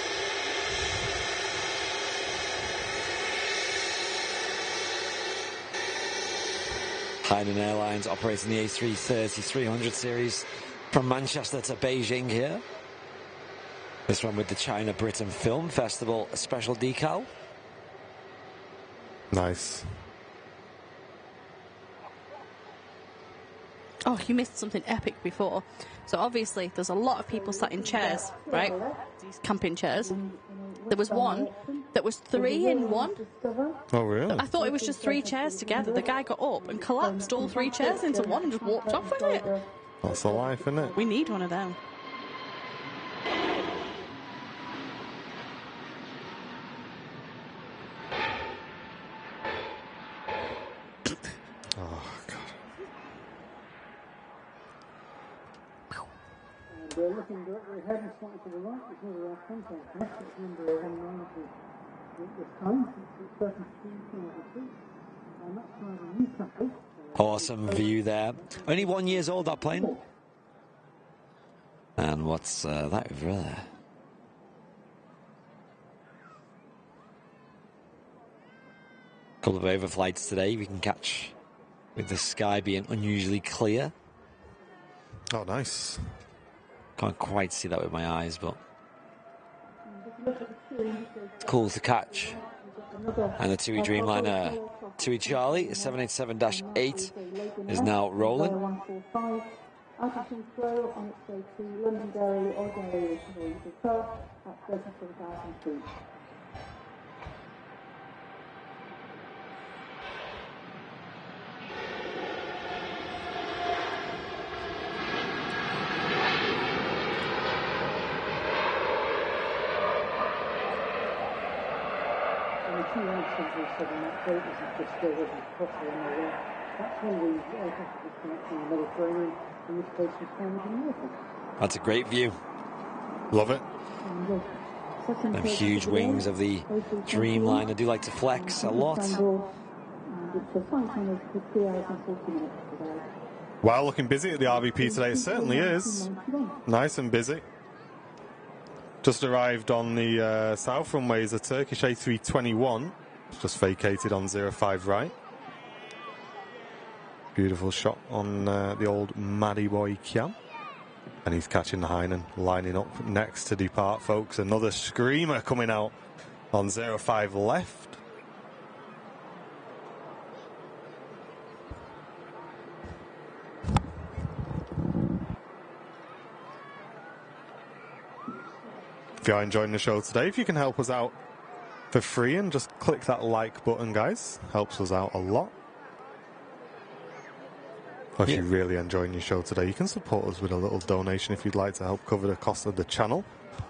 Hainan Airlines operating the A330-300 series from Manchester to Beijing here. This one with the China Britain Film Festival special decal. Nice. Oh, you missed something epic before. So obviously there's a lot of people sat in chairs, right? These camping chairs. There was one that was 3 in 1. Oh, really? I thought it was just 3 chairs together. The guy got up and collapsed all 3 chairs into one and just walked off with it. That's the life, isn't it? We need one of them. Oh, God. They're looking directly ahead and slightly to the right. It's never our contact. It's number 190 this time. It's 32, and that's where the Newcastle. Awesome view there. Only 1 year old, that plane. And what's that over there? Couple of overflights today we can catch with the sky being unusually clear. Oh, nice. Can't quite see that with my eyes, but it's cool to catch. And the TUI Dreamliner, TUI Charlie 787-8 is now rolling. Out of Heathrow on its way to Londonderry or Derry Runway Visitor Park at 34,000 feet. And the key instance we said in that boat is just there wasn't proper in the way. That's when we aircraft was connecting the Mediterranean. In this case, was found in Europe. That's a great view. Love it. Them huge wings of the Dreamliner. I do like to flex a lot. Wow, looking busy at the RVP today. It certainly is. Nice and busy. Just arrived on the south runways, a Turkish A321. It's just vacated on 05 right. Beautiful shot on the old Maddie boy cam. And he's catching the Heinen, lining up next to depart, folks. Another screamer coming out on 05 left. If you are enjoying the show today, if you can help us out for free and just click that like button, guys. Helps us out a lot. Or if you're really enjoying your show today, you can support us with a little donation if you'd like to help cover the cost of the channel,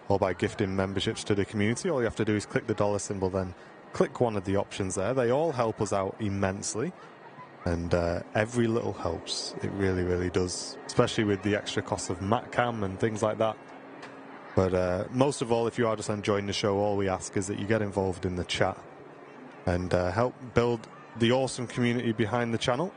or by gifting memberships to the community. All you have to do is click the dollar symbol, then click one of the options there. They all help us out immensely, and every little helps. It really, really does, especially with the extra cost of MatCam and things like that. But most of all, if you are just enjoying the show, all we ask is that you get involved in the chat and help build the awesome community behind the channel.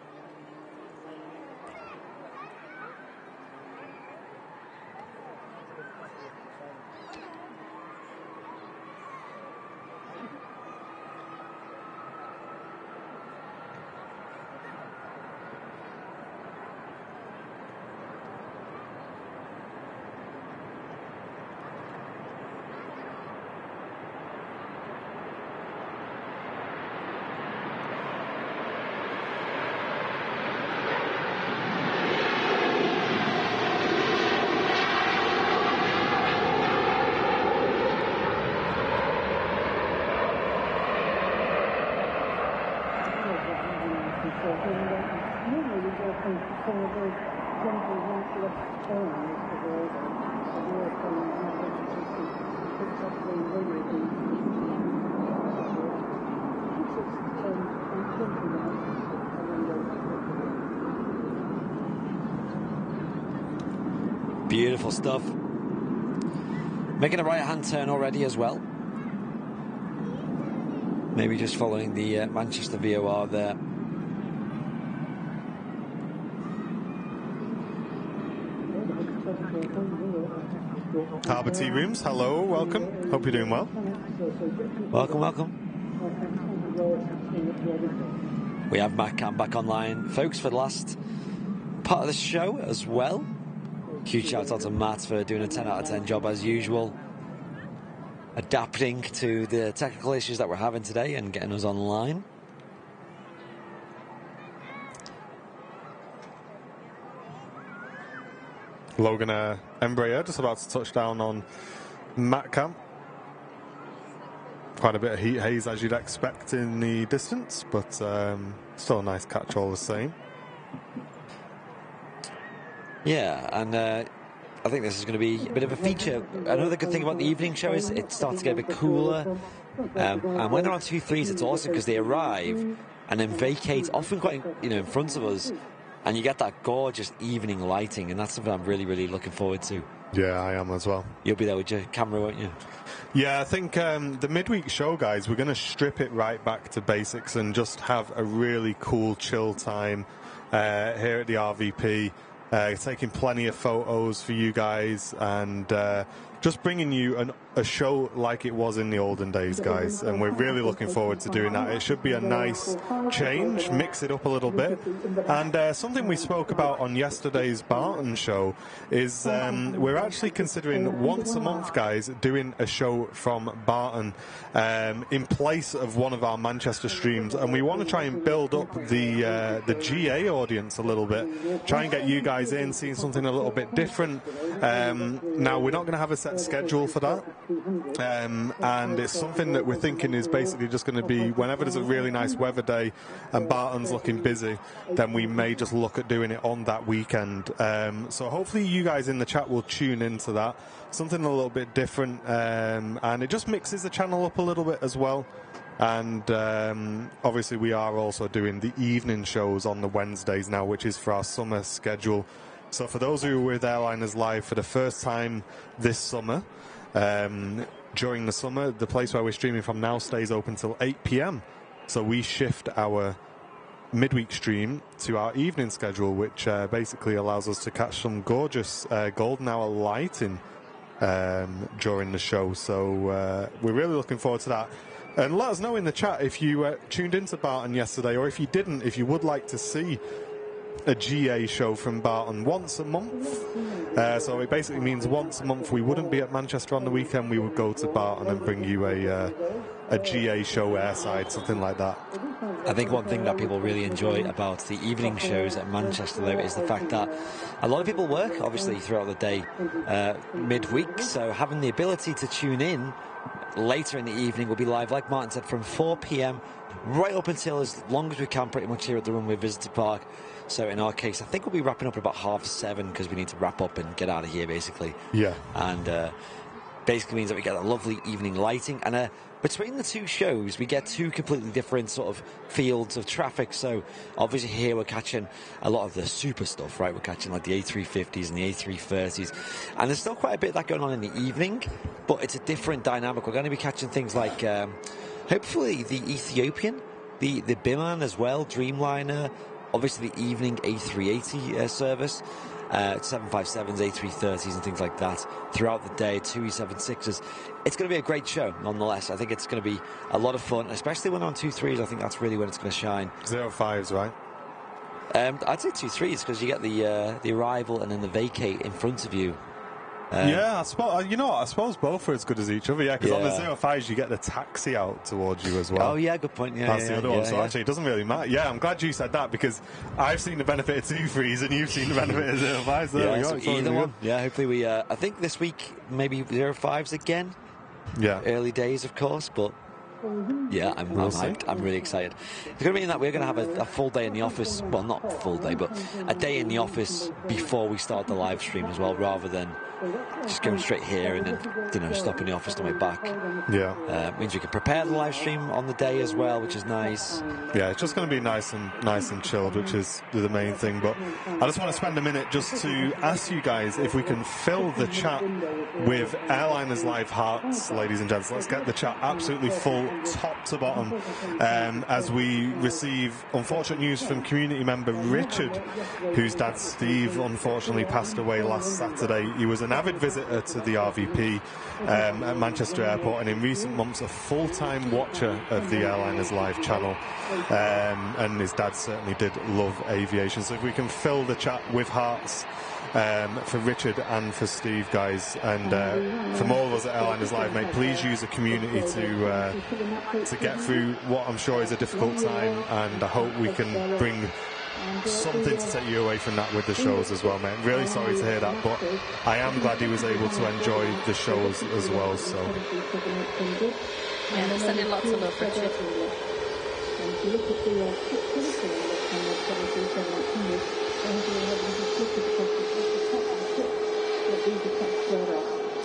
Beautiful stuff. Making a right-hand turn already as well. Maybe just following the Manchester VOR there. Harbour Tea Rooms, hello, welcome. Hope you're doing well. Welcome, welcome. We have MatCam back online, folks, for the last part of the show as well. Huge shout out to Matt for doing a 10 out of 10 job as usual, adapting to the technical issues that we're having today and getting us online. Logan Embraer just about to touch down on MatCam. Quite a bit of heat haze as you'd expect in the distance, but still a nice catch all the same. Yeah, and I think this is going to be a bit of a feature. Another good thing about the evening show is it starts to get a bit cooler. And when they're on 2-3s, it's awesome because they arrive and then vacate, often quite in front of us, and you get that gorgeous evening lighting, and that's something I'm really, really looking forward to. Yeah, I am as well. You'll be there with your camera, won't you? Yeah, I think the midweek show, guys, we're going to strip it right back to basics and just have a really cool, chill time here at the RVP. taking plenty of photos for you guys, and just bringing you a show like it was in the olden days, guys. And we're really looking forward to doing that. It should be a nice change, mix it up a little bit. And something we spoke about on yesterday's Barton show is we're actually considering once a month, guys, doing a show from Barton in place of one of our Manchester streams. And we want to try and build up the GA audience a little bit, try and get you guys in, seeing something a little bit different. Now, we're not going to have a set schedule for that. And it's something that we're thinking is basically just going to be whenever there's a really nice weather day and Barton's looking busy, then we may just look at doing it on that weekend. So hopefully you guys in the chat will tune into that. Something a little bit different, and it just mixes the channel up a little bit as well. And obviously we are also doing the evening shows on the Wednesdays now, which is for our summer schedule. So for those who are with Airliners Live for the first time this summer, during the summer, the place where we're streaming from now stays open till 8 p.m. So we shift our midweek stream to our evening schedule, which basically allows us to catch some gorgeous golden hour lighting during the show. So we're really looking forward to that. And let us know in the chat if you tuned into Barton yesterday, or if you didn't, if you would like to see a GA show from Barton once a month. So it basically means once a month we wouldn't be at Manchester on the weekend, we would go to Barton and bring you a GA show airside, something like that. I think one thing that people really enjoy about the evening shows at Manchester, though, is the fact that a lot of people work, obviously, throughout the day, midweek, so having the ability to tune in later in the evening will be live, like Martin said, from 4 p.m. right up until as long as we can, pretty much here at the Runway Visitor Park. So in our case, I think we'll be wrapping up at about 7:30 because we need to wrap up and get out of here, basically. Yeah. And basically means that we get a lovely evening lighting. And between the two shows, we get two completely different sort of fields of traffic. So obviously here we're catching a lot of the super stuff, right? We're catching like the A350s and the A330s. And there's still quite a bit of that going on in the evening, but it's a different dynamic. We're going to be catching things like, hopefully, the Ethiopian, the Biman as well, Dreamliner, obviously the evening A380 service, 757s, A330s and things like that throughout the day, 2 E76s. It's going to be a great show, nonetheless. I think it's going to be a lot of fun, especially when on 2.3s. I think that's really when it's going to shine. 05s, right? I'd say 2.3s because you get the arrival and then the vacate in front of you. Yeah, I suppose, you know what, I suppose both are as good as each other, yeah, because on the 05s you get the taxi out towards you as well. Oh, yeah, good point, yeah. That's the other one, so actually it doesn't really matter. Yeah, I'm glad you said that, because I've seen the benefit of 2.3s and you've seen the benefit of 05s. There we go. So either one. Yeah, hopefully we, I think this week, maybe 05s again. Yeah. Early days, of course, but yeah, I'm hyped. I'm really excited. It's going to mean that we're going to have a full day in the office. Well, not full day, but a day in the office before we start the live stream as well, rather than just going straight here and then, stop in the office on the way back. Yeah. Means we can prepare the live stream on the day as well, which is nice. Yeah, it's just going to be nice and chilled, which is the main thing. But I just want to spend a minute just to ask you guys if we can fill the chat with Airliners Live hearts, ladies and gents. Let's get the chat absolutely full, top to bottom, as we receive unfortunate news from community member Richard, whose dad Steve unfortunately passed away last Saturday. He was an avid visitor to the RVP at Manchester Airport, and in recent months a full-time watcher of the Airliners Live channel, and his dad certainly did love aviation. So if we can fill the chat with hearts for Richard and for Steve, guys, and from all of us at Airliners Live, mate, please use the community to get through what I'm sure is a difficult time, and I hope we can bring something to take you away from that with the shows as well, mate. Really sorry to hear that, but I am glad he was able to enjoy the shows as well. So yeah, sending lots of love, Richard.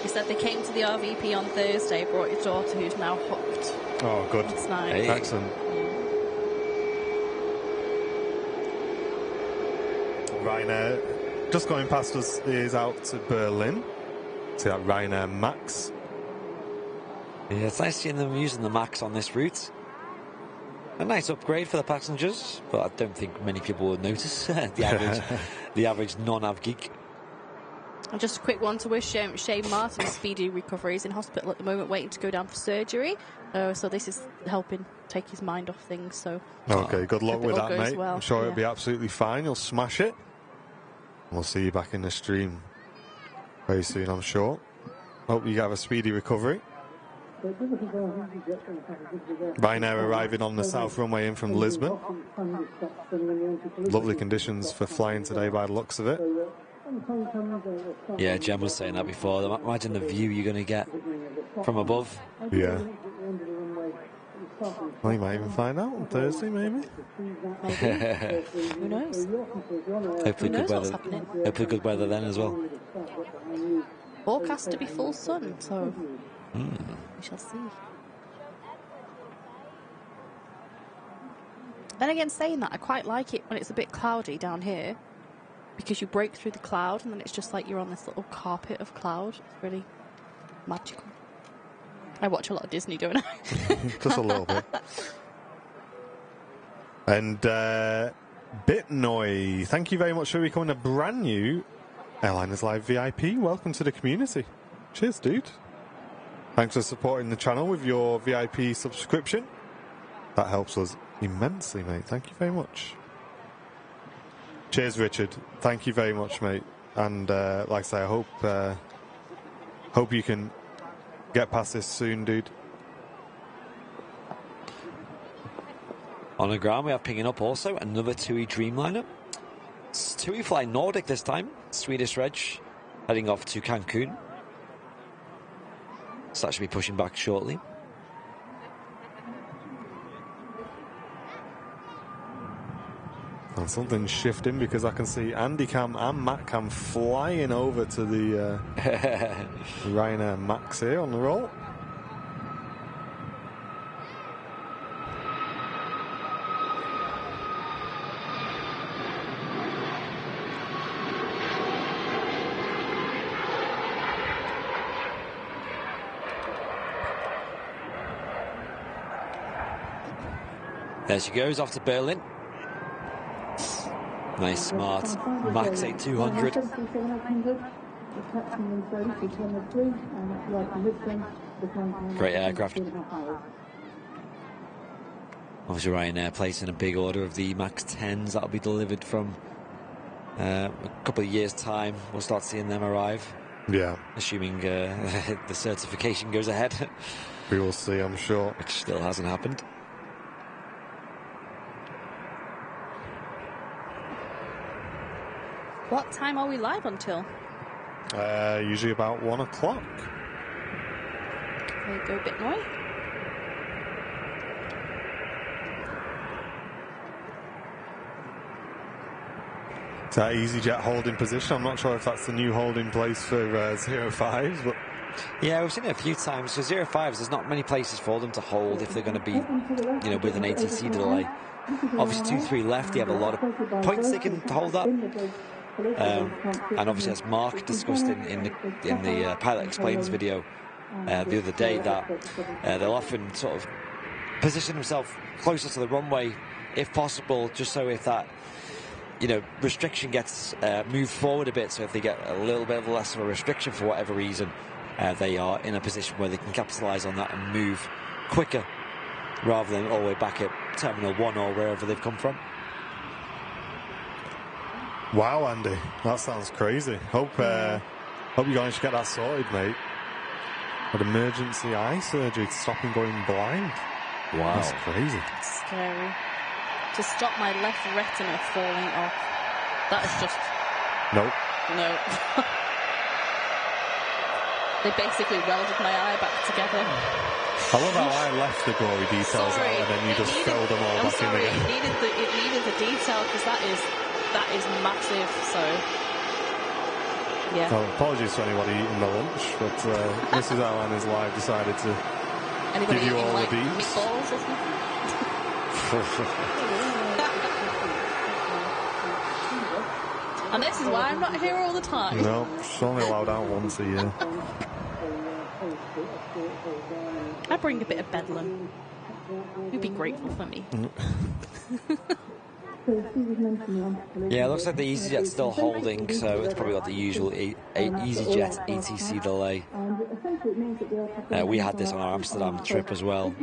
He said they came to the RVP on Thursday, brought his daughter who's now hooked. Oh, good. That's nice. Hey. Excellent. Ryanair, just going past us, is out to Berlin. See that Ryanair Max. Yeah, it's nice seeing them using the Max on this route. A nice upgrade for the passengers, but I don't think many people will notice. the average non-av geek. And just a quick one to wish Shane Martin a speedy recovery. He's in hospital at the moment, waiting to go down for surgery. So this is helping take his mind off things. So okay, good luck with that, mate. Well. I'm sure it'll be absolutely fine. You'll smash it. We'll see you back in the stream very soon, I'm sure. Hope you have a speedy recovery. Ryanair arriving on the south runway in from Lisbon. Lovely conditions for flying today by the looks of it. Yeah, Jem was saying that before. Imagine the view you're going to get from above. Yeah. Well, you might even find out on Thursday, maybe. Who knows? Hopefully good weather then as well. Forecast to be full sun, so we shall see. Then again, saying that, I quite like it when it's a bit cloudy down here, because you break through the cloud and then it's just like you're on this little carpet of cloud. It's really magical. I watch a lot of Disney, don't I? Just a little bit. And Bitnoy, thank you very much for becoming a brand new Airliners Live VIP. Welcome to the community. Cheers, dude. Thanks for supporting the channel with your VIP subscription. That helps us immensely, mate. Thank you very much. Cheers, Richard. Thank you very much, mate. And like I say, I hope you can get past this soon, dude. On the ground, we are picking up also another TUI Dreamliner. It's TUI flying Nordic this time. Swedish Reg, heading off to Cancun. So that should be pushing back shortly. And something's shifting because I can see Andy Cam and Matt Cam flying over to the Ryanair Max here on the roll. There she goes, off to Berlin. Nice, smart. Max 8200. Great aircraft. Obviously, Ryanair placing a big order of the Max 10s. That'll be delivered from a couple of years' time. We'll start seeing them arrive. Yeah. Assuming the certification goes ahead. We will see, I'm sure. Which still hasn't happened. What time are we live until? Usually about 1 o'clock. There you go, Bitnoy. It's that EasyJet holding position. I'm not sure if that's the new holding place for 05s, but yeah, we've seen it a few times. For 05s, there's not many places for them to hold if they're going to be, with an ATC delay. Obviously, 2-3 left, you have a lot of points they can hold up. And obviously, as Mark discussed in the Pilot Explains video the other day, that they'll often sort of position themselves closer to the runway if possible, just so if that restriction gets moved forward a bit, so if they get a little bit of less of a restriction for whatever reason, they are in a position where they can capitalise on that and move quicker rather than all the way back at Terminal 1 or wherever they've come from. Wow, Andy, that sounds crazy. Hope you guys get that sorted, mate. An emergency eye surgery to stop him going blind. Wow. That's crazy. That's scary. To stop my left retina falling off. That is just... Nope. No. They basically welded my eye back together. I love how I left the gory details out and then you just filled them all back in again. It needed the detail because that is massive, so yeah. Well, apologies to anybody eating the lunch, but Mrs. Airliners Live decided to give you all the deets. Meatballs or something? And this is why I'm not here all the time. No, she's only allowed out once a year. I bring a bit of bedlam. You'd be grateful for me. Yeah, it looks like the EasyJet's still holding, so it's probably got the usual EasyJet ATC delay. We had this on our Amsterdam trip as well,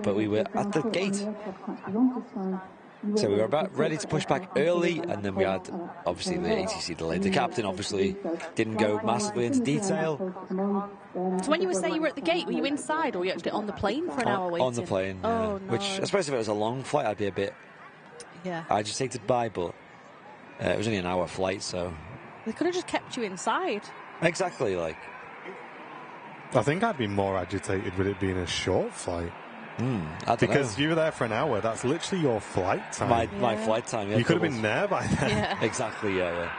but we were at the gate. So we were about ready to push back early, and then we had, obviously, the ATC delay. The captain, obviously, didn't go massively into detail. So when you were saying you were at the gate, were you inside, or were you actually on the plane for an hour waiting? On the plane, yeah. Oh, no. Which, I suppose if it was a long flight, I'd be a bit agitated by, but it was only an hour flight, so... They could have just kept you inside. Exactly, like... I think I'd be more agitated with it being a short flight. Because you were there for an hour. That's literally your flight time. My flight time, yeah. You could have been there by then. Yeah. Exactly, yeah.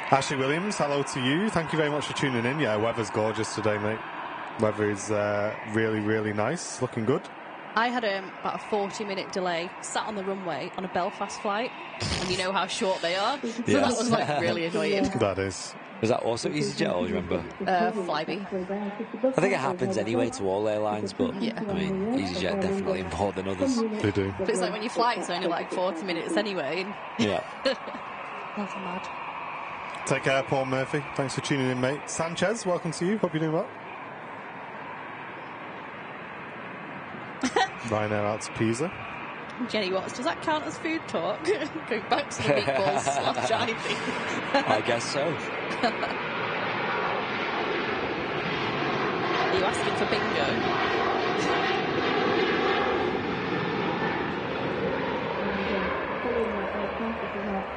Ashley Williams, hello to you. Thank you very much for tuning in. Yeah, weather's gorgeous today, mate. Weather is really, really nice. Looking good. I had about a 40-minute delay, sat on the runway on a Belfast flight, and you know how short they are. So that was like really annoying. That is. Was that also EasyJet, or do you remember? Flybe. I think it happens anyway to all airlines, but yeah. I mean, EasyJet definitely more than others. They do. But it's like when your flight's only like 40 minutes anyway. And Yeah. that's mad. Take care, Paul Murphy. Thanks for tuning in, mate. Sanchez, welcome to you. Hope you're doing well. Ryanair out to Pisa. Jenny Watts, does that count as food talk? Going back to the meatballs slash Ivy. I guess so. Are you asking for bingo?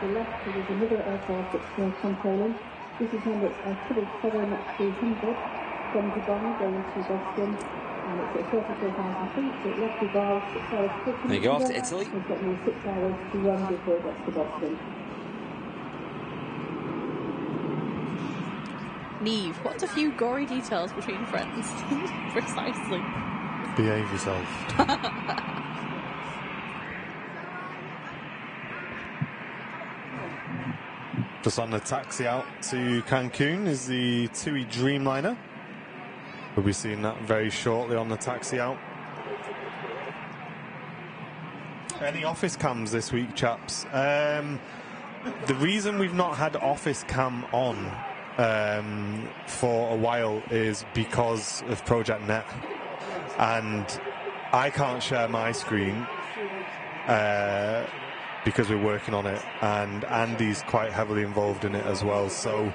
To the left, there's another aircraft that's from Poland. This is number 777-300 from Dubai going to Boston. And it's at 34,000 feet, so it left Dubai 6 hours quicker. There you go, off to Italy. We've got nearly 6 hours to run before it gets to Boston. Neve, what's a few gory details between friends? Precisely. Behave yourself. Just on the taxi out to Cancun is the TUI Dreamliner. We'll be seeing that very shortly on the taxi out. Any office cams this week, chaps? The reason we've not had office cam on for a while is because of Project Net. And I can't share my screen because we're working on it, and Andy's quite heavily involved in it as well, so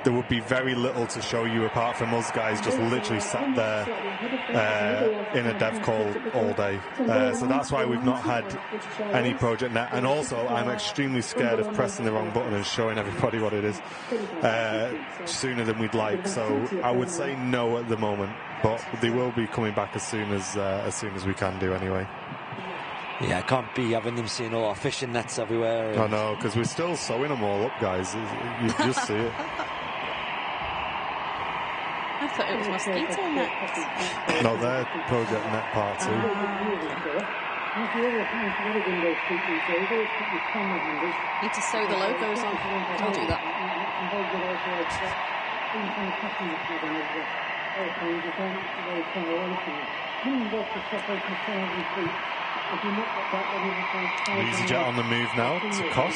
there would be very little to show you apart from us guys just literally sat there in a dev call all day. So that's why we've not had any Project Net. And also, I'm extremely scared of pressing the wrong button and showing everybody what it is sooner than we'd like. So I would say no at the moment, but they will be coming back as soon as we can do anyway. Yeah, I can't be having them seeing all our fishing nets everywhere. I know, because we're still sewing them all up, guys. You just see it. I thought it was mosquito nets. No, they're Project Net Part 2. Need to sew the logos on. I'll do that. EasyJet on the move now to Kos.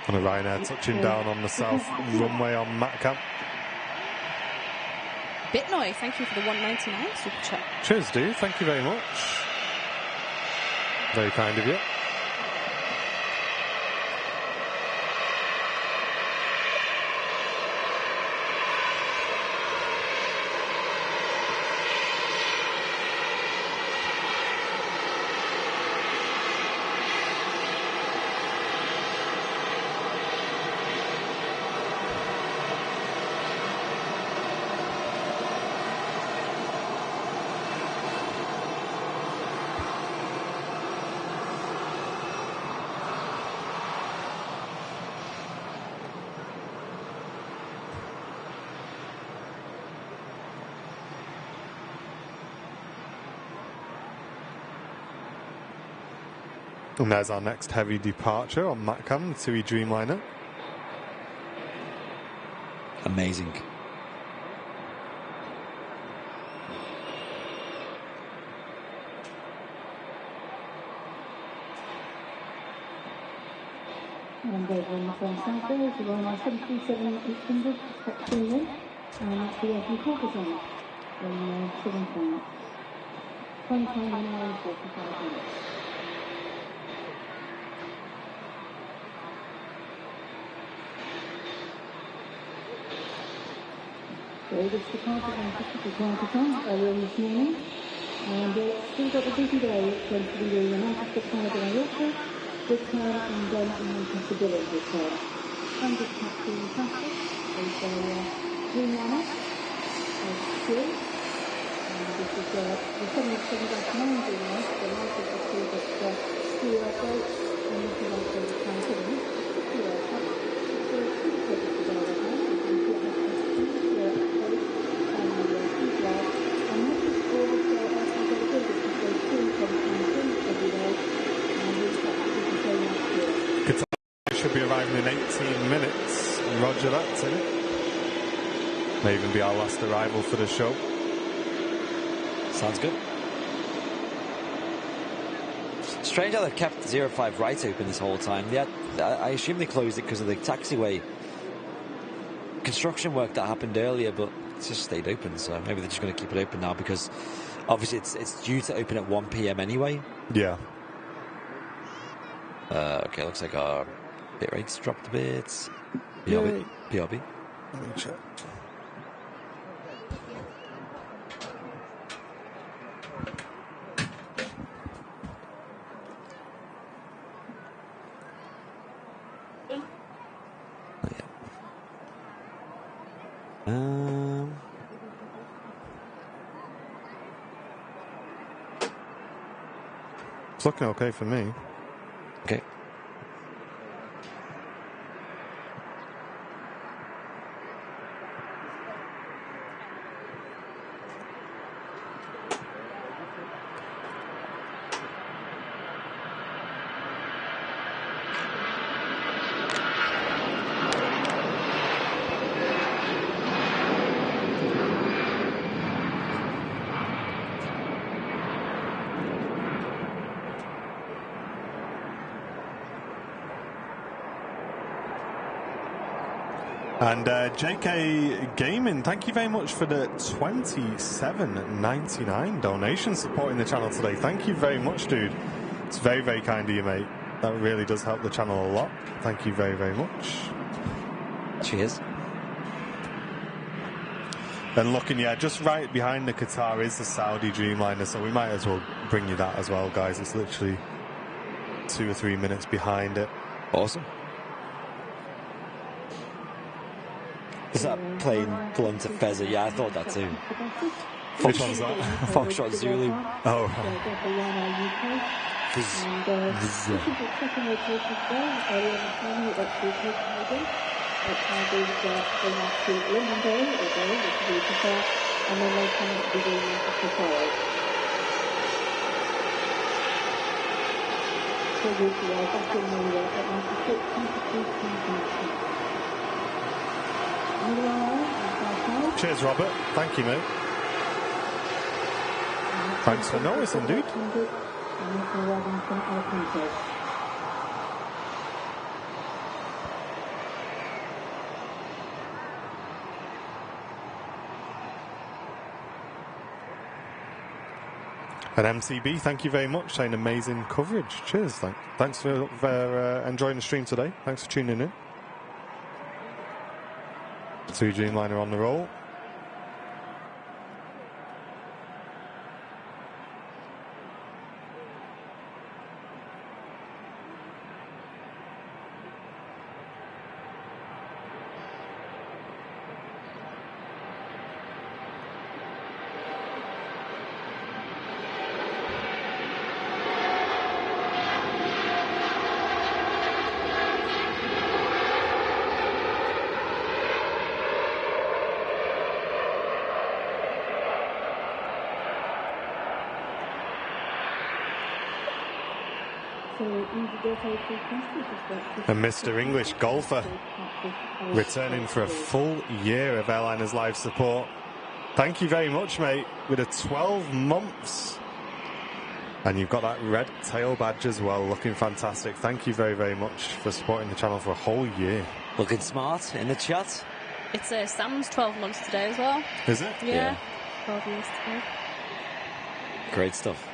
And a Ryanair touching down on the south runway on Matcamp. Bitnoy, thank you for the 199 super chat. Cheers, dude. Thank you very much. Very kind of you. And there's our next heavy departure on MatCam, the TUI Dreamliner. Amazing. And over on the front side there is the Runway 737-800 taxiing in, and that's the Vancouver zone in 7 pounds. 20 time an hour and 45 minutes. So this departure on departure time earlier this morning, and still got a busy day. It's going to be doing the Manchester Canada and Yorkshire return and then Manchester Village return. And this taxiing traffic is Dreamliner, Q. This is the 787-9 Dreamliner, the largest of two that Q operates, and this is also the Transition. Q aircraft. So it's pretty good to go right now. You can see how it's here at Coast and the Heathrow. And this is all the aircraft that are good because they still come from every day. And we've got to be so much here. Qatar should be arriving in 18 minutes. Roger that, Timmy. May even be our last arrival for the show. Sounds good. Strange how they've kept 05 right open this whole time. Yeah, I assume they closed it because of the taxiway construction work that happened earlier, but it's just stayed open. So maybe they're just going to keep it open now because obviously it's due to open at 1 p.m. anyway. Yeah. Okay, looks like our bit rates dropped a bit. PRB. Let me check. It's looking okay for me. Okay. And JK Gaming, thank you very much for the $27.99 donation supporting the channel today. Thank you very much, dude. It's very, very kind of you, mate. That really does help the channel a lot. Thank you very, very much. Cheers. And looking, yeah, just right behind the Qatar is the Saudi Dreamliner, so we might as well bring you that as well, guys. It's literally 2 or 3 minutes behind it. Awesome. Is that plane belong to Fezzer? Yeah, I thought that too. Which one's that? Foxtrot Zulu. Oh. Cheers, Robert. Thank you, mate. Thanks for noticing, dude. And MCB, thank you very much. Saying amazing coverage. Cheers. Thanks for enjoying the stream today. Thanks for tuning in. TUI Dreamliner on the roll. And Mr. English Golfer returning for a full year of Airliners Live support. Thank you very much, mate, with a 12 months. And you've got that red tail badge as well, looking fantastic. Thank you very, very much for supporting the channel for a whole year. Looking smart in the chat. It's Sam's 12 months today as well. Is it? Yeah. 12 years today. Great stuff.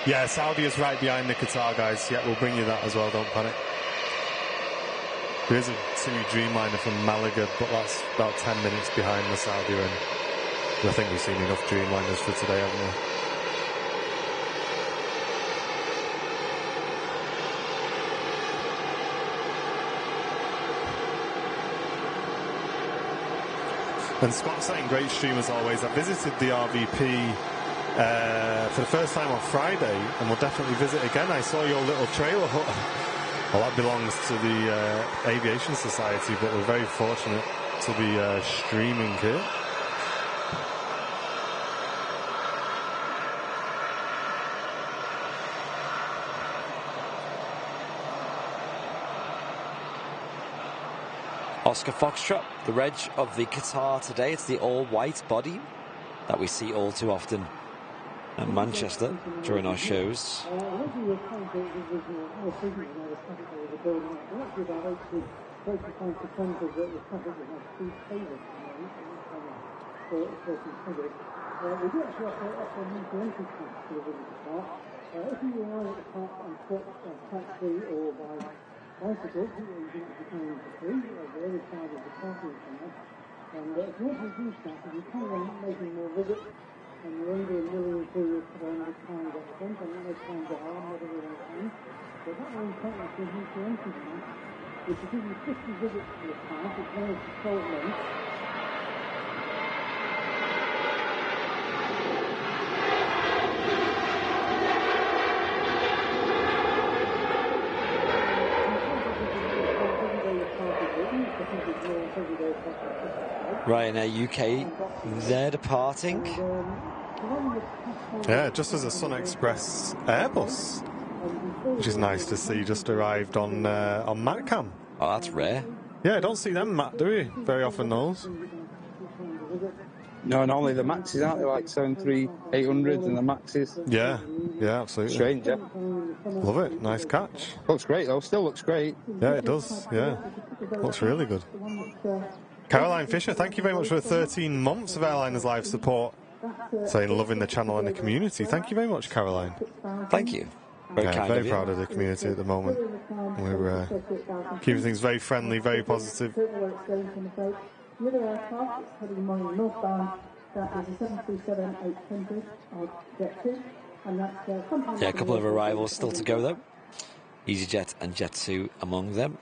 Yeah, Saudi is right behind the Qatar guys. Yeah, we'll bring you that as well, don't panic. There's a Sunny Dreamliner from Malaga, but that's about 10 minutes behind the Saudi one. I think we've seen enough Dreamliners for today, haven't we? And Scott's saying, great stream as always. I visited the RVP for the first time on Friday, and we'll definitely visit again. I saw your little trailer hut. Well, that belongs to the Aviation Society, but we're very fortunate to be streaming here. Oscar Foxtrot, the reg of the Qatar today. It's the all-white body that we see all too often at Manchester during our shows. bicycle, you can actually come in for free, the other side of the parking stand. And if you want to do stuff, if you carry on making more visits, and you're under a million to put on the times up front, and that makes times are hard, not everyone can. But that will entitle you to the entry time, which will give you 50 visits to the park, which runs for 12 months. Ryanair UK, they're departing. Yeah, just as a Sun Express Airbus, which is nice to see, just arrived on Matcam. Oh, that's rare. Yeah, I don't see them, Matt, do we? Very often those. No, normally the Maxes, aren't they? Like 73800s and the Maxes. Yeah, yeah, absolutely. Strange, yeah. Love it. Nice catch. Looks great, though. Still looks great. Yeah, it does. Yeah. Looks really good. Caroline Fisher, thank you very much for 13 months of Airliners Live support. Saying loving the channel and the community. Thank you very much, Caroline. Thank you. Very kind very of you. proud of the community at the moment. We're keeping things very friendly, very positive. The other aircraft is heading northbound. That is a 737-800 Jet 2, and that's Yeah, a couple of arrivals still to go though. EasyJet and Jet2 among them,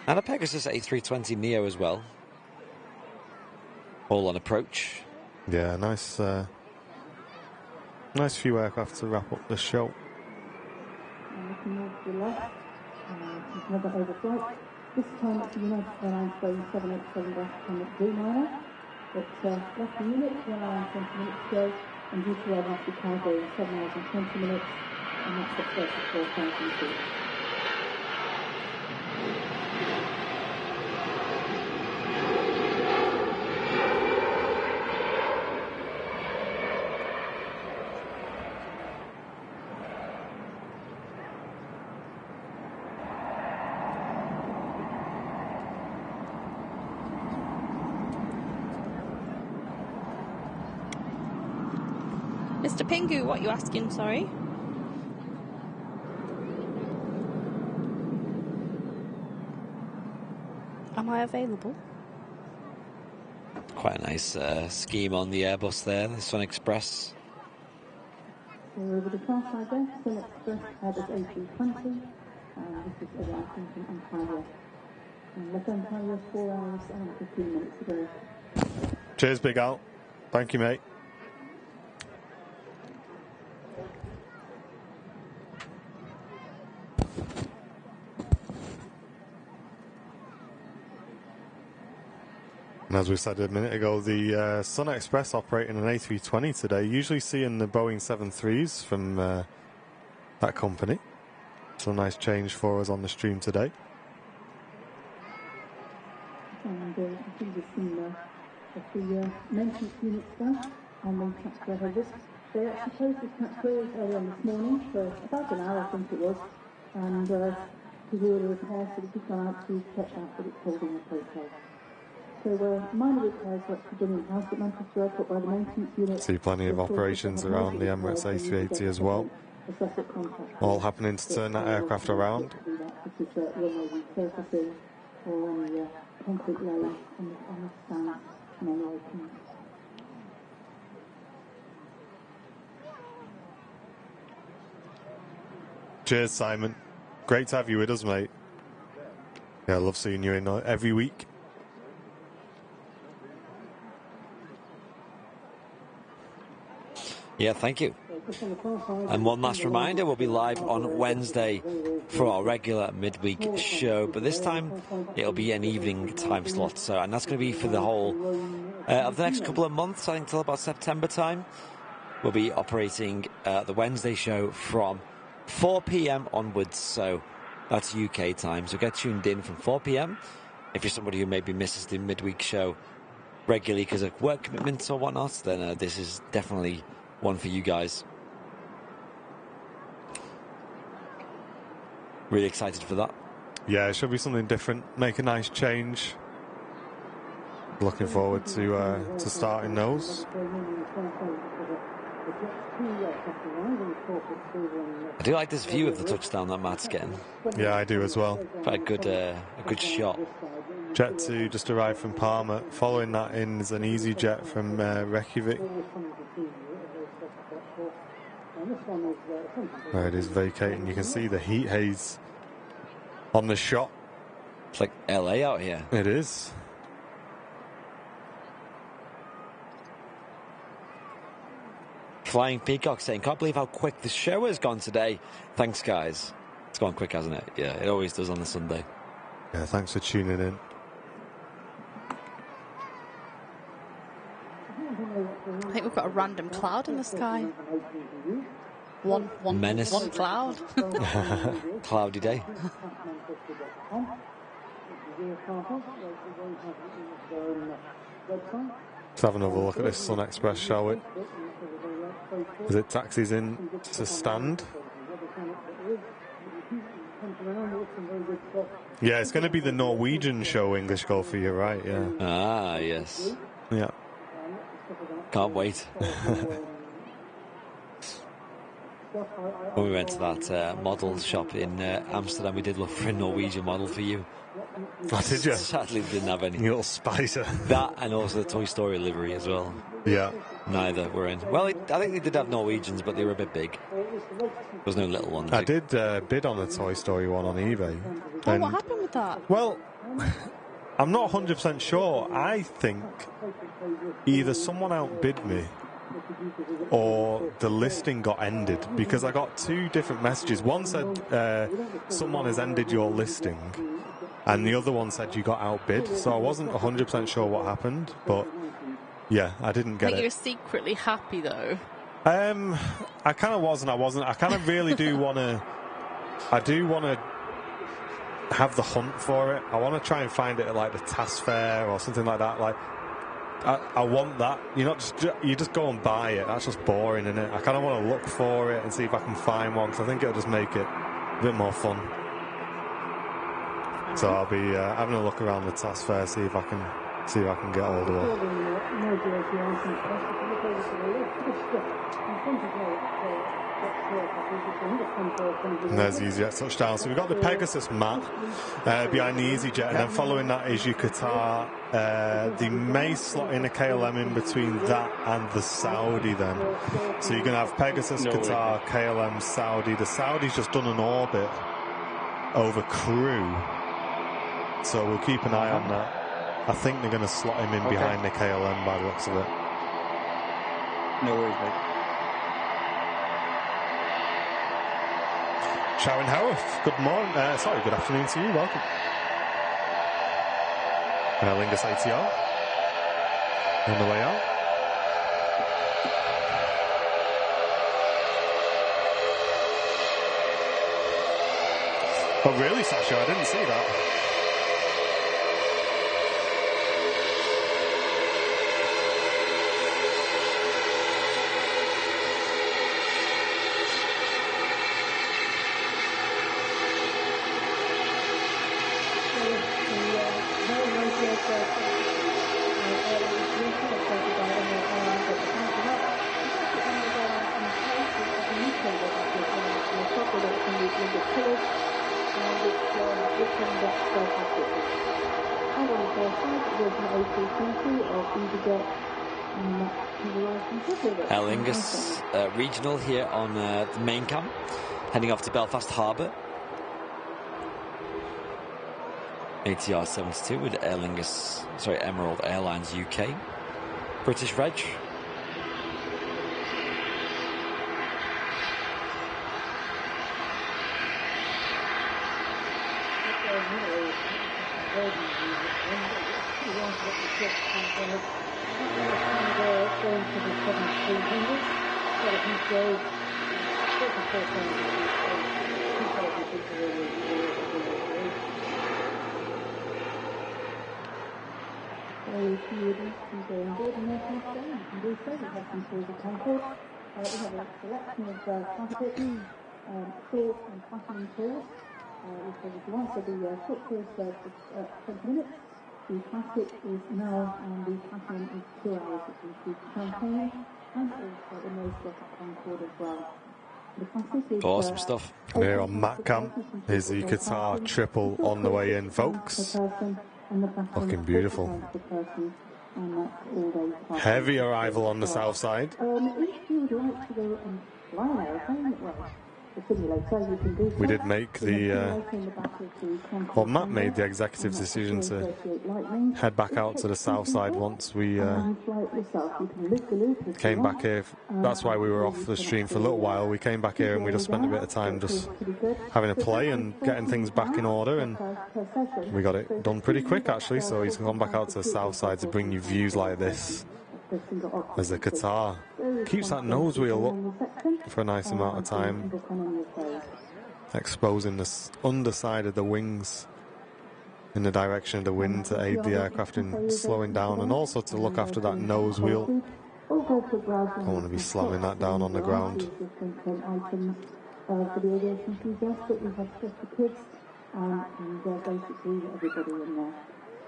and a Pegasus A320 Neo as well. All on approach. Yeah, nice, nice few aircraft to wrap up the show. And looking more to the left, another overflight. This time it's the United Airlines Boeing 787-10 Dreamliner. It's left a minute, around 20 minutes ago, and due to arrive after cargo in 7 hours and 20 minutes, and that's at 34,000 feet. Mr. Pingu, what are you asking, sorry? Am I available? Quite a nice scheme on the Airbus there, the Sun Express. So over the far side there, Sun Express Airbus A380, this is arriving from Antalya. And left Antalya 4 hours and 15 minutes ago. Cheers, Big Al. Thank you, mate. as we said a minute ago, the Sun Express operating an A320 today. Usually seeing the Boeing 73s from that company. So a nice change for us on the stream today. And I think we've seen the maintenance units there on the taxpayer head list. They actually closed this taxpayer earlier on this morning for about an hour, I think it was, and to do all the repairs, so we just gone out to check out that it's holding a protocol. So minor repairs were actually done in-house at Manchester Airport by the maintenance unit. See plenty of operations around the Emirates A380 as well. All happening to turn that aircraft around. Runway resurfacing or on the concrete layer on the stands and on the openings. Cheers, Simon. Great to have you with us, mate. Yeah, I love seeing you in every week. Yeah, thank you. And one last reminder, we'll be live on Wednesday for our regular midweek show, but this time it'll be an evening time slot. So, and that's going to be for the whole of the next couple of months, I think till about September time. We'll be operating the Wednesday show from 4 p.m. onwards, so that's UK time. So get tuned in from 4 p.m. If you're somebody who maybe misses the midweek show regularly because of work commitments or whatnot, then this is definitely one for you guys. Really excited for that. Yeah, it should be something different. Make a nice change. Looking forward to starting those. I do like this view of the touchdown that Matt's getting. Yeah, I do as well. Quite a good shot. Jet 2 just arrived from Palma. Following that in is an easy jet from Reykjavik. Where it is vacating. You can see the heat haze on the shot. It's like LA out here. It is. Flying Peacock saying, can't believe how quick the show has gone today. Thanks, guys. It's gone quick, hasn't it? Yeah, it always does on the Sunday. Yeah, thanks for tuning in. I think we've got a random cloud in the sky. One menace. One cloud. Cloudy day. Let's have another look at this Sun Express, shall we? As it taxis in to stand. Yeah, it's going to be the Norwegian show, English Golf, for you, right? Yeah. Ah, yes. Yeah. Can't wait. When we went to that model shop in Amsterdam, we did look for a Norwegian model for you. Oh, did you? Sadly, we didn't have any. You little spider. That and also the Toy Story livery as well. Yeah. Neither were in. Well, I think they did have Norwegians, but they were a bit big. There was no little ones. I did bid on a Toy Story one on eBay. Oh, what happened with that? Well, I'm not 100% sure. I think either someone outbid me or the listing got ended, because I got two different messages. One said someone has ended your listing, and the other one said you got outbid. So I wasn't 100% sure what happened, but yeah, I didn't get it. I think you were secretly happy though. I kind of was and I wasn't. I kind of really do want to. I do want to have the hunt for it. I want to try and find it at like the TAS fair or something like that. Like, I want that. You just go and buy it. That's just boring, isn't it? I kind of want to look for it and see if I can find one, because I think it'll just make it a bit more fun. So I'll be having a look around the TAS fair, see if I can get hold of it. And there's the EasyJet touchdown. So we've got the Pegasus map behind the EasyJet, and then following that is your Qatar. They may slot in a KLM in between that and the Saudi then. So you're going to have Pegasus, Qatar, KLM, Saudi. The Saudi's just done an orbit over Crewe. So we'll keep an eye on that. I think they're going to slot him in behind the KLM by the looks of it. No worries, mate. Sharon Howarth, good morning. Good afternoon to you. Welcome. Lingus ATR. On the way out. Oh, really, Sasha? I didn't see that. Aer Lingus regional here on the main cam, heading off to Belfast Harbour. ATR 72 with Aer Lingus, sorry, Emerald Airlines UK. British reg. The classic is now, and the platinum is 2 hours, which includes champagne and also the most of Concorde as well. The classic is awesome stuff. Here on Matcam is the Qatar triple on the way in, folks. Looking beautiful. Heavy arrival on the south side. If you would like to go and fly an aeroplane, well, the simulator, you can do so. We did make the, well, Matt made the executive decision to head back out to the south side once we came back here. That's why we were off the stream for a little while. We came back here and we just spent a bit of time just having a play and getting things back in order, and we got it done pretty quick actually. So he's gone back out to the south side to bring you views like this as the Qatar keeps that nose wheel up for a nice amount of time, exposing the underside of the wings in the direction of the wind to aid the aircraft in slowing down, and also to look after that nose wheel. Don't want to be slamming that down on the ground. For the aviation enthusiasts, but we have just the kids and basically everybody in there.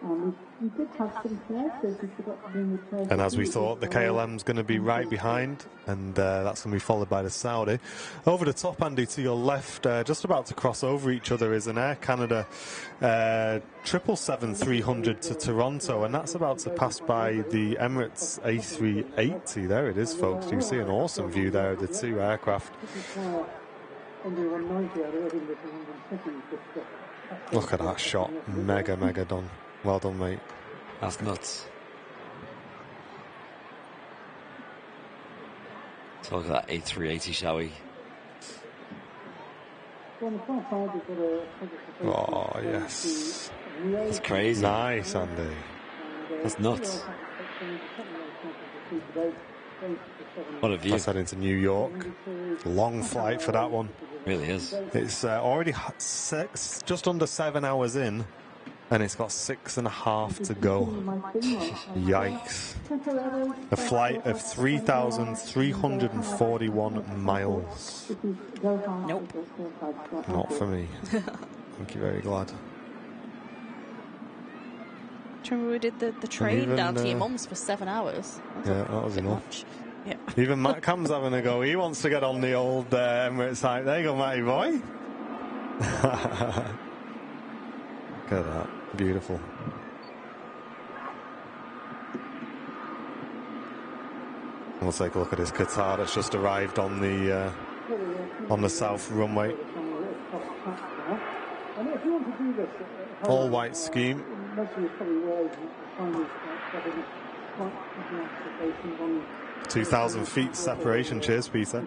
We did have some chairs, so we forgot to bring the chairs. And as we thought, the KLM's going to be right behind, and that's going to be followed by the Saudi. Over the top, Andy, to your left, just about to cross over each other, is an Air Canada 777-300 to Toronto, and that's about to pass by the Emirates A380. There it is, folks. You see an awesome view there of the two aircraft. Look at that shot. Mega done. Well done, mate. That's nuts. So look at that A380, shall we? Oh, yes. It's crazy. Nice, Andy. That's nuts. What a view. That's heading to New York. Long flight for that one. Really is. It's already just under 7 hours in, and it's got 6.5 to go. Yikes. A flight of 3,341 miles. Nope. Not for me. Thank you, very glad. Do you remember we did the train even, down to your mum's for 7 hours? Yeah, that was enough. Much. Yeah. Even Matt Cam's having a go. He wants to get on the old Emirates site. There you go, Matty boy. Look at that. Beautiful. We'll take a look at this Qatar that's just arrived on the south runway. All white scheme. 2,000 feet separation. Cheers, Peter.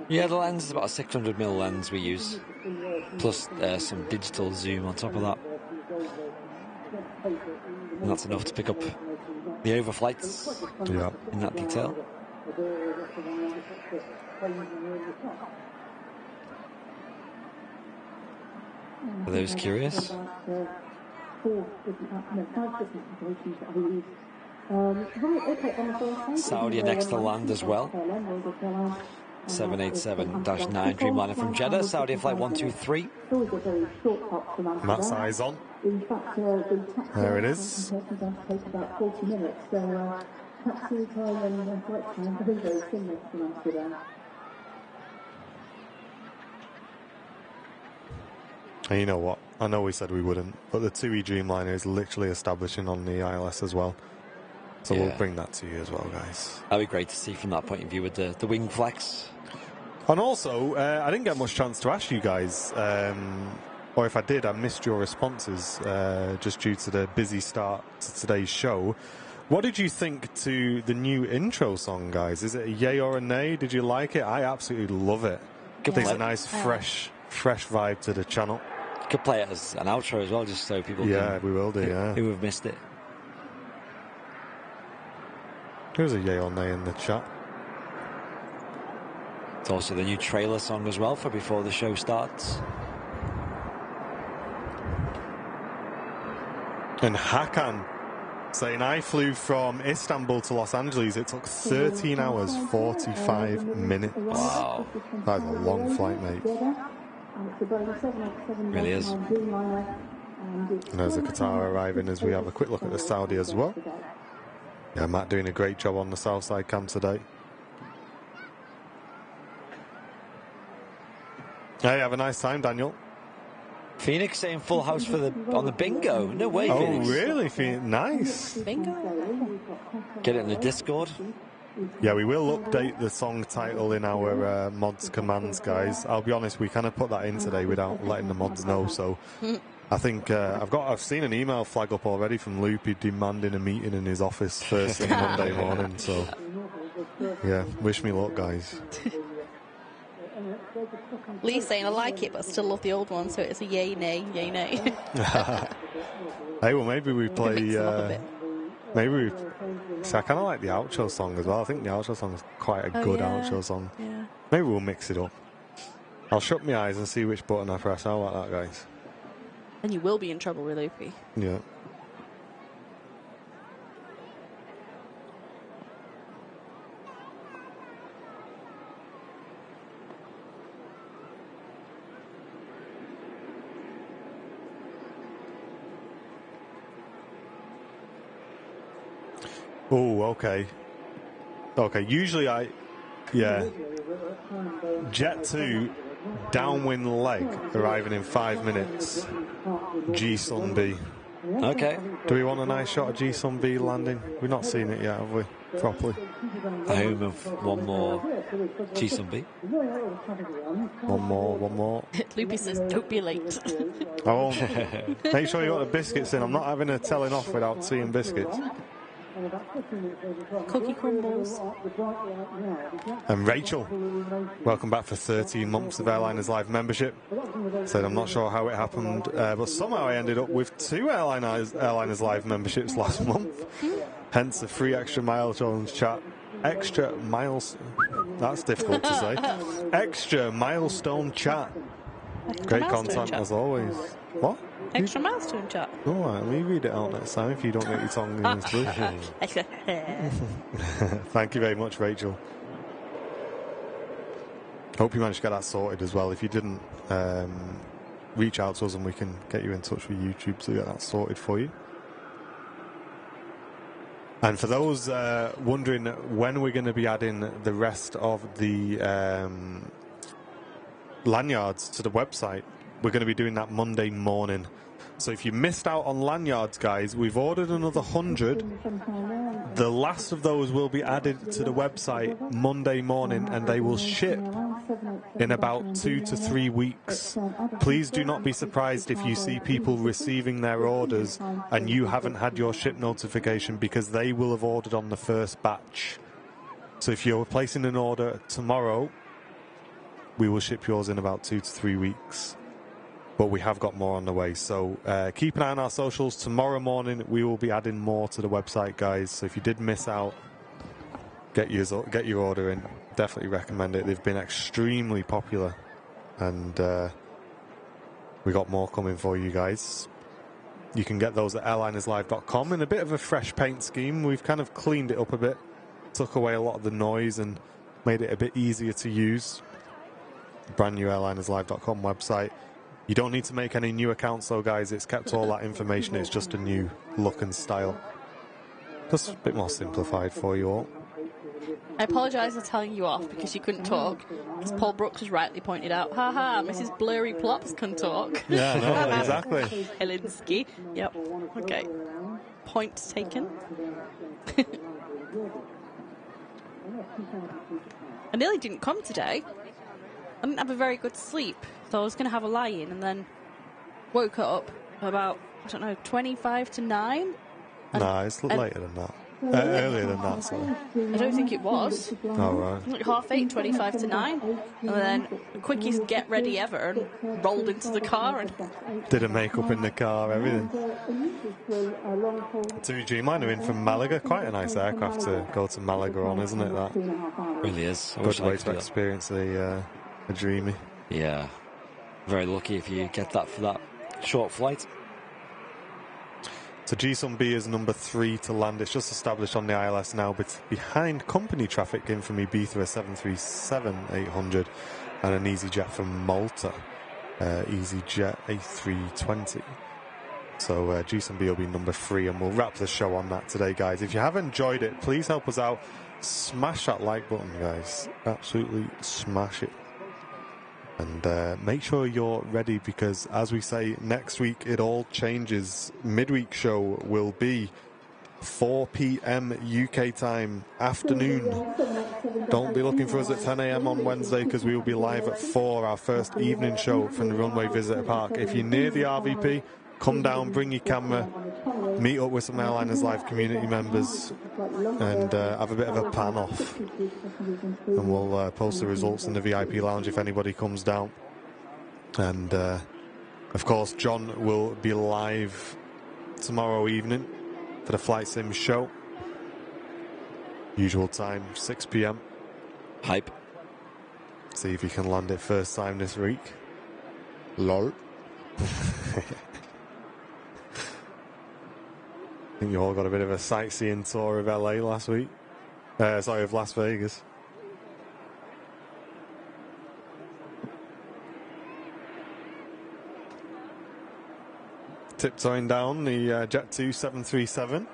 Yeah, the lens is about a 600mm lens we use, plus some digital zoom on top of that. And that's enough to pick up the overflights in that detail. For those curious. Saudi next to land as well. 787-9 Dreamliner from Jeddah, Saudi flight 123. Matt's eyes on. There it is. And you know what? I know we said we wouldn't, but the 2E Dreamliner is literally establishing on the ILS as well. So we'll bring that to you as well, guys. That'd be great to see from that point of view with the wing flex. And also, I didn't get much chance to ask you guys, or if I did, I missed your responses just due to the busy start to today's show. What did you think to the new intro song, guys? Is it a yay or a nay? Did you like it? I absolutely love it. I think it's a nice, fresh vibe to the channel. You could play it as an outro as well, just so people can, we will do, who have missed it. There's a yay or nay in the chat. It's also the new trailer song as well for before the show starts. And Hakan saying, I flew from Istanbul to Los Angeles. It took 13 hours, 45 minutes. Wow. That is a long flight, mate. Really is. And there's a Qatar arriving as we have a quick look at the Saudi as well. Yeah, Matt doing a great job on the south side cam today. Hey, have a nice time, Daniel. Phoenix saying full house for on the bingo. No way, Phoenix. Oh, really? Nice. Bingo. Get it in the Discord. Yeah, we will update the song title in our mods commands, guys. I'll be honest, we kind of put that in today without letting the mods know, so I think I've seen an email flag up already from Loopy demanding a meeting in his office first thing Monday morning, so yeah, wish me luck, guys. Lee's saying, I like it, but I still love the old one, so it's a yay, nay, yay, nay. Hey, well, maybe we play... Mix them up a bit. Maybe we... See, I kind of like the outro song as well. I think the outro song is quite a good outro song. Yeah. Maybe we'll mix it up. I'll shut my eyes and see which button I press. How about that, guys? And you will be in trouble with Loopy. Yeah. Oh, okay. Okay, usually Jet 2, downwind leg, arriving in 5 minutes. G-Sun B. Okay. Do we want a nice shot of G-Sun B landing? We've not seen it yet, have we? Properly. Home of one more G-Sun B. One more. Loopy says, don't be late. I won't. Make sure you got the biscuits in. I'm not having a telling off without seeing biscuits. Cookie crumbles. And Rachel, welcome back for 13 months of Airliners Live membership. Said I'm not sure how it happened, but somehow I ended up with 2 Airliners Live memberships last month. Hence the free extra milestones chat. Extra miles. That's difficult to say. Extra milestone chat. Great content as always. What? Extra milestone chat. All right, let me read it out next time if you don't get your tongue in through. Thank you very much, Rachel. Hope you managed to get that sorted as well. If you didn't, reach out to us and we can get you in touch with YouTube to get that sorted for you. And for those wondering when we're going to be adding the rest of the lanyards to the website, we're going to be doing that Monday morning. So if you missed out on lanyards, guys, we've ordered another 100. The last of those will be added to the website Monday morning, and they will ship in about 2 to 3 weeks. Please do not be surprised if you see people receiving their orders and you haven't had your ship notification, because they will have ordered on the first batch. So if you're placing an order tomorrow, we will ship yours in about 2 to 3 weeks. But we have got more on the way, so keep an eye on our socials. Tomorrow morning we will be adding more to the website, guys. So if you did miss out, get your order in. Definitely recommend it. They've been extremely popular, and we got more coming for you guys. You can get those at airlinerslive.com in a bit of a fresh paint scheme. We've kind of cleaned it up a bit, took away a lot of the noise and made it a bit easier to use. Brand new airlinerslive.com website. You don't need to make any new accounts though, guys. It's kept all that information. It's just a new look and style. Just a bit more simplified for you all. I apologise for telling you off because you couldn't talk. As Paul Brooks has rightly pointed out, haha, Mrs. Blurry Plops can talk. Yeah, no, exactly. Helinski. Yep. Okay. Point taken. I nearly didn't come today. I didn't have a very good sleep, so I was going to have a lie-in, and then woke up about, I don't know, 25 to 9? Nah, it's later than that. Earlier than that, sorry. I don't think it was. Oh, right. Like 8:30, 25 to 9. And then the quickest get ready ever, and rolled into the car and... Did a makeup in the car, everything. Timmy Dreamliner are in from Malaga. Quite a nice aircraft to go to Malaga on, isn't it? That Really is. good way to experience a dreamy. Yeah. Very lucky if you get that for that short flight. So GSUN-B is number 3 to land. It's just established on the ILS now, but behind company traffic in from Ibiza, a 737-800 and an EasyJet from Malta, EasyJet A320. So GSUN-B will be number 3, and we'll wrap the show on that today, guys. If you have enjoyed it, please help us out. Smash that like button, guys. Absolutely smash it. And make sure you're ready, because, as we say, next week it all changes. Midweek show will be 4 p.m. UK time, afternoon. Don't be looking for us at 10 a.m. on Wednesday, because we will be live at 4, our first evening show from the Runway Visitor Park. If you're near the RVP, come down, bring your camera, meet up with some Airliners Live community members, and have a bit of a pan off. And we'll post the results in the VIP lounge if anybody comes down. And of course, John will be live tomorrow evening for the Flight Sim show. Usual time, 6 p.m. Hype. See if you can land it first time this week. Lol. I think you all got a bit of a sightseeing tour of LA last week. Of Las Vegas. Tiptoeing down the Jet 2 737.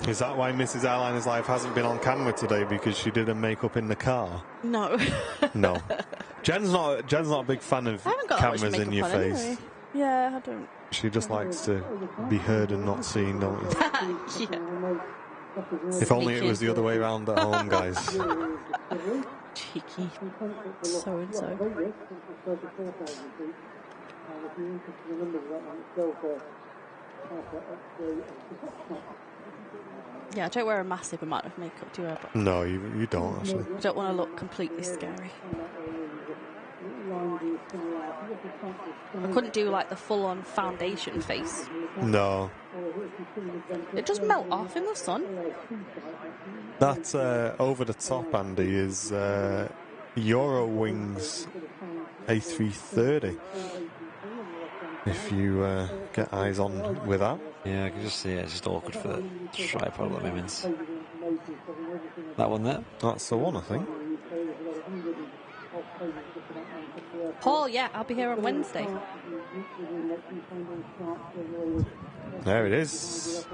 Is that why Mrs. Airliners Live hasn't been on camera today, because she did her makeup in the car? No. No. Jen's not a big fan of cameras in your face. Anyway. Yeah, I don't. She just likes to be heard and not seen, don't you? Yeah. If only it was the other way around at home, guys. Cheeky. So-and-so. Yeah, I don't wear a massive amount of makeup, do I? But No, you don't, actually. I don't want to look completely scary. I couldn't do like the full-on foundation face. No. It just melt off in the sun. That over the top, Andy, is Eurowings A330. If you get eyes on with that. Yeah, I can just see it. It's just awkward for the tripod at the moment. That one there? That's the one, I think. Paul, yeah, I'll be here on Wednesday. There it is.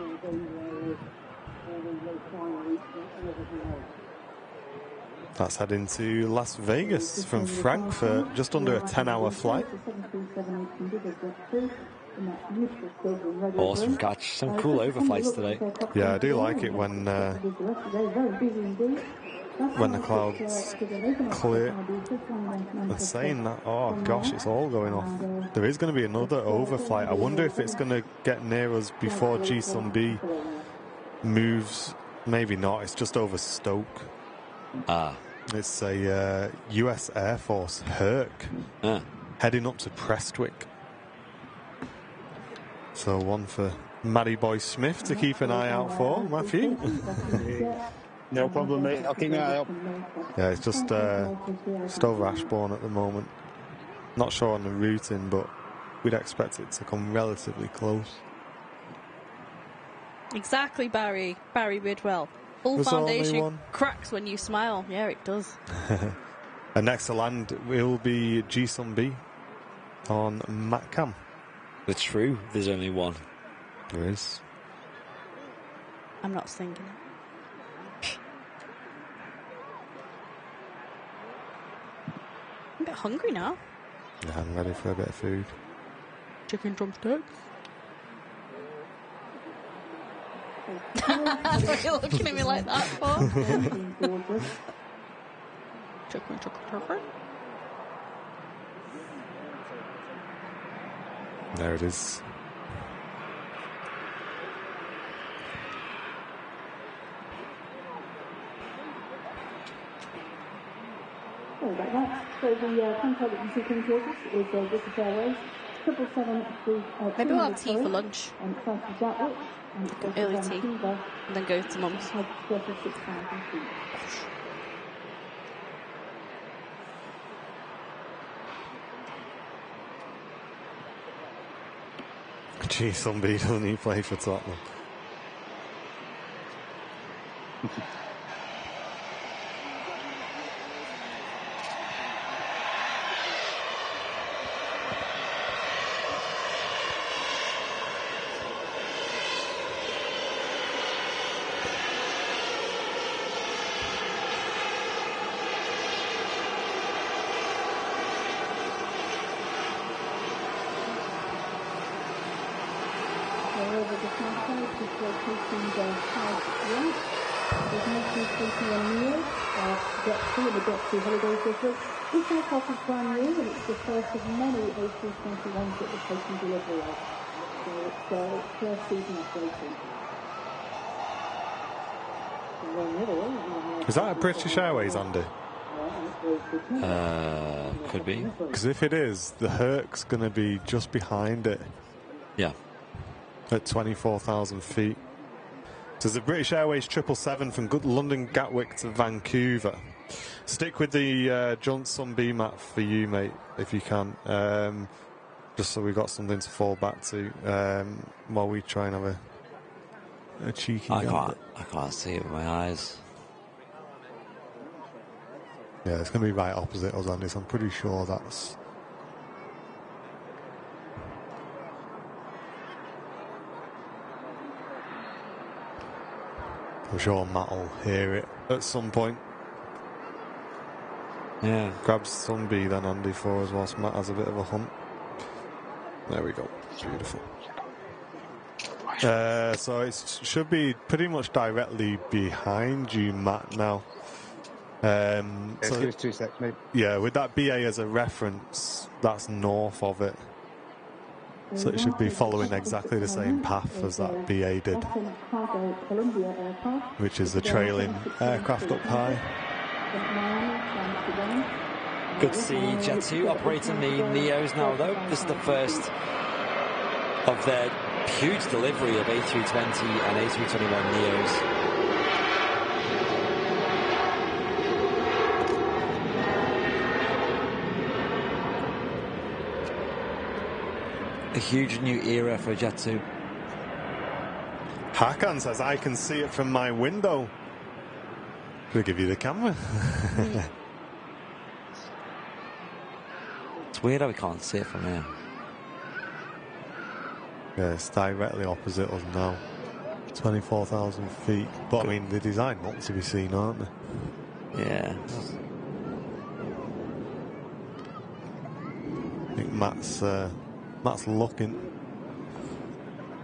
That's heading to Las Vegas from Frankfurt, just under a 10-hour flight. Awesome catch. Some cool overflights today. Yeah, I do like it when the clouds clear. And saying that, oh gosh, it's all going off. There is going to be another overflight. I wonder if it's going to get near us before G-Sun-B moves. Maybe not. It's just over Stoke. It's a US Air Force Herc heading up to Prestwick. So one for Matty Boy Smith to keep an eye out for. Matthew? No problem, mate. I'll keep my eye out. Yeah, it's just over Ashbourne at the moment. Not sure on the routing, but we'd expect it to come relatively close. Exactly, Barry Bidwell. Full foundation cracks when you smile. Yeah, it does. And next to land will be G-Sun-B on Matcam. It's true, there's only one. There is. I'm not singing it. I'm a bit hungry now. Yeah, I'm ready for a bit of food. Chicken drumsticks. What are you looking at me like that for? Chicken. There it is. Sorry about that. So the contact that you see coming towards us is British Airways, 777 Maybe we'll have tea for lunch. And south to Gatwick. Early tea. And then go to Mum's. 36,000 feet. G-Sun-B doesn't he play for Tottenham? This aircraft is brand new and it's the first of many A321s that we're taking delivery of. So it's first season operation. Is that a British Airways, Andy? Could be. Because if it is, the Herc's going to be just behind it. Yeah. At 24,000 feet. So there's a British Airways 777 from London Gatwick to Vancouver. Stick with the G-Sun-B map for you, mate, if you can. Just so we've got something to fall back to while we try and have a cheeky I can't see it with my eyes. Yeah, it's going to be right opposite us, Andy, so I'm pretty sure that's... I'm sure Matt will hear it at some point. Yeah. Grab Sun-B then, Andy, for us whilst Matt has a bit of a hunt. There we go. Beautiful. So it should be pretty much directly behind you, Matt, now. So, give us 2 seconds, mate. Yeah, with that BA as a reference, that's north of it. So it should be following exactly the same path as that BA did, which is the trailing aircraft up high. Good to see Jet2 operating the Neos now, though. This is the first of their huge delivery of A320 and A321 Neos. A huge new era for Jet2. Hakan says, I can see it from my window. We'll give you the camera. It's weird how we can't see it from here. Yeah, it's directly opposite us now. 24,000 feet. But I mean, they're designed not to be seen, aren't they? Yeah. I think Matt's looking.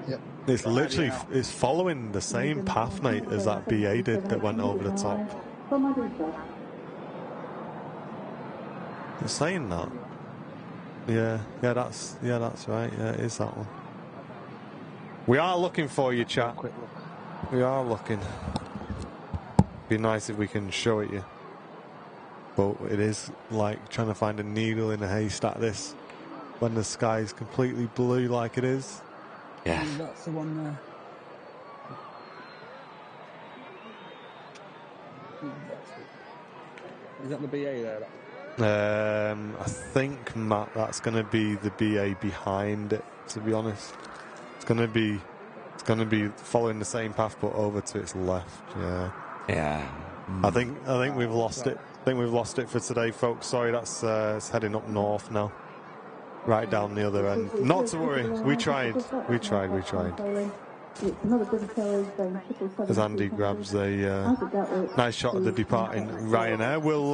Yep. It's literally, it's following the same path, mate, as that BA did that went over the top. You're saying that? Yeah, that's right. Yeah, it is that one. We are looking for you, chat. We are looking. Be nice if we can show it you. But it is like trying to find a needle in a haystack, this, when the sky is completely blue like it is. Yeah. That's the one there. Is that the BA there? I think, Matt, that's going to be the BA behind it, to be honest. It's going to be following the same path but over to its left. Yeah. Yeah. I think we've lost it. I think we've lost it for today, folks. Sorry, that's it's heading up north now. Right down the other end. Not to worry. We tried. As Andy grabs a nice shot of the departing Ryanair, we'll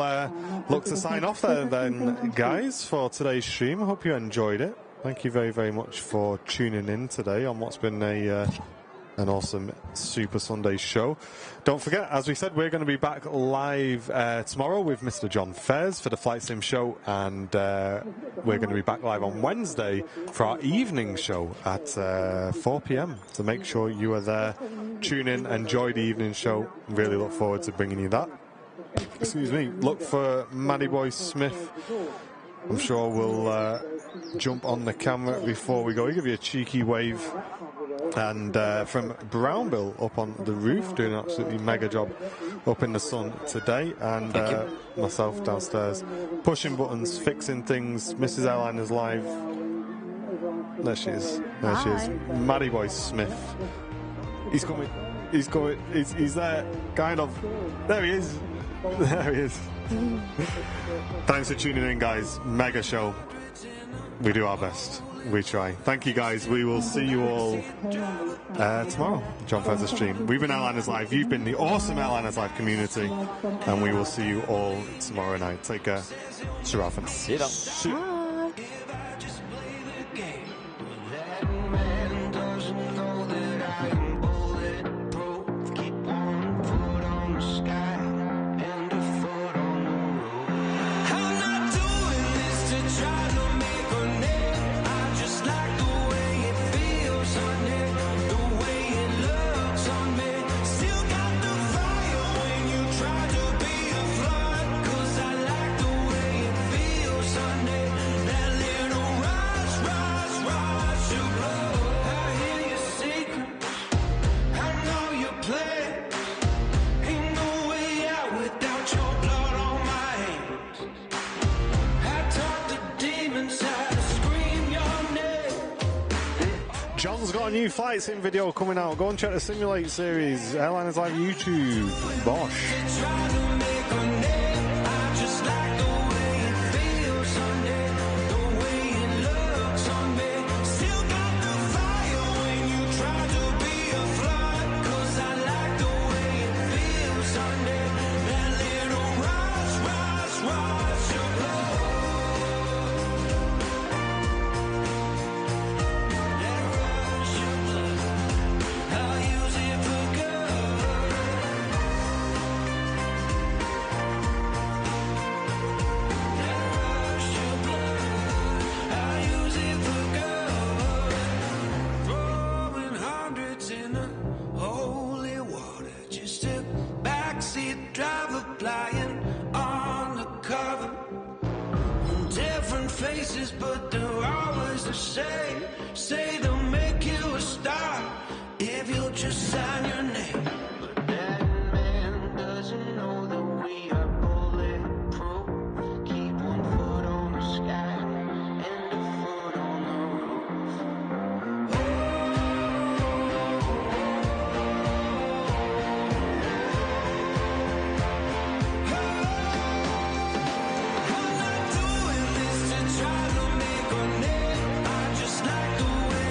look to sign off there then, guys, for today's stream. I hope you enjoyed it. Thank you very, very much for tuning in today on what's been an awesome Super Sunday show. Don't forget, as we said, we're going to be back live tomorrow with Mr. John Fairs for the Flight Sim show, and we're going to be back live on Wednesday for our evening show at 4 p.m. So make sure you are there. Tune in, enjoy the evening show. Really look forward to bringing you that. Excuse me. Look for Maddie Boy Smith. I'm sure we'll jump on the camera before we go. We'll give you a cheeky wave. And from Brownbill up on the roof, doing an absolutely mega job up in the sun today, and myself downstairs pushing buttons, fixing things. Mrs. Airliner's live. There she is. Maddie Boy Smith. He's coming. He's there. Kind of. There he is. There he is. Thanks for tuning in, guys. Mega show. We do our best. We try. Thank you, guys. We will see you all tomorrow. John Fezzer stream. We've been Airliners Live. You've been the awesome Airliners Live community. And we will see you all tomorrow night. Take care. Shirafen. See you then. John's got a new flight sim video coming out. Go and check the Simulate series. Airliners Live YouTube. Bosh. But they're always the same. Say they'll make you a star if you'll just sign your name. But that man doesn't know that we are bulletproof. Keep one foot on the sky and a foot on the roof. I'm not doing this to try to make a name. I just like the way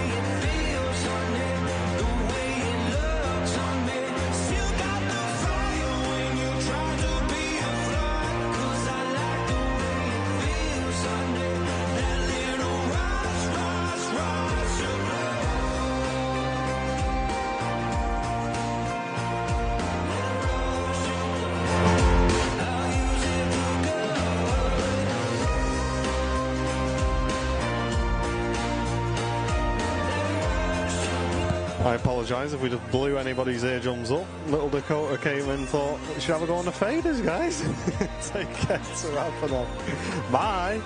I apologise if we just blew anybody's eardrums up. Little Dakota came in and thought, we should have a go on the faders, guys. Take care, so for now. Bye.